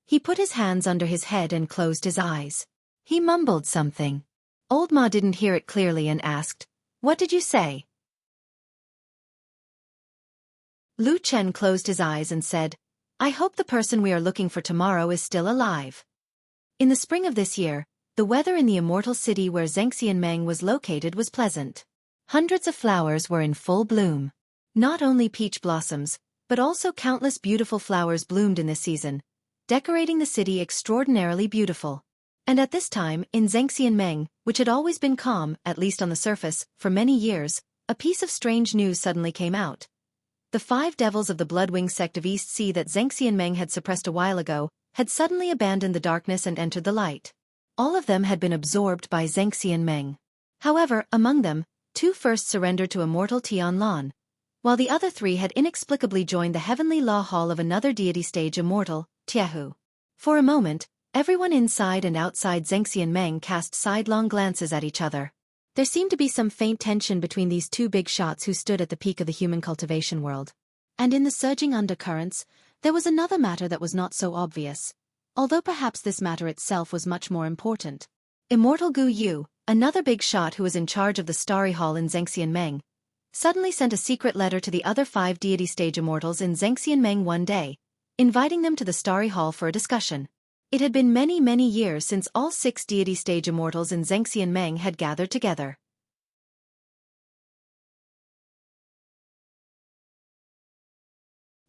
He put his hands under his head and closed his eyes. He mumbled something. Old Ma didn't hear it clearly and asked, "What did you say?" Lu Chen closed his eyes and said, "I hope the person we are looking for tomorrow is still alive." In the spring of this year, the weather in the immortal city where Xianxia was located was pleasant. Hundreds of flowers were in full bloom. Not only peach blossoms, but also countless beautiful flowers bloomed in this season, decorating the city extraordinarily beautiful. And at this time, in Xianxia, which had always been calm, at least on the surface, for many years, a piece of strange news suddenly came out. The 5 devils of the Bloodwing sect of East Sea that Xianxia had suppressed a while ago, had suddenly abandoned the darkness and entered the light. All of them had been absorbed by Xianxia. However, among them, 2 first surrendered to Immortal Tianlan, while the other 3 had inexplicably joined the Heavenly Law Hall of another deity stage Immortal, Jianghu. For a moment, everyone inside and outside Xianxia cast sidelong glances at each other. There seemed to be some faint tension between these 2 big shots who stood at the peak of the human cultivation world. And in the surging undercurrents, there was another matter that was not so obvious, although perhaps this matter itself was much more important. Immortal Gu Yu, another big shot who was in charge of the Starry Hall in Xianxia, suddenly sent a secret letter to the other 5 deity stage immortals in Xianxia one day, inviting them to the Starry Hall for a discussion. It had been many, many years since all 6 deity stage immortals in Xianxia had gathered together.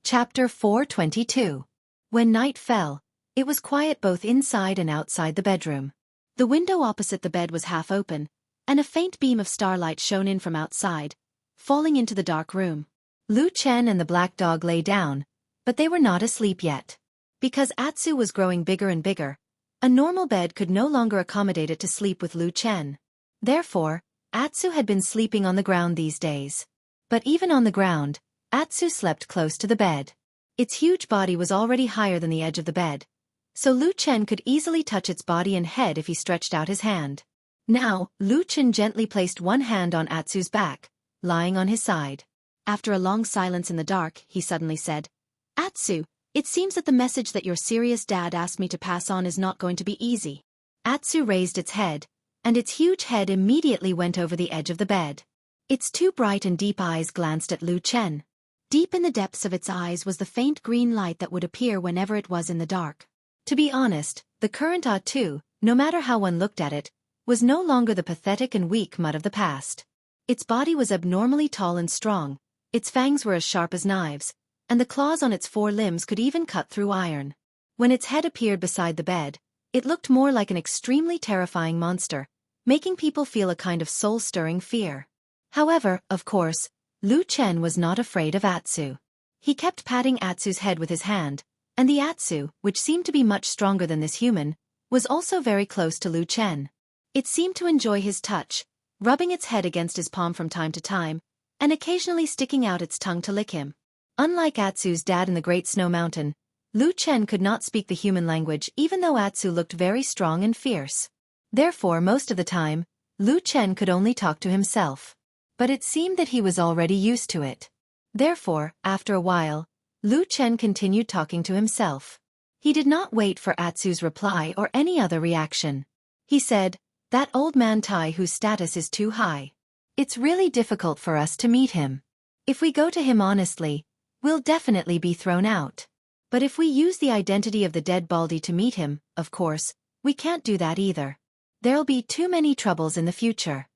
Chapter 422. When night fell, it was quiet both inside and outside the bedroom. The window opposite the bed was half open, and a faint beam of starlight shone in from outside, falling into the dark room. Lu Chen and the black dog lay down, but they were not asleep yet. Because Atsu was growing bigger and bigger, a normal bed could no longer accommodate it to sleep with Lu Chen. Therefore, Atsu had been sleeping on the ground these days. But even on the ground, Atsu slept close to the bed. Its huge body was already higher than the edge of the bed, so Lu Chen could easily touch its body and head if he stretched out his hand. Now, Lu Chen gently placed one hand on Atsu's back, lying on his side. After a long silence in the dark, he suddenly said, "Atsu, it seems that the message that your serious dad asked me to pass on is not going to be easy." Atsu raised its head, and its huge head immediately went over the edge of the bed. Its 2 bright and deep eyes glanced at Lu Chen. Deep in the depths of its eyes was the faint green light that would appear whenever it was in the dark. To be honest, the current At, no matter how one looked at it, was no longer the pathetic and weak mud of the past. Its body was abnormally tall and strong, its fangs were as sharp as knives, and the claws on its 4 limbs could even cut through iron. When its head appeared beside the bed, it looked more like an extremely terrifying monster, making people feel a kind of soul-stirring fear. However, of course, Lu Chen was not afraid of Atsu. He kept patting Atsu's head with his hand, And the Atsu, which seemed to be much stronger than this human, was also very close to Lu Chen. It seemed to enjoy his touch, rubbing its head against his palm from time to time, and occasionally sticking out its tongue to lick him. Unlike Atsu's dad in the Great Snow Mountain, Lu Chen could not speak the human language even though Atsu looked very strong and fierce. Therefore, most of the time, Lu Chen could only talk to himself. But it seemed that he was already used to it. Therefore, after a while, Lu Chen continued talking to himself. He did not wait for Atsu's reply or any other reaction. He said, "That old man Tai whose status is too high. It's really difficult for us to meet him. If we go to him honestly, we'll definitely be thrown out. But if we use the identity of the dead Baldy to meet him, of course, we can't do that either. There'll be too many troubles in the future."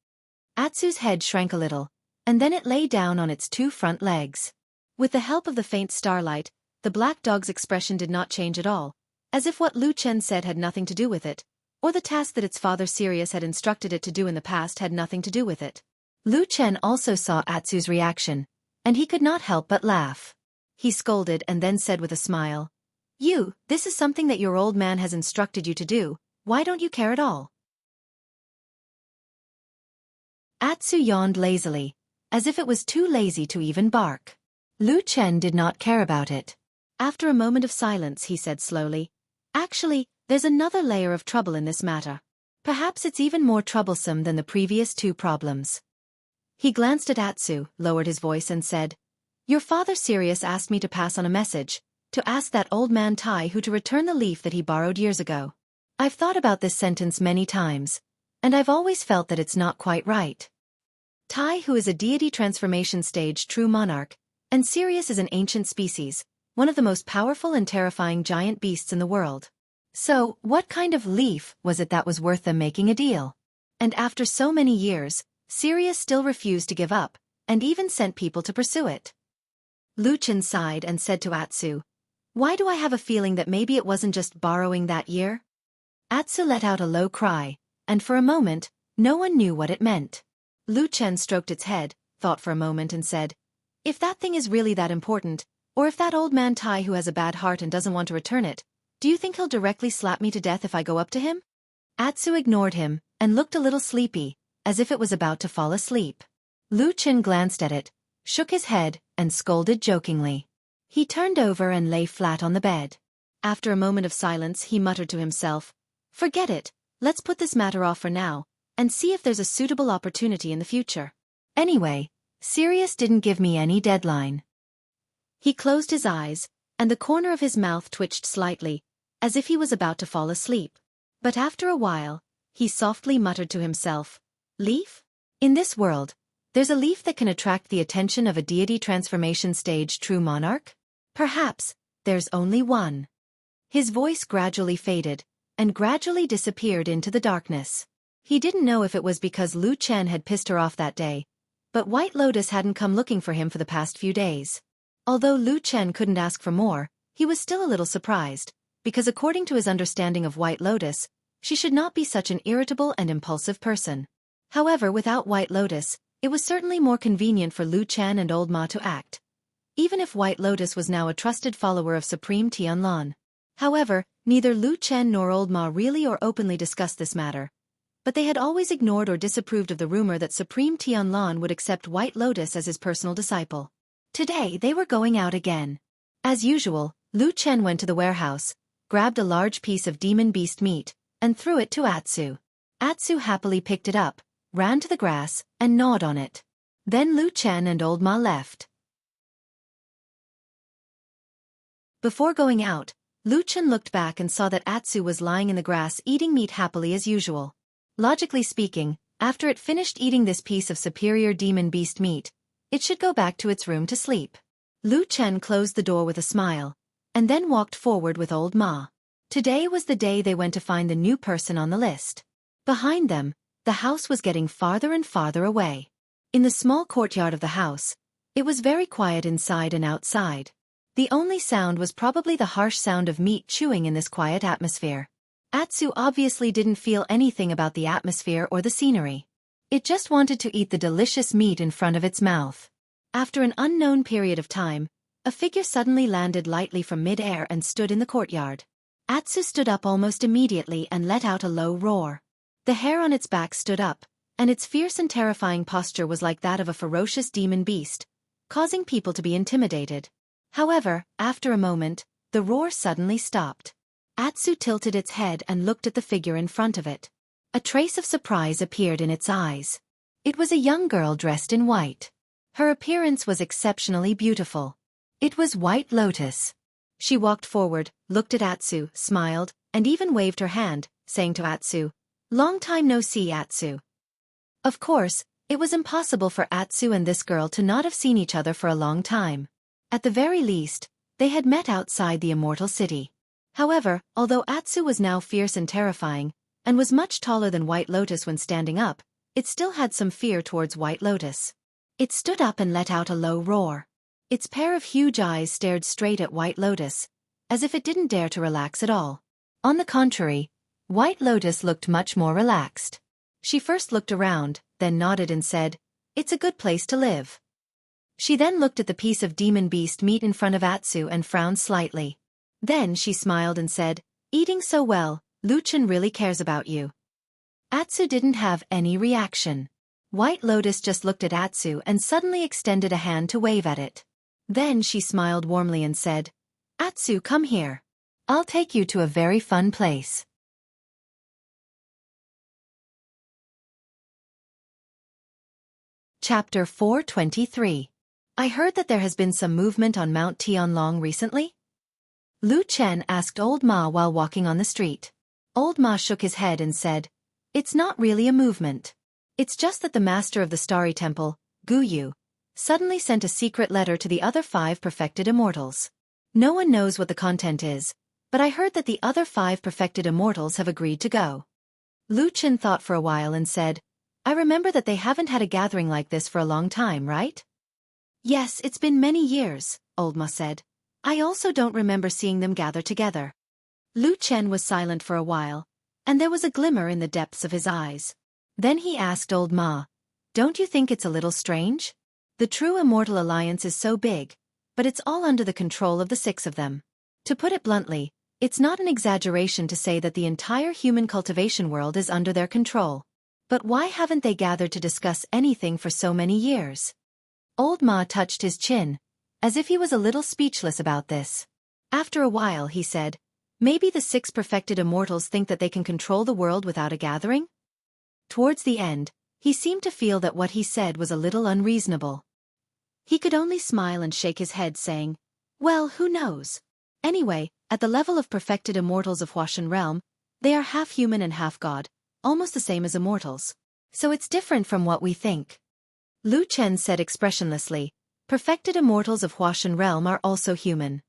Atsu's head shrank a little, and then it lay down on its two front legs. With the help of the faint starlight, the black dog's expression did not change at all, as if what Lu Chen said had nothing to do with it, or the task that its father Sirius had instructed it to do in the past had nothing to do with it. Lu Chen also saw Atsu's reaction, and he could not help but laugh. He scolded and then said with a smile, This is something that your old man has instructed you to do, why don't you care at all?" Atsu yawned lazily, as if it was too lazy to even bark. Lu Chen did not care about it. After a moment of silence he said slowly, "Actually, there's another layer of trouble in this matter. Perhaps it's even more troublesome than the previous two problems." He glanced at Atsu, lowered his voice and said, "Your father Sirius asked me to pass on a message, to ask that old man Tai who to return the leaf that he borrowed years ago. I've thought about this sentence many times, and I've always felt that it's not quite right. Tai who is a deity transformation stage true monarch, and Sirius is an ancient species, one of the most powerful and terrifying giant beasts in the world. So, what kind of leaf was it that was worth them making a deal? And after so many years, Sirius still refused to give up, and even sent people to pursue it." Lu Chen sighed and said to Atsu, "Why do I have a feeling that maybe it wasn't just borrowing that year?" Atsu let out a low cry, and for a moment, no one knew what it meant. Lu Chen stroked its head, thought for a moment and said, "If that thing is really that important, or if that old man Tai who has a bad heart and doesn't want to return it, do you think he'll directly slap me to death if I go up to him?" Atsu ignored him, and looked a little sleepy, as if it was about to fall asleep. Lu Chen glanced at it, shook his head, and scolded jokingly. He turned over and lay flat on the bed. After a moment of silence he muttered to himself, "Forget it, let's put this matter off for now, and see if there's a suitable opportunity in the future. Anyway, Sirius didn't give me any deadline." He closed his eyes, and the corner of his mouth twitched slightly, as if he was about to fall asleep. But after a while, he softly muttered to himself, "Leaf? In this world, there's a leaf that can attract the attention of a deity transformation stage true monarch? Perhaps, there's only one." His voice gradually faded, and gradually disappeared into the darkness. He didn't know if it was because Lu Chen had pissed her off that day, but White Lotus hadn't come looking for him for the past few days. Although Lu Chen couldn't ask for more, he was still a little surprised, because according to his understanding of White Lotus, she should not be such an irritable and impulsive person. However, without White Lotus, it was certainly more convenient for Lu Chen and Old Ma to act. Even if White Lotus was now a trusted follower of Supreme Tianlan. However, neither Lu Chen nor Old Ma really or openly discussed this matter. But they had always ignored or disapproved of the rumor that Supreme Tianlan would accept White Lotus as his personal disciple. Today they were going out again. As usual, Lu Chen went to the warehouse, grabbed a large piece of demon beast meat, and threw it to Atsu. Atsu happily picked it up, ran to the grass, and gnawed on it. Then Lu Chen and Old Ma left. Before going out, Lu Chen looked back and saw that Atsu was lying in the grass eating meat happily as usual. Logically speaking, after it finished eating this piece of superior demon beast meat, it should go back to its room to sleep. Lu Chen closed the door with a smile, and then walked forward with Old Ma. Today was the day they went to find the new person on the list. Behind them, the house was getting farther and farther away. In the small courtyard of the house, it was very quiet inside and outside. The only sound was probably the harsh sound of meat chewing in this quiet atmosphere. Atsu obviously didn't feel anything about the atmosphere or the scenery. It just wanted to eat the delicious meat in front of its mouth. After an unknown period of time, A figure suddenly landed lightly from mid-air and stood in the courtyard. Atsu stood up almost immediately and let out a low roar. The hair on its back stood up, and its fierce and terrifying posture was like that of a ferocious demon beast, causing people to be intimidated. However, after a moment, the roar suddenly stopped. Atsu tilted its head and looked at the figure in front of it. A trace of surprise appeared in its eyes. It was a young girl dressed in white. Her appearance was exceptionally beautiful. It was White Lotus. She walked forward, looked at Atsu, smiled, and even waved her hand, saying to Atsu, "Long time no see, Atsu." Of course, it was impossible for Atsu and this girl to not have seen each other for a long time. At the very least, they had met outside the immortal city. However, although Atsu was now fierce and terrifying, and was much taller than White Lotus when standing up, it still had some fear towards White Lotus. It stood up and let out a low roar. Its pair of huge eyes stared straight at White Lotus, as if it didn't dare to relax at all. On the contrary, White Lotus looked much more relaxed. She first looked around, then nodded and said, "It's a good place to live." She then looked at the piece of demon beast meat in front of Atsu and frowned slightly. Then she smiled and said, "Eating so well, Lu Chen really cares about you." Atsu didn't have any reaction. White Lotus just looked at Atsu and suddenly extended a hand to wave at it. Then she smiled warmly and said, "Atsu, come here. I'll take you to a very fun place." Chapter 423. I heard that there has been some movement on Mount Tianlong recently? Lu Chen asked Old Ma while walking on the street. Old Ma shook his head and said, "It's not really a movement. It's just that the master of the Starry Temple, Gu Yu, suddenly sent a secret letter to the other 5 perfected immortals. No one knows what the content is, but I heard that the other 5 perfected immortals have agreed to go." Lu Chen thought for a while and said, "I remember that they haven't had a gathering like this for a long time, right?" "Yes, it's been many years," Old Ma said. "I also don't remember seeing them gather together." Lu Chen was silent for a while, and there was a glimmer in the depths of his eyes. Then he asked Old Ma, "Don't you think it's a little strange? The true immortal alliance is so big, but it's all under the control of the 6 of them. To put it bluntly, it's not an exaggeration to say that the entire human cultivation world is under their control. But why haven't they gathered to discuss anything for so many years?" Old Ma touched his chin, as if he was a little speechless about this. After a while he said, "Maybe the 6 perfected immortals think that they can control the world without a gathering?" Towards the end, he seemed to feel that what he said was a little unreasonable. He could only smile and shake his head saying, "Well, who knows? Anyway, at the level of perfected immortals of Huashan realm, they are half human and half god, almost the same as immortals. So it's different from what we think." Lu Chen said expressionlessly, "Perfected immortals of Huashan realm are also human."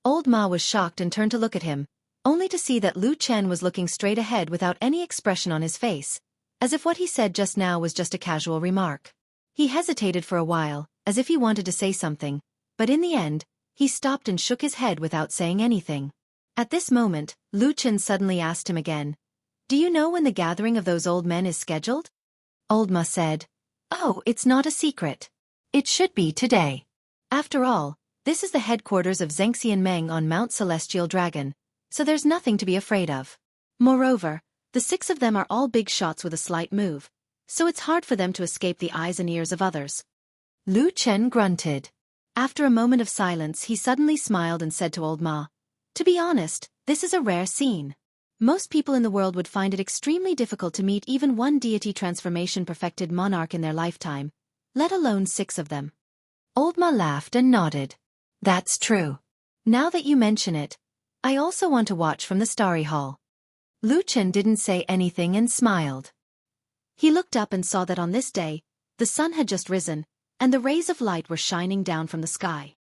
Old Ma was shocked and turned to look at him, only to see that Lu Chen was looking straight ahead without any expression on his face, as if what he said just now was just a casual remark. He hesitated for a while, as if he wanted to say something, but in the end, he stopped and shook his head without saying anything. At this moment, Lu Chen suddenly asked him again, "Do you know when the gathering of those old men is scheduled?" Old Ma said, "Oh, it's not a secret. It should be today. After all, this is the headquarters of Xianxia Meng on Mount Celestial Dragon, so there's nothing to be afraid of. Moreover, the 6 of them are all big shots with a slight move, so it's hard for them to escape the eyes and ears of others." Lu Chen grunted. After a moment of silence he suddenly smiled and said to Old Ma, "To be honest, this is a rare scene. Most people in the world would find it extremely difficult to meet even one deity transformation perfected monarch in their lifetime, let alone 6 of them." Old Ma laughed and nodded. "That's true. Now that you mention it, I also want to watch from the Starry Hall." Lu Chen didn't say anything and smiled. He looked up and saw that on this day, the sun had just risen, and the rays of light were shining down from the sky.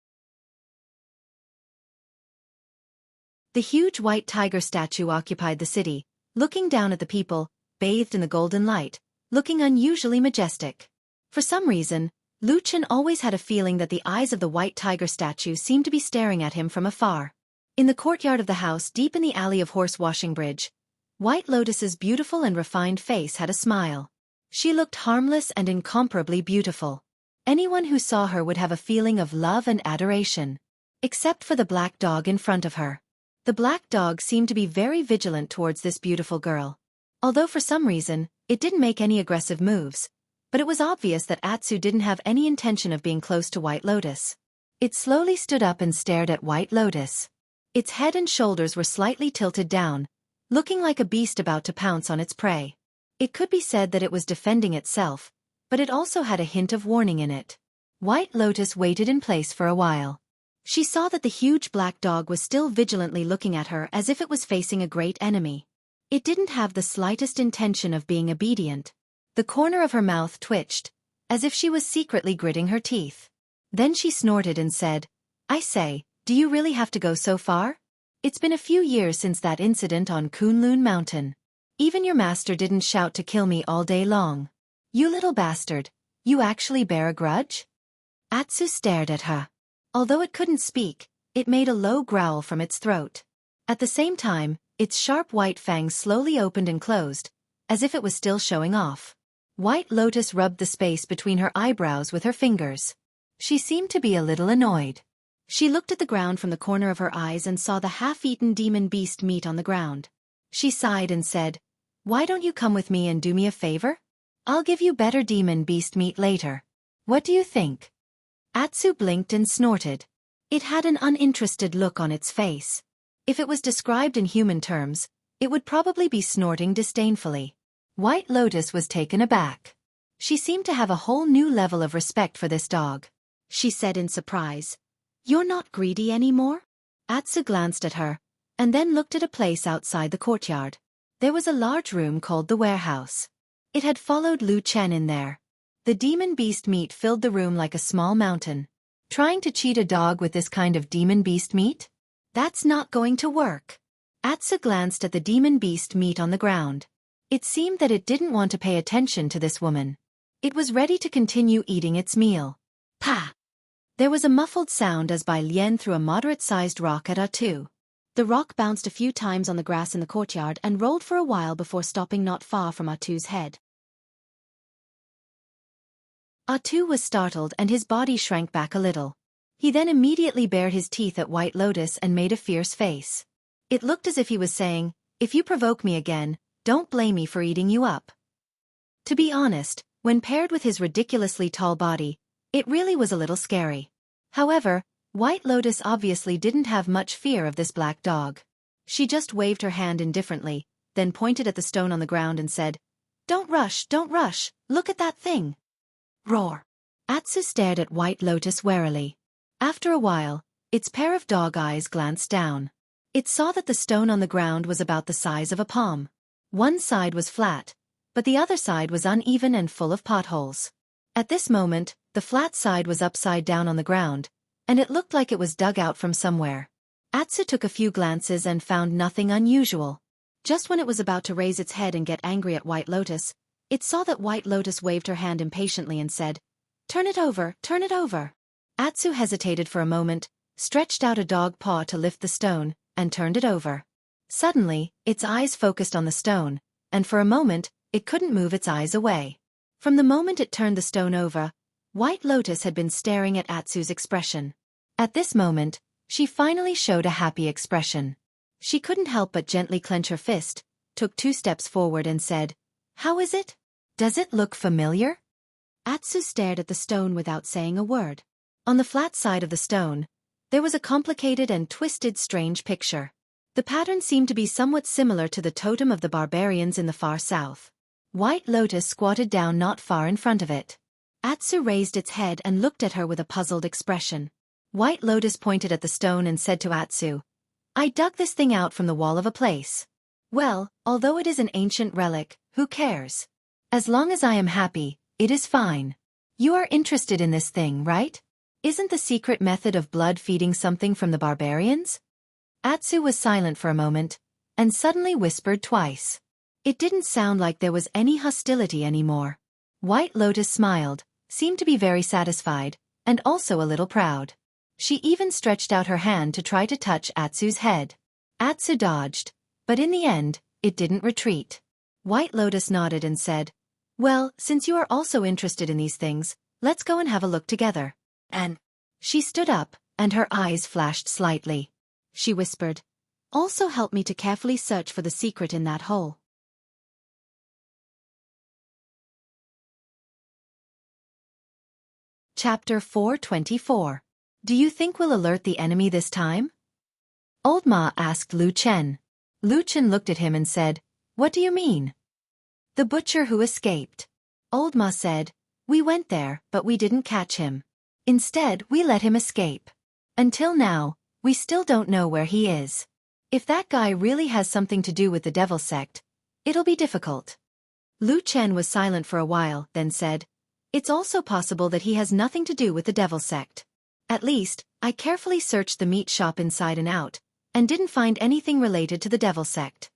The huge white tiger statue occupied the city, looking down at the people, bathed in the golden light, looking unusually majestic. For some reason, Lu Chen always had a feeling that the eyes of the white tiger statue seemed to be staring at him from afar. In the courtyard of the house deep in the alley of Horse Washing Bridge, White Lotus's beautiful and refined face had a smile. She looked harmless and incomparably beautiful. Anyone who saw her would have a feeling of love and adoration. Except for the black dog in front of her. The black dog seemed to be very vigilant towards this beautiful girl. Although for some reason, it didn't make any aggressive moves, but it was obvious that Atsu didn't have any intention of being close to White Lotus. It slowly stood up and stared at White Lotus. Its head and shoulders were slightly tilted down, looking like a beast about to pounce on its prey. It could be said that it was defending itself, but it also had a hint of warning in it. White Lotus waited in place for a while. She saw that the huge black dog was still vigilantly looking at her as if it was facing a great enemy. It didn't have the slightest intention of being obedient. The corner of her mouth twitched, as if she was secretly gritting her teeth. Then she snorted and said, "I say, do you really have to go so far? It's been a few years since that incident on Kunlun Mountain. Even your master didn't shout to kill me all day long. You little bastard, you actually bear a grudge?" Atsu stared at her. Although it couldn't speak, it made a low growl from its throat. At the same time, its sharp white fangs slowly opened and closed, as if it was still showing off. White Lotus rubbed the space between her eyebrows with her fingers. She seemed to be a little annoyed. She looked at the ground from the corner of her eyes and saw the half-eaten demon beast meat on the ground. She sighed and said, "Why don't you come with me and do me a favor? I'll give you better demon beast meat later. What do you think?" Atsu blinked and snorted. It had an uninterested look on its face. If it was described in human terms, it would probably be snorting disdainfully. White Lotus was taken aback. She seemed to have a whole new level of respect for this dog. She said in surprise, "You're not greedy anymore?" Atsu glanced at her, and then looked at a place outside the courtyard. There was a large room called the warehouse. It had followed Lu Chen in there. The demon beast meat filled the room like a small mountain. Trying to cheat a dog with this kind of demon beast meat? That's not going to work. Atsu glanced at the demon beast meat on the ground. It seemed that it didn't want to pay attention to this woman. It was ready to continue eating its meal. Pa! There was a muffled sound as Bai Lian threw a moderate-sized rock at Atsu. The rock bounced a few times on the grass in the courtyard and rolled for a while before stopping not far from Atsu's head. Atsu was startled and his body shrank back a little. He then immediately bared his teeth at White Lotus and made a fierce face. It looked as if he was saying, "If you provoke me again, don't blame me for eating you up." To be honest, when paired with his ridiculously tall body, it really was a little scary. However, White Lotus obviously didn't have much fear of this black dog. She just waved her hand indifferently, then pointed at the stone on the ground and said, don't rush, look at that thing." Roar. Atsu stared at White Lotus warily. After a while, its pair of dog eyes glanced down. It saw that the stone on the ground was about the size of a palm. One side was flat, but the other side was uneven and full of potholes. At this moment, the flat side was upside down on the ground, and it looked like it was dug out from somewhere. Atsu took a few glances and found nothing unusual. Just when it was about to raise its head and get angry at White Lotus, it saw that White Lotus waved her hand impatiently and said, turn it over, turn it over." Atsu hesitated for a moment, stretched out a dog paw to lift the stone, and turned it over. Suddenly, its eyes focused on the stone, and for a moment, it couldn't move its eyes away. From the moment it turned the stone over, White Lotus had been staring at Atsu's expression. At this moment, she finally showed a happy expression. She couldn't help but gently clench her fist, took 2 steps forward and said, "How is it? Does it look familiar?" Atsu stared at the stone without saying a word. On the flat side of the stone, there was a complicated and twisted strange picture. The pattern seemed to be somewhat similar to the totem of the barbarians in the far south. White Lotus squatted down not far in front of it. Atsu raised its head and looked at her with a puzzled expression. White Lotus pointed at the stone and said to Atsu, "I dug this thing out from the wall of a place. Well, although it is an ancient relic, who cares? As long as I am happy, it is fine. You are interested in this thing, right? Isn't the secret method of blood feeding something from the barbarians?" Atsu was silent for a moment, and suddenly whispered twice. It didn't sound like there was any hostility anymore. White Lotus smiled, seemed to be very satisfied, and also a little proud. She even stretched out her hand to try to touch Atsu's head. Atsu dodged, but in the end, it didn't retreat. White Lotus nodded and said, "Well, since you are also interested in these things, Let's go and have a look together. And she stood up, and her eyes flashed slightly. She whispered, "Also help me to carefully search for the secret in that hole." Chapter 424. Do you think we'll alert the enemy this time? Old Ma asked Lu Chen. Lu Chen looked at him and said, "What do you mean?" "The butcher who escaped." Old Ma said, "We went there, but we didn't catch him. Instead, we let him escape. Until now, we still don't know where he is. If that guy really has something to do with the devil sect, it'll be difficult." Lu Chen was silent for a while, then said, "It's also possible that he has nothing to do with the devil sect. At least, I carefully searched the meat shop inside and out, and didn't find anything related to the devil sect."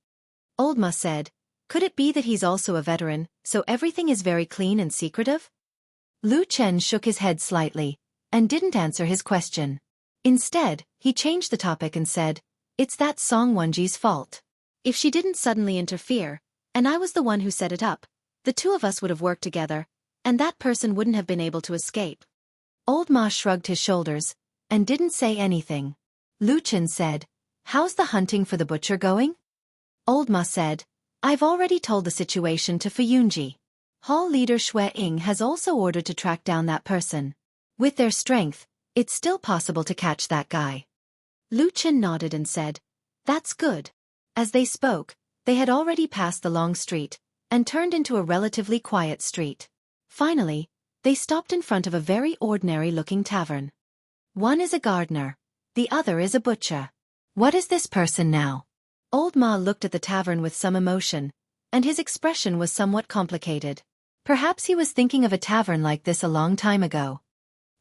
Old Ma said, "Could it be that he's also a veteran, so everything is very clean and secretive?" Lu Chen shook his head slightly, and didn't answer his question. Instead, he changed the topic and said, "It's that Song Wenji's fault. If she didn't suddenly interfere, and I was the one who set it up, the two of us would have worked together, and that person wouldn't have been able to escape." Old Ma shrugged his shoulders, and didn't say anything. Lu Chen said, "How's the hunting for the butcher going?" Old Ma said, "I've already told the situation to Fuyunji. Hall leader Xue Ying has also ordered to track down that person. With their strength, it's still possible to catch that guy." Lu Chen nodded and said, "That's good." As they spoke, they had already passed the long street, and turned into a relatively quiet street. Finally, they stopped in front of a very ordinary-looking tavern. One is a gardener, the other is a butcher. What is this person now? Old Ma looked at the tavern with some emotion, and his expression was somewhat complicated. Perhaps he was thinking of a tavern like this a long time ago.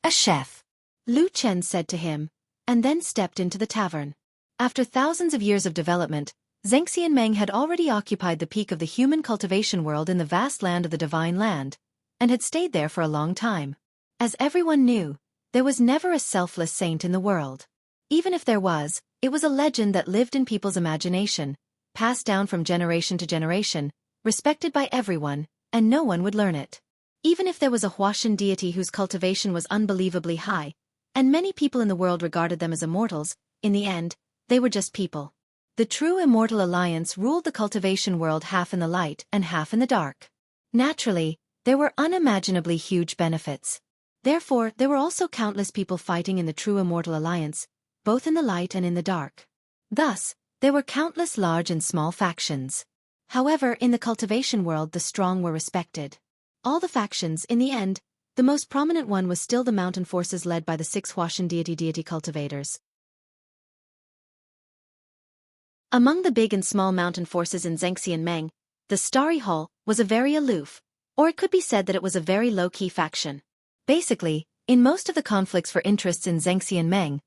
"A chef," Lu Chen said to him, and then stepped into the tavern. After thousands of years of development, Xianxia had already occupied the peak of the human cultivation world in the vast land of the Divine Land, and had stayed there for a long time. As everyone knew, there was never a selfless saint in the world. Even if there was, it was a legend that lived in people's imagination, passed down from generation to generation, respected by everyone, and no one would learn it. Even if there was a Huashan deity whose cultivation was unbelievably high, and many people in the world regarded them as immortals, in the end, they were just people. The true immortal alliance ruled the cultivation world half in the light and half in the dark. Naturally, there were unimaginably huge benefits. Therefore, there were also countless people fighting in the true immortal alliance, both in the light and in the dark. Thus, there were countless large and small factions. However, in the cultivation world the strong were respected. All the factions, in the end, the most prominent one was still the mountain forces led by the 6 Huashan deity cultivators. Among the big and small mountain forces in Xianxia, the Starry Hall was a very aloof, or it could be said that it was a very low-key faction. Basically, in most of the conflicts for interests in Xianxia,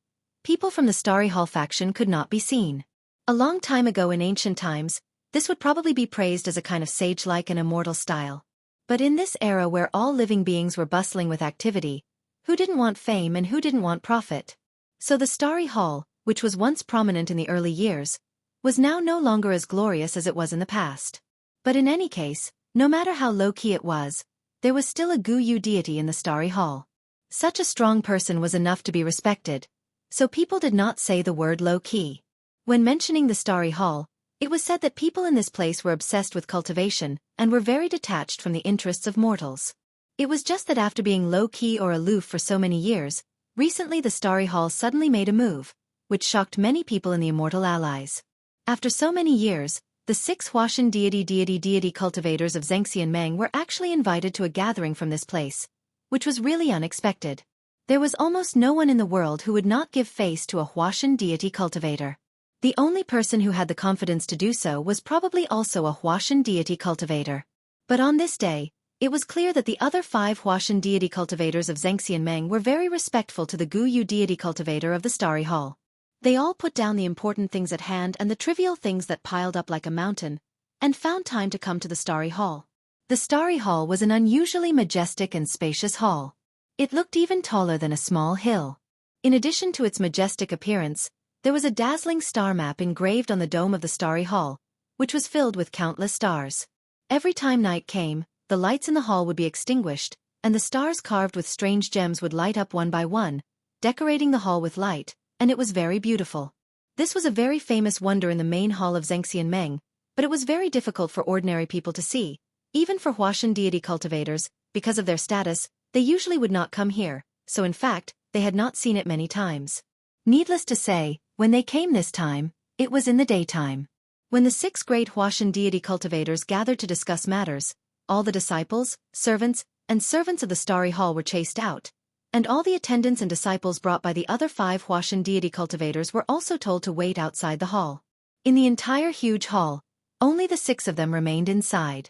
people from the Starry Hall faction could not be seen. A long time ago in ancient times, this would probably be praised as a kind of sage-like and immortal style. But in this era where all living beings were bustling with activity, who didn't want fame and who didn't want profit? So the Starry Hall, which was once prominent in the early years, was now no longer as glorious as it was in the past. But in any case, no matter how low-key it was, there was still a Guyu deity in the Starry Hall. Such a strong person was enough to be respected, so people did not say the word low-key. When mentioning the Starry Hall, it was said that people in this place were obsessed with cultivation and were very detached from the interests of mortals. It was just that after being low-key or aloof for so many years, recently the Starry Hall suddenly made a move, which shocked many people in the Immortal Allies. After so many years, the 6 Huashan deity cultivators of Xianxia were actually invited to a gathering from this place, which was really unexpected. There was almost no one in the world who would not give face to a Huashan deity cultivator. The only person who had the confidence to do so was probably also a Huashan deity cultivator. But on this day, it was clear that the other 5 Huashan deity cultivators of Xianxia were very respectful to the Guyu deity cultivator of the Starry Hall. They all put down the important things at hand and the trivial things that piled up like a mountain, and found time to come to the Starry Hall. The Starry Hall was an unusually majestic and spacious hall. It looked even taller than a small hill. In addition to its majestic appearance, there was a dazzling star map engraved on the dome of the Starry Hall, which was filled with countless stars. Every time night came, the lights in the hall would be extinguished, and the stars carved with strange gems would light up one by one, decorating the hall with light, and it was very beautiful. This was a very famous wonder in the main hall of Xianxia, but it was very difficult for ordinary people to see. Even for Huashan deity cultivators, because of their status, they usually would not come here, so in fact, they had not seen it many times. Needless to say, when they came this time, it was in the daytime. When the 6 great Huashan deity cultivators gathered to discuss matters, all the disciples, servants, and servants of the Starry Hall were chased out, and all the attendants and disciples brought by the other 5 Huashan deity cultivators were also told to wait outside the hall. In the entire huge hall, only the 6 of them remained inside.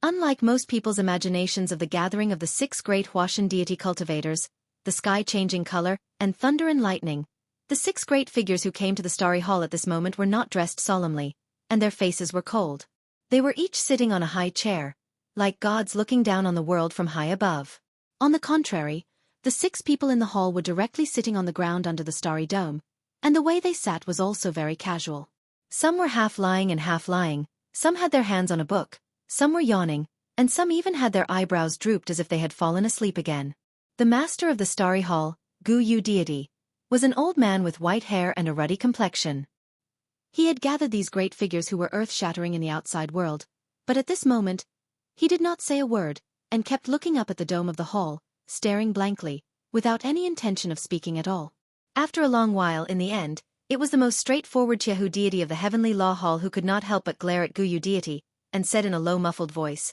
Unlike most people's imaginations of the gathering of the 6 great Huashan deity cultivators, the sky changing color, and thunder and lightning, the 6 great figures who came to the Starry Hall at this moment were not dressed solemnly, and their faces were cold. They were each sitting on a high chair, like gods looking down on the world from high above. On the contrary, the 6 people in the hall were directly sitting on the ground under the starry dome, and the way they sat was also very casual. Some were half lying and half lying, some had their hands on a book, some were yawning, and some even had their eyebrows drooped as if they had fallen asleep again. The master of the Starry Hall, Gu deity, was an old man with white hair and a ruddy complexion. He had gathered these great figures who were earth-shattering in the outside world, but at this moment, he did not say a word, and kept looking up at the dome of the hall, staring blankly, without any intention of speaking at all. After a long while, in the end, it was the most straightforward Jianghu deity of the heavenly law hall who could not help but glare at Gu deity, and said in a low muffled voice,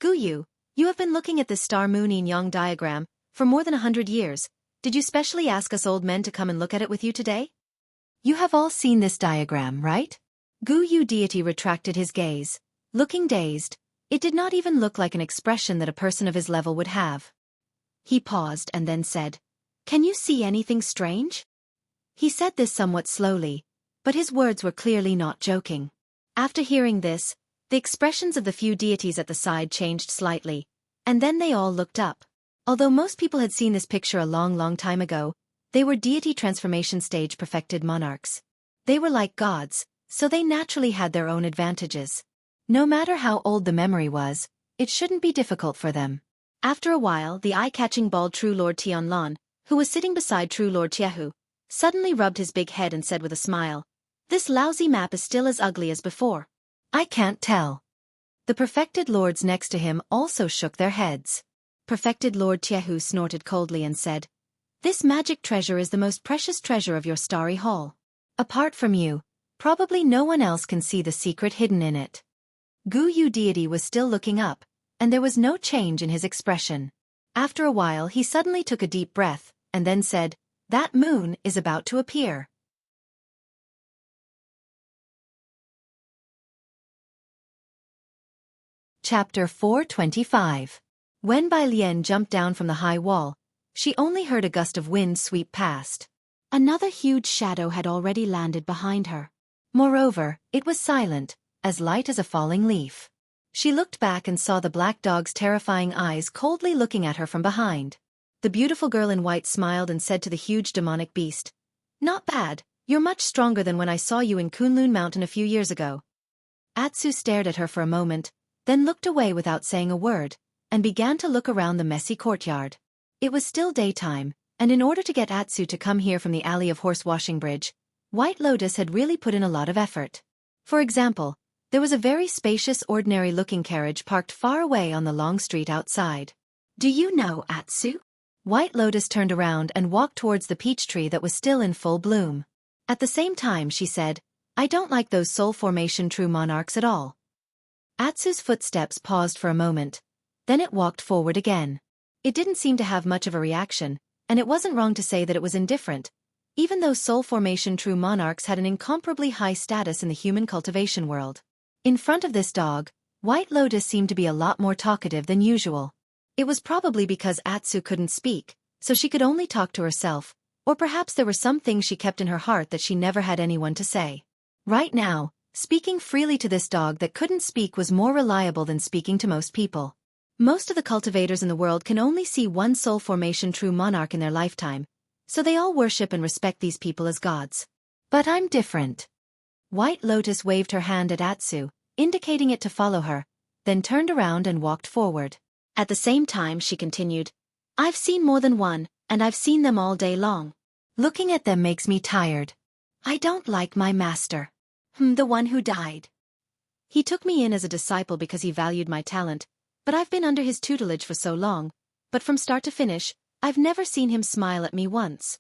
"Gu, you have been looking at this star-moon yin-yang diagram for more than 100 years. Did you specially ask us old men to come and look at it with you today? You have all seen this diagram, right?" Gu deity retracted his gaze, looking dazed. It did not even look like an expression that a person of his level would have. He paused and then said, "Can you see anything strange?" He said this somewhat slowly, but his words were clearly not joking. After hearing this, the expressions of the few deities at the side changed slightly, and then they all looked up. Although most people had seen this picture a long time ago, they were deity transformation stage perfected monarchs. They were like gods, so they naturally had their own advantages. No matter how old the memory was, it shouldn't be difficult for them. After a while, the eye-catching bald True Lord Tianlan, who was sitting beside True Lord Jianghu, suddenly rubbed his big head and said with a smile, "This lousy map is still as ugly as before." "I can't tell." The perfected lords next to him also shook their heads. Perfected Lord Jianghu snorted coldly and said, "This magic treasure is the most precious treasure of your Starry Hall. Apart from you, probably no one else can see the secret hidden in it." Gu deity was still looking up, and there was no change in his expression. After a while he suddenly took a deep breath, and then said, "That moon is about to appear." Chapter 425. When Bai Lian jumped down from the high wall, she only heard a gust of wind sweep past. Another huge shadow had already landed behind her. Moreover, it was silent, as light as a falling leaf. She looked back and saw the black dog's terrifying eyes coldly looking at her from behind. The beautiful girl in white smiled and said to the huge demonic beast, "Not bad, you're much stronger than when I saw you in Kunlun Mountain a few years ago." Atsu stared at her for a moment, then looked away without saying a word, and began to look around the messy courtyard. It was still daytime, and in order to get Atsu to come here from the alley of Horse Washing Bridge, White Lotus had really put in a lot of effort. For example, there was a very spacious ordinary-looking carriage parked far away on the long street outside. "Do you know, Atsu?" White Lotus turned around and walked towards the peach tree that was still in full bloom. At the same time she said, "I don't like those soul formation true monarchs at all." Atsu's footsteps paused for a moment, then it walked forward again. It didn't seem to have much of a reaction, and it wasn't wrong to say that it was indifferent, even though soul formation true monarchs had an incomparably high status in the human cultivation world. In front of this dog, White Lotus seemed to be a lot more talkative than usual. It was probably because Atsu couldn't speak, so she could only talk to herself, or perhaps there were some things she kept in her heart that she never had anyone to say. Right now, speaking freely to this dog that couldn't speak was more reliable than speaking to most people. Most of the cultivators in the world can only see one soul formation true monarch in their lifetime, so they all worship and respect these people as gods. But I'm different. White Lotus waved her hand at Atsu, indicating it to follow her, then turned around and walked forward. At the same time, she continued, I've seen more than one, and I've seen them all day long. Looking at them makes me tired. I don't like my master. The one who died. He took me in as a disciple because he valued my talent, but I've been under his tutelage for so long, but from start to finish, I've never seen him smile at me once.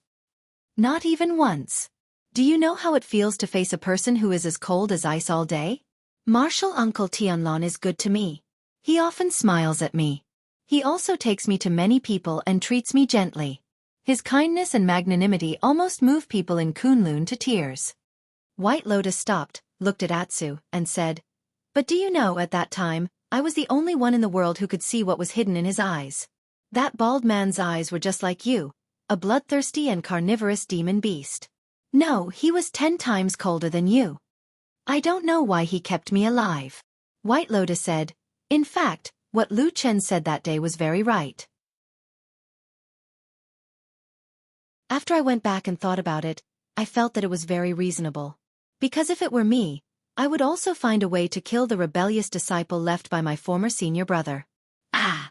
Not even once. Do you know how it feels to face a person who is as cold as ice all day? Martial Uncle Tianlon is good to me. He often smiles at me. He also takes me to many people and treats me gently. His kindness and magnanimity almost move people in Kunlun to tears. White Lotus stopped, looked at Atsu, and said, But do you know, at that time, I was the only one in the world who could see what was hidden in his eyes. That bald man's eyes were just like you, a bloodthirsty and carnivorous demon beast. No, he was 10 times colder than you. I don't know why he kept me alive. White Lotus said, In fact, what Lu Chen said that day was very right. After I went back and thought about it, I felt that it was very reasonable. Because if it were me, I would also find a way to kill the rebellious disciple left by my former senior brother. Ah!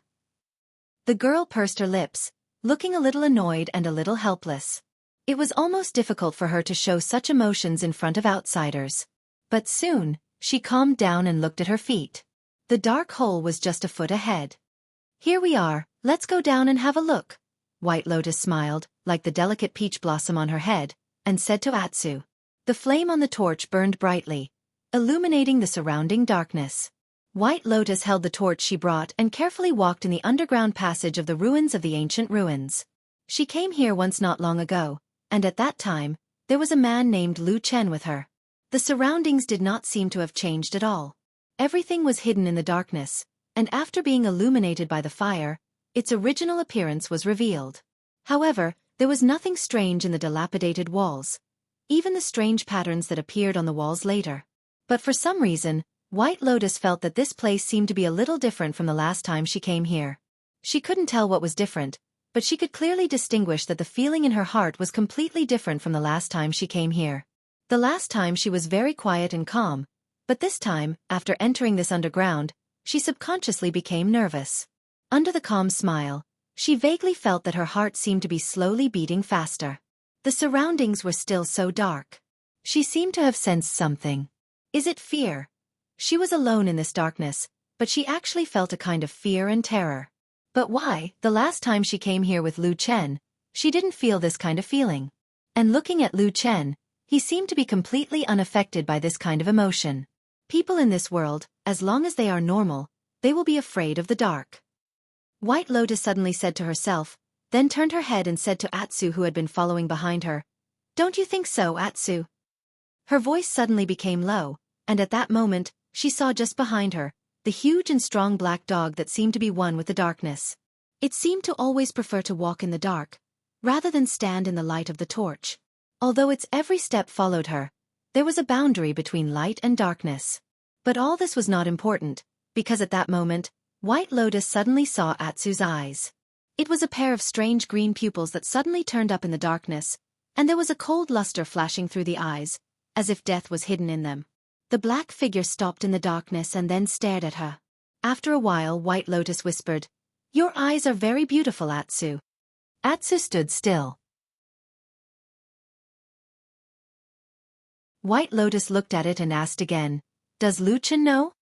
The girl pursed her lips, looking a little annoyed and a little helpless. It was almost difficult for her to show such emotions in front of outsiders. But soon, she calmed down and looked at her feet. The dark hole was just a foot ahead. Here we are, let's go down and have a look. White Lotus smiled, like the delicate peach blossom on her head, and said to Atsu. The flame on the torch burned brightly, illuminating the surrounding darkness. White Lotus held the torch she brought and carefully walked in the underground passage of the ruins of the ancient ruins. She came here once not long ago, and at that time, there was a man named Lu Chen with her. The surroundings did not seem to have changed at all. Everything was hidden in the darkness, and after being illuminated by the fire, its original appearance was revealed. However, there was nothing strange in the dilapidated walls, even the strange patterns that appeared on the walls later. But for some reason, White Lotus felt that this place seemed to be a little different from the last time she came here. She couldn't tell what was different, but she could clearly distinguish that the feeling in her heart was completely different from the last time she came here. The last time she was very quiet and calm, but this time, after entering this underground, she subconsciously became nervous. Under the calm smile, she vaguely felt that her heart seemed to be slowly beating faster. The surroundings were still so dark. She seemed to have sensed something. Is it fear? She was alone in this darkness, but she actually felt a kind of fear and terror. But why? The last time she came here with Lu Chen, she didn't feel this kind of feeling. And looking at Lu Chen, he seemed to be completely unaffected by this kind of emotion. People in this world, as long as they are normal, they will be afraid of the dark. White Lotus suddenly said to herself, then turned her head and said to Atsu, who had been following behind her, Don't you think so, Atsu? Her voice suddenly became low, and at that moment, she saw just behind her, the huge and strong black dog that seemed to be one with the darkness. It seemed to always prefer to walk in the dark, rather than stand in the light of the torch. Although its every step followed her, there was a boundary between light and darkness. But all this was not important, because at that moment, White Lotus suddenly saw Atsu's eyes. It was a pair of strange green pupils that suddenly turned up in the darkness, and there was a cold luster flashing through the eyes, as if death was hidden in them. The black figure stopped in the darkness and then stared at her. After a while, White Lotus whispered, Your eyes are very beautiful, Atsu. Atsu stood still. White Lotus looked at it and asked again, Does Lu Chen know?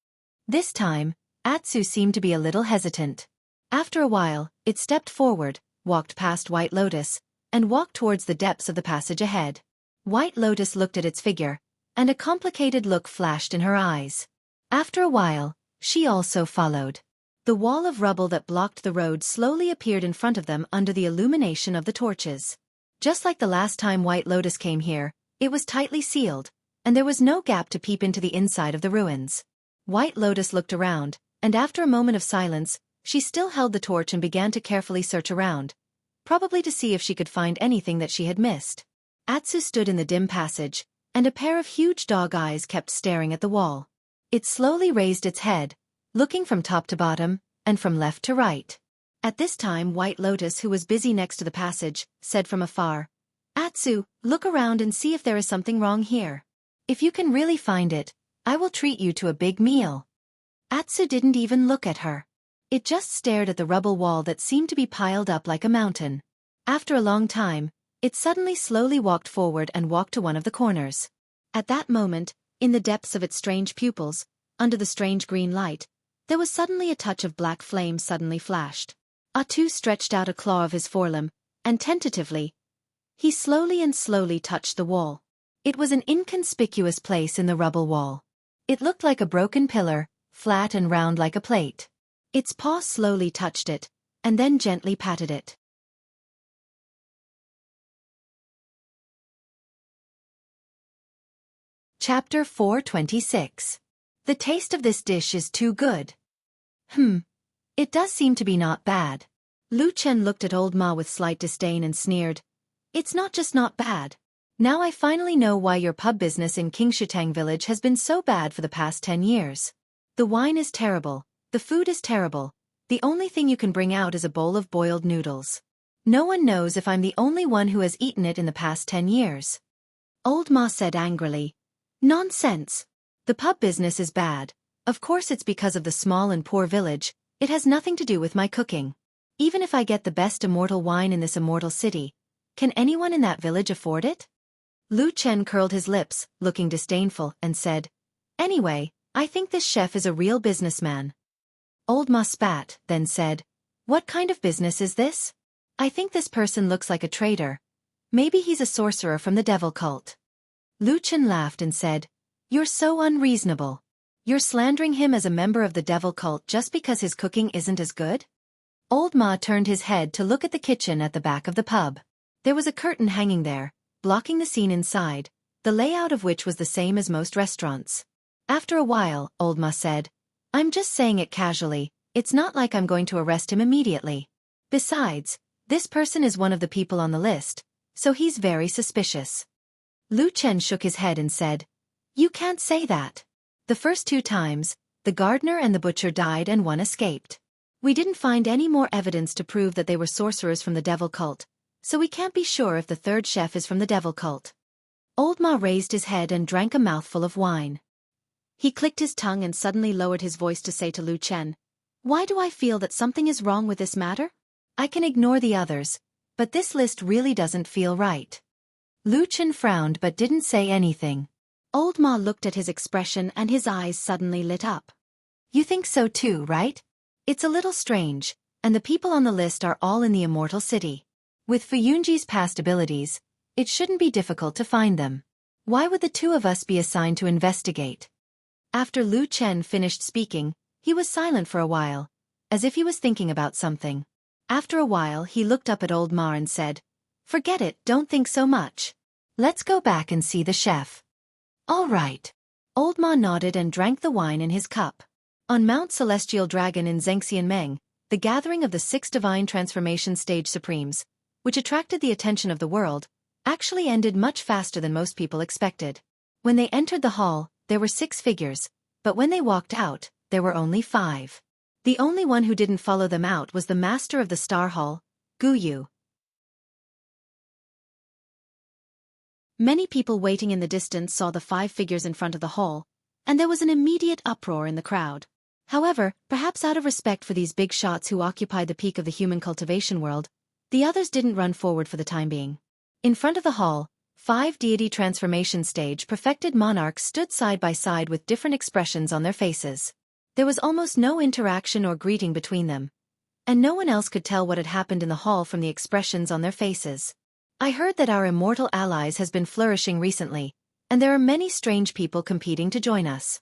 This time, Atsu seemed to be a little hesitant. After a while, it stepped forward, walked past White Lotus, and walked towards the depths of the passage ahead. White Lotus looked at its figure, and a complicated look flashed in her eyes. After a while, she also followed. The wall of rubble that blocked the road slowly appeared in front of them under the illumination of the torches. Just like the last time White Lotus came here, it was tightly sealed, and there was no gap to peep into the inside of the ruins. White Lotus looked around, and after a moment of silence, she still held the torch and began to carefully search around, probably to see if she could find anything that she had missed. Atsu stood in the dim passage, and a pair of huge dog eyes kept staring at the wall. It slowly raised its head, looking from top to bottom, and from left to right. At this time, White Lotus, who was busy next to the passage, said from afar, Atsu, look around and see if there is something wrong here. If you can really find it, I will treat you to a big meal. Atsu didn't even look at her. It just stared at the rubble wall that seemed to be piled up like a mountain. After a long time, it suddenly slowly walked forward and walked to one of the corners. At that moment, in the depths of its strange pupils, under the strange green light, there was suddenly a touch of black flame suddenly flashed. Atsu stretched out a claw of his forelimb, and tentatively, he slowly touched the wall. It was an inconspicuous place in the rubble wall. It looked like a broken pillar, flat and round like a plate. Its paw slowly touched it, and then gently patted it. Chapter 426. The taste of this dish is too good. It does seem to be not bad. Lu Chen looked at old Ma with slight disdain and sneered. It's not just not bad. Now I finally know why your pub business in Qingshitang village has been so bad for the past 10 years. The wine is terrible, the food is terrible, the only thing you can bring out is a bowl of boiled noodles. No one knows if I'm the only one who has eaten it in the past 10 years. Old Ma said angrily. Nonsense. The pub business is bad. Of course it's because of the small and poor village, it has nothing to do with my cooking. Even if I get the best immortal wine in this immortal city, can anyone in that village afford it? Lu Chen curled his lips, looking disdainful, and said, Anyway, I think this chef is a real businessman. Old Ma spat, then said, What kind of business is this? I think this person looks like a traitor. Maybe he's a sorcerer from the devil cult. Lu Chen laughed and said, You're so unreasonable. You're slandering him as a member of the devil cult just because his cooking isn't as good? Old Ma turned his head to look at the kitchen at the back of the pub. There was a curtain hanging there, blocking the scene inside, the layout of which was the same as most restaurants. After a while, Old Ma said, I'm just saying it casually, it's not like I'm going to arrest him immediately. Besides, this person is one of the people on the list, so he's very suspicious. Lu Chen shook his head and said, You can't say that. The first 2 times, the gardener and the butcher died and one escaped. We didn't find any more evidence to prove that they were sorcerers from the devil cult, so we can't be sure if the third chef is from the devil cult. Old Ma raised his head and drank a mouthful of wine. He clicked his tongue and suddenly lowered his voice to say to Lu Chen, Why do I feel that something is wrong with this matter? I can ignore the others, but this list really doesn't feel right. Lu Chen frowned but didn't say anything. Old Ma looked at his expression and his eyes suddenly lit up. You think so too, right? It's a little strange, and the people on the list are all in the immortal city. With Fu Yunji's past abilities, it shouldn't be difficult to find them. Why would the 2 of us be assigned to investigate? After Lu Chen finished speaking, he was silent for a while, as if he was thinking about something. After a while he looked up at Old Ma and said, Forget it, don't think so much. Let's go back and see the chef. All right. Old Ma nodded and drank the wine in his cup. On Mount Celestial Dragon in Zhengxianmeng, the gathering of the 6 divine transformation stage supremes, which attracted the attention of the world, actually ended much faster than most people expected. When they entered the hall, there were 6 figures, but when they walked out, there were only 5. The only one who didn't follow them out was the master of the Star Hall, Gu Yu. Many people waiting in the distance saw the 5 figures in front of the hall, and there was an immediate uproar in the crowd. However, perhaps out of respect for these big shots who occupied the peak of the human cultivation world, the others didn't run forward for the time being. In front of the hall, 5 deity transformation stage perfected monarchs stood side by side with different expressions on their faces. There was almost no interaction or greeting between them, and no one else could tell what had happened in the hall from the expressions on their faces. I heard that our immortal allies has been flourishing recently, and there are many strange people competing to join us.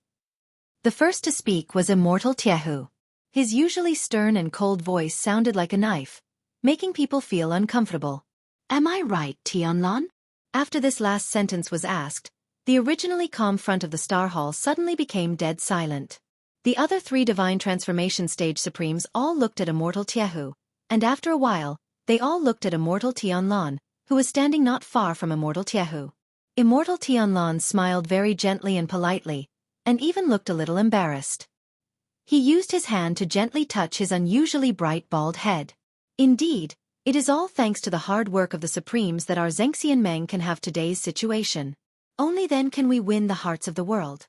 The first to speak was Immortal Jianghu. His usually stern and cold voice sounded like a knife, making people feel uncomfortable. Am I right, Tianlan? After this last sentence was asked, the originally calm front of the Star Hall suddenly became dead silent. The other 3 divine transformation stage supremes all looked at Immortal Jianghu, and after a while, they all looked at Immortal Tianlan, who was standing not far from Immortal Jianghu. Immortal Tianlan smiled very gently and politely, and even looked a little embarrassed. He used his hand to gently touch his unusually bright bald head. Indeed, it is all thanks to the hard work of the Supremes that our Zhengxianmeng can have today's situation. Only then can we win the hearts of the world.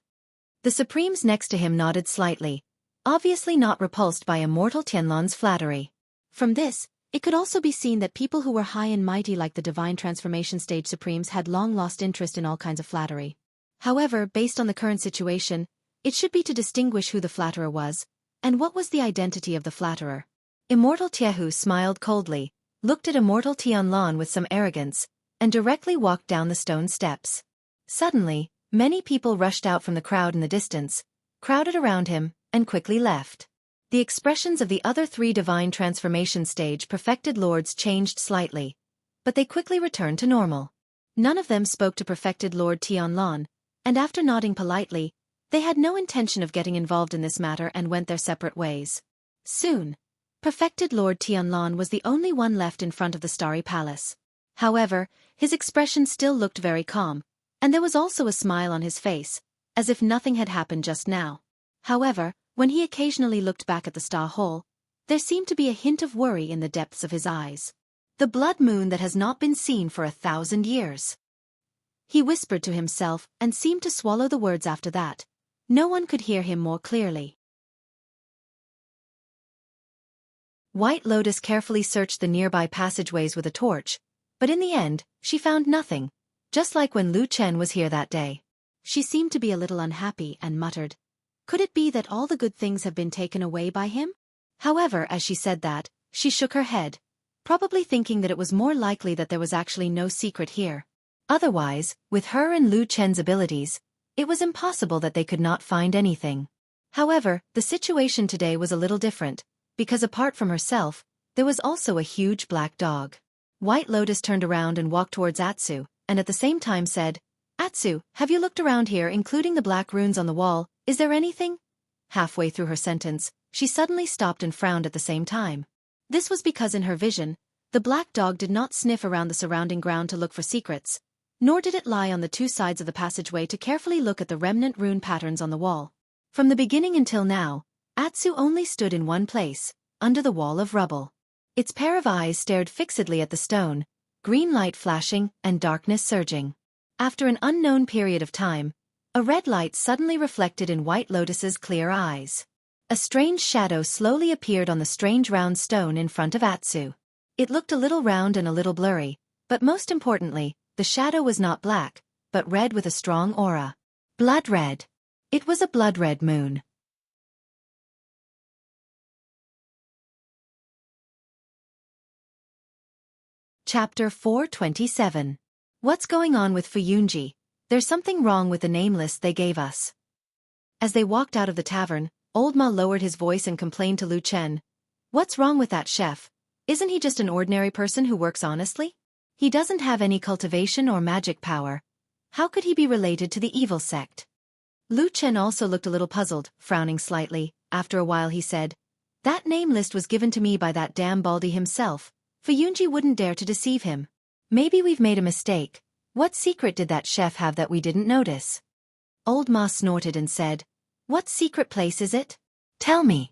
The Supremes next to him nodded slightly, obviously not repulsed by immortal Tianlan's flattery. From this, it could also be seen that people who were high and mighty like the divine transformation stage supremes had long lost interest in all kinds of flattery. However, based on the current situation, it should be to distinguish who the flatterer was, and what was the identity of the flatterer. Immortal Jianghu smiled coldly, looked at immortal Tianlan with some arrogance, and directly walked down the stone steps. Suddenly, many people rushed out from the crowd in the distance, crowded around him, and quickly left. The expressions of the other 3 divine transformation stage perfected lords changed slightly, but they quickly returned to normal. None of them spoke to perfected Lord Tianlan, and after nodding politely, they had no intention of getting involved in this matter and went their separate ways. Soon, perfected Lord Tianlan was the only one left in front of the Starry Palace. However, his expression still looked very calm, and there was also a smile on his face, as if nothing had happened just now. However, when he occasionally looked back at the Star Hole, there seemed to be a hint of worry in the depths of his eyes. The blood moon that has not been seen for 1,000 years. He whispered to himself and seemed to swallow the words after that. No one could hear him more clearly. White Lotus carefully searched the nearby passageways with a torch, but in the end, she found nothing, just like when Lu Chen was here that day. She seemed to be a little unhappy and muttered, "Could it be that all the good things have been taken away by him?" However, as she said that, she shook her head, probably thinking that it was more likely that there was actually no secret here. Otherwise, with her and Lu Chen's abilities, it was impossible that they could not find anything. However, the situation today was a little different, because apart from herself, there was also a huge black dog. White Lotus turned around and walked towards Atsu, and at the same time said, "Atsu, have you looked around here including the black runes on the wall? Is there anything?" Halfway through her sentence, she suddenly stopped and frowned at the same time. This was because in her vision, the black dog did not sniff around the surrounding ground to look for secrets, nor did it lie on the 2 sides of the passageway to carefully look at the remnant rune patterns on the wall. From the beginning until now, Atsu only stood in one place, under the wall of rubble. Its pair of eyes stared fixedly at the stone, green light flashing and darkness surging. After an unknown period of time, a red light suddenly reflected in White Lotus's clear eyes. A strange shadow slowly appeared on the strange round stone in front of Atsu. It looked a little round and a little blurry, but most importantly, the shadow was not black, but red with a strong aura. Blood red. It was a blood red moon. Chapter 427. What's going on with Fuyunji? There's something wrong with the name list they gave us. As they walked out of the tavern, Old Ma lowered his voice and complained to Lu Chen. "What's wrong with that chef? Isn't he just an ordinary person who works honestly? He doesn't have any cultivation or magic power. How could he be related to the evil sect?" Lu Chen also looked a little puzzled, frowning slightly. After a while he said, "That name list was given to me by that damn Baldy himself. Fuyunji wouldn't dare to deceive him. Maybe we've made a mistake. What secret did that chef have that we didn't notice?" Old Ma snorted and said, "What secret place is it? Tell me."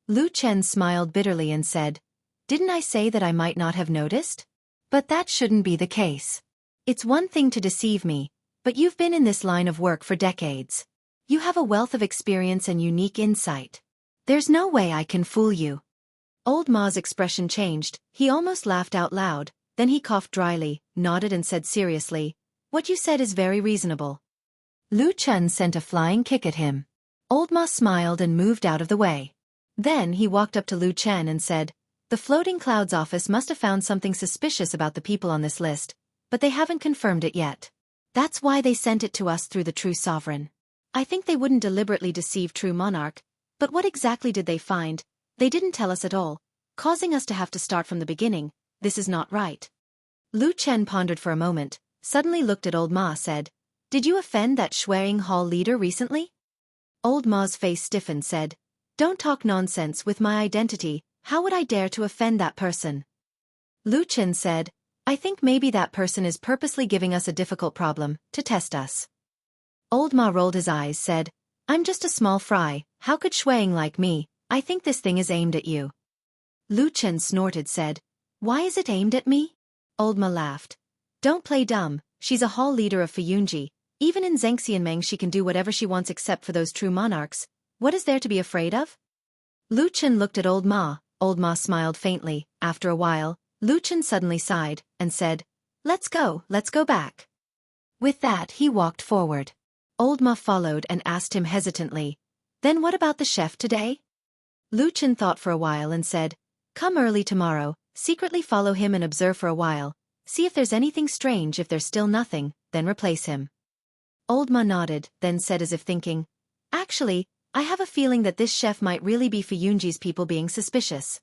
Lu Chen smiled bitterly and said, "Didn't I say that I might not have noticed? But that shouldn't be the case. It's one thing to deceive me, but you've been in this line of work for decades. You have a wealth of experience and unique insight. There's no way I can fool you." Old Ma's expression changed, he almost laughed out loud, then he coughed dryly, nodded and said seriously, "What you said is very reasonable." Lu Chen sent a flying kick at him. Old Ma smiled and moved out of the way. Then he walked up to Lu Chen and said, "The Floating Clouds office must have found something suspicious about the people on this list, but they haven't confirmed it yet. That's why they sent it to us through the True Sovereign. I think they wouldn't deliberately deceive True Monarch, but what exactly did they find? They didn't tell us at all, causing us to have to start from the beginning. This is not right." Lu Chen pondered for a moment, suddenly looked at Old Ma said, "Did you offend that Shuang Hall leader recently?" Old Ma's face stiffened said, "Don't talk nonsense with my identity, how would I dare to offend that person?" Lu Chen said, "I think maybe that person is purposely giving us a difficult problem, to test us." Old Ma rolled his eyes said, "I'm just a small fry, how could Shuang like me? I think this thing is aimed at you." Lu Chen snorted said, "Why is it aimed at me?" Old Ma laughed. "Don't play dumb, she's a hall leader of Fuyunji, even in Xianxia she can do whatever she wants except for those true monarchs. What is there to be afraid of? Lu Chen looked at Old Ma. Old Ma smiled faintly. After a while, Lu Chen suddenly sighed and said, let's go back. With that he walked forward. Old Ma followed and asked him hesitantly, then what about the chef today? Lu Chen thought for a while and said, come early tomorrow, secretly follow him and observe for a while, see if there's anything strange. If there's still nothing, then replace him. Old Ma nodded, then said as if thinking, actually, I have a feeling that this chef might really be Fuyunji's people being suspicious.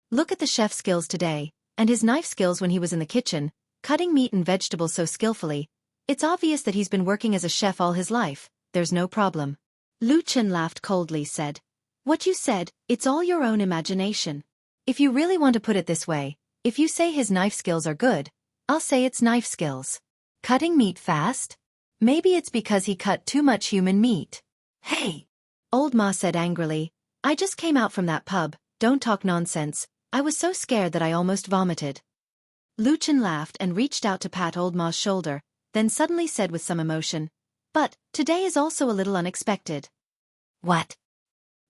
Look at the chef's skills today, and his knife skills when he was in the kitchen, cutting meat and vegetables so skillfully. It's obvious that he's been working as a chef all his life, there's no problem. Lu Chen laughed coldly, said, what you said, it's all your own imagination. If you really want to put it this way, if you say his knife skills are good, I'll say it's knife skills. Cutting meat fast? Maybe it's because he cut too much human meat. Hey! Old Ma said angrily, I just came out from that pub, don't talk nonsense, I was so scared that I almost vomited. Lu Chen laughed and reached out to pat Old Ma's shoulder, then suddenly said with some emotion, but, today is also a little unexpected. What?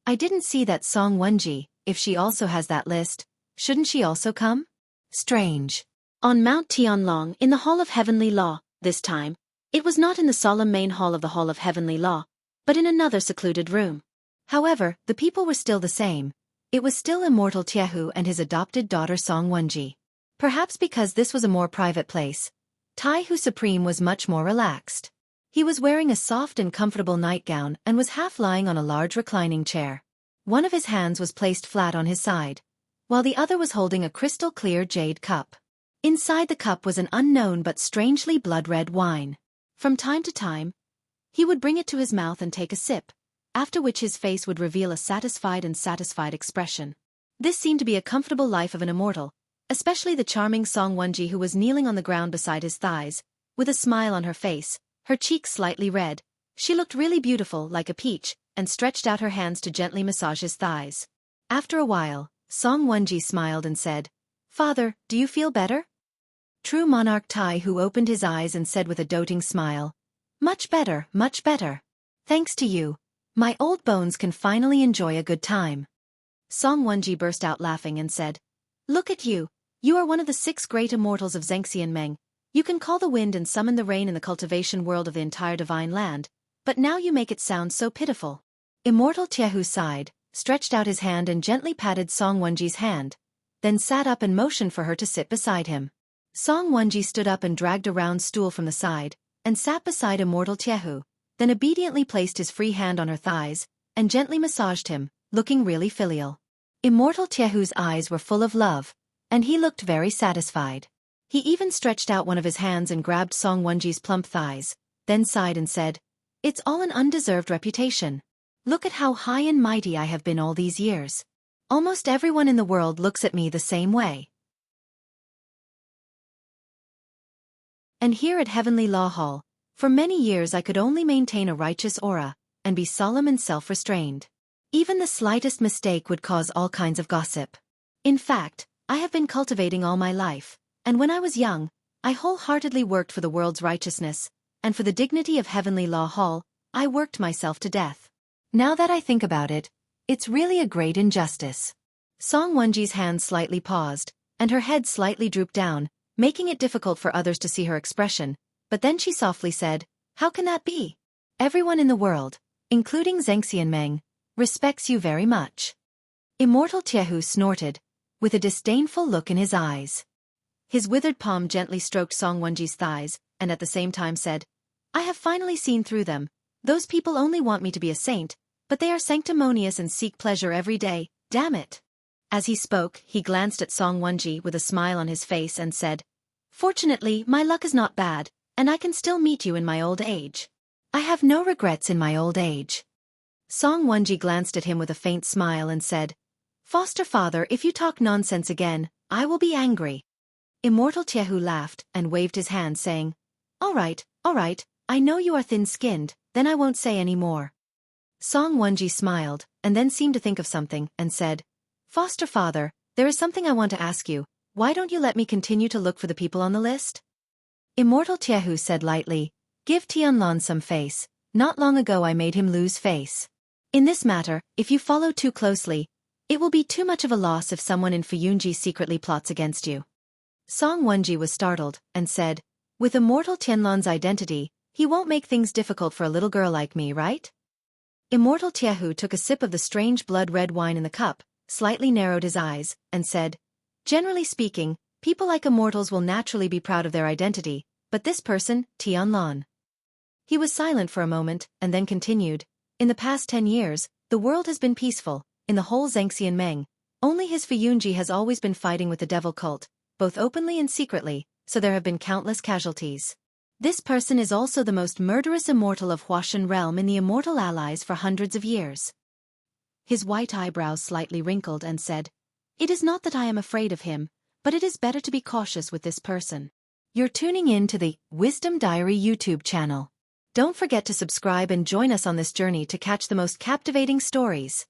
I didn't see that Song Wenji. If she also has that list, shouldn't she also come? Strange. On Mount Tianlong in the Hall of Heavenly Law, this time, it was not in the solemn main hall of the Hall of Heavenly Law, but in another secluded room. However, the people were still the same. It was still Immortal Jianghu and his adopted daughter Song Wenji. Perhaps because this was a more private place, Taihu Supreme was much more relaxed. He was wearing a soft and comfortable nightgown and was half lying on a large reclining chair. One of his hands was placed flat on his side, while the other was holding a crystal-clear jade cup. Inside the cup was an unknown but strangely blood-red wine. From time to time, he would bring it to his mouth and take a sip, after which his face would reveal a satisfied expression. This seemed to be a comfortable life of an immortal, especially the charming Song Wenji who was kneeling on the ground beside his thighs, with a smile on her face, her cheeks slightly red. She looked really beautiful, like a peach, and stretched out her hands to gently massage his thighs. After a while, Song Wenji smiled and said, Father, do you feel better? True monarch Taihu opened his eyes and said with a doting smile, much better, much better. Thanks to you, my old bones can finally enjoy a good time. Song Wenji burst out laughing and said, look at you, you are one of the 6 great immortals of Xianxia. You can call the wind and summon the rain in the cultivation world of the entire divine land, but now you make it sound so pitiful. Immortal Jianghu sighed, stretched out his hand and gently patted Song Wenji's hand, then sat up and motioned for her to sit beside him. Song Wenji stood up and dragged a round stool from the side, and sat beside Immortal Jianghu, then obediently placed his free hand on her thighs, and gently massaged him, looking really filial. Immortal Jianghu's eyes were full of love, and he looked very satisfied. He even stretched out one of his hands and grabbed Song Wenji's plump thighs, then sighed and said, it's all an undeserved reputation. Look at how high and mighty I have been all these years. Almost everyone in the world looks at me the same way. And here at Heavenly Law Hall, for many years I could only maintain a righteous aura, and be solemn and self-restrained. Even the slightest mistake would cause all kinds of gossip. In fact, I have been cultivating all my life, and when I was young, I wholeheartedly worked for the world's righteousness, and for the dignity of Heavenly Law Hall, I worked myself to death. Now that I think about it, it's really a great injustice. Song Wenji's hand slightly paused, and her head slightly drooped down, making it difficult for others to see her expression, but then she softly said, how can that be? Everyone in the world, including Xianxia, respects you very much. Immortal Jianghu snorted, with a disdainful look in his eyes. His withered palm gently stroked Song Wenji's thighs, and at the same time said, I have finally seen through them. Those people only want me to be a saint, but they are sanctimonious and seek pleasure every day, damn it. As he spoke, he glanced at Song Wenji with a smile on his face and said, fortunately, my luck is not bad, and I can still meet you in my old age. I have no regrets in my old age. Song Wenji glanced at him with a faint smile and said, foster father, if you talk nonsense again, I will be angry. Immortal Jianghu laughed and waved his hand saying, all right, I know you are thin-skinned, then I won't say any more. Song Wenji smiled, and then seemed to think of something, and said, foster father, there is something I want to ask you, why don't you let me continue to look for the people on the list? Immortal Jianghu said lightly, give Tianlong some face, Not long ago I made him lose face. In this matter, if you follow too closely, it will be too much of a loss if someone in Fuyunji secretly plots against you. Song Wenji was startled, and said, with Immortal Tianlan's identity, he won't make things difficult for a little girl like me, right? Immortal Tiehu took a sip of the strange blood-red wine in the cup, slightly narrowed his eyes, and said, generally speaking, people like immortals will naturally be proud of their identity, but this person, Tianlan. He was silent for a moment, and then continued, in the past 10 years, the world has been peaceful, in the whole Xianxia Meng. Only his Fuyunji has always been fighting with the devil cult, both openly and secretly, so there have been countless casualties. This person is also the most murderous immortal of Huashan realm in the immortal allies for hundreds of years. His white eyebrows slightly wrinkled and said, it is not that I am afraid of him, but it is better to be cautious with this person. You're tuning in to the Wisdom Diary YouTube channel. Don't forget to subscribe and join us on this journey to catch the most captivating stories.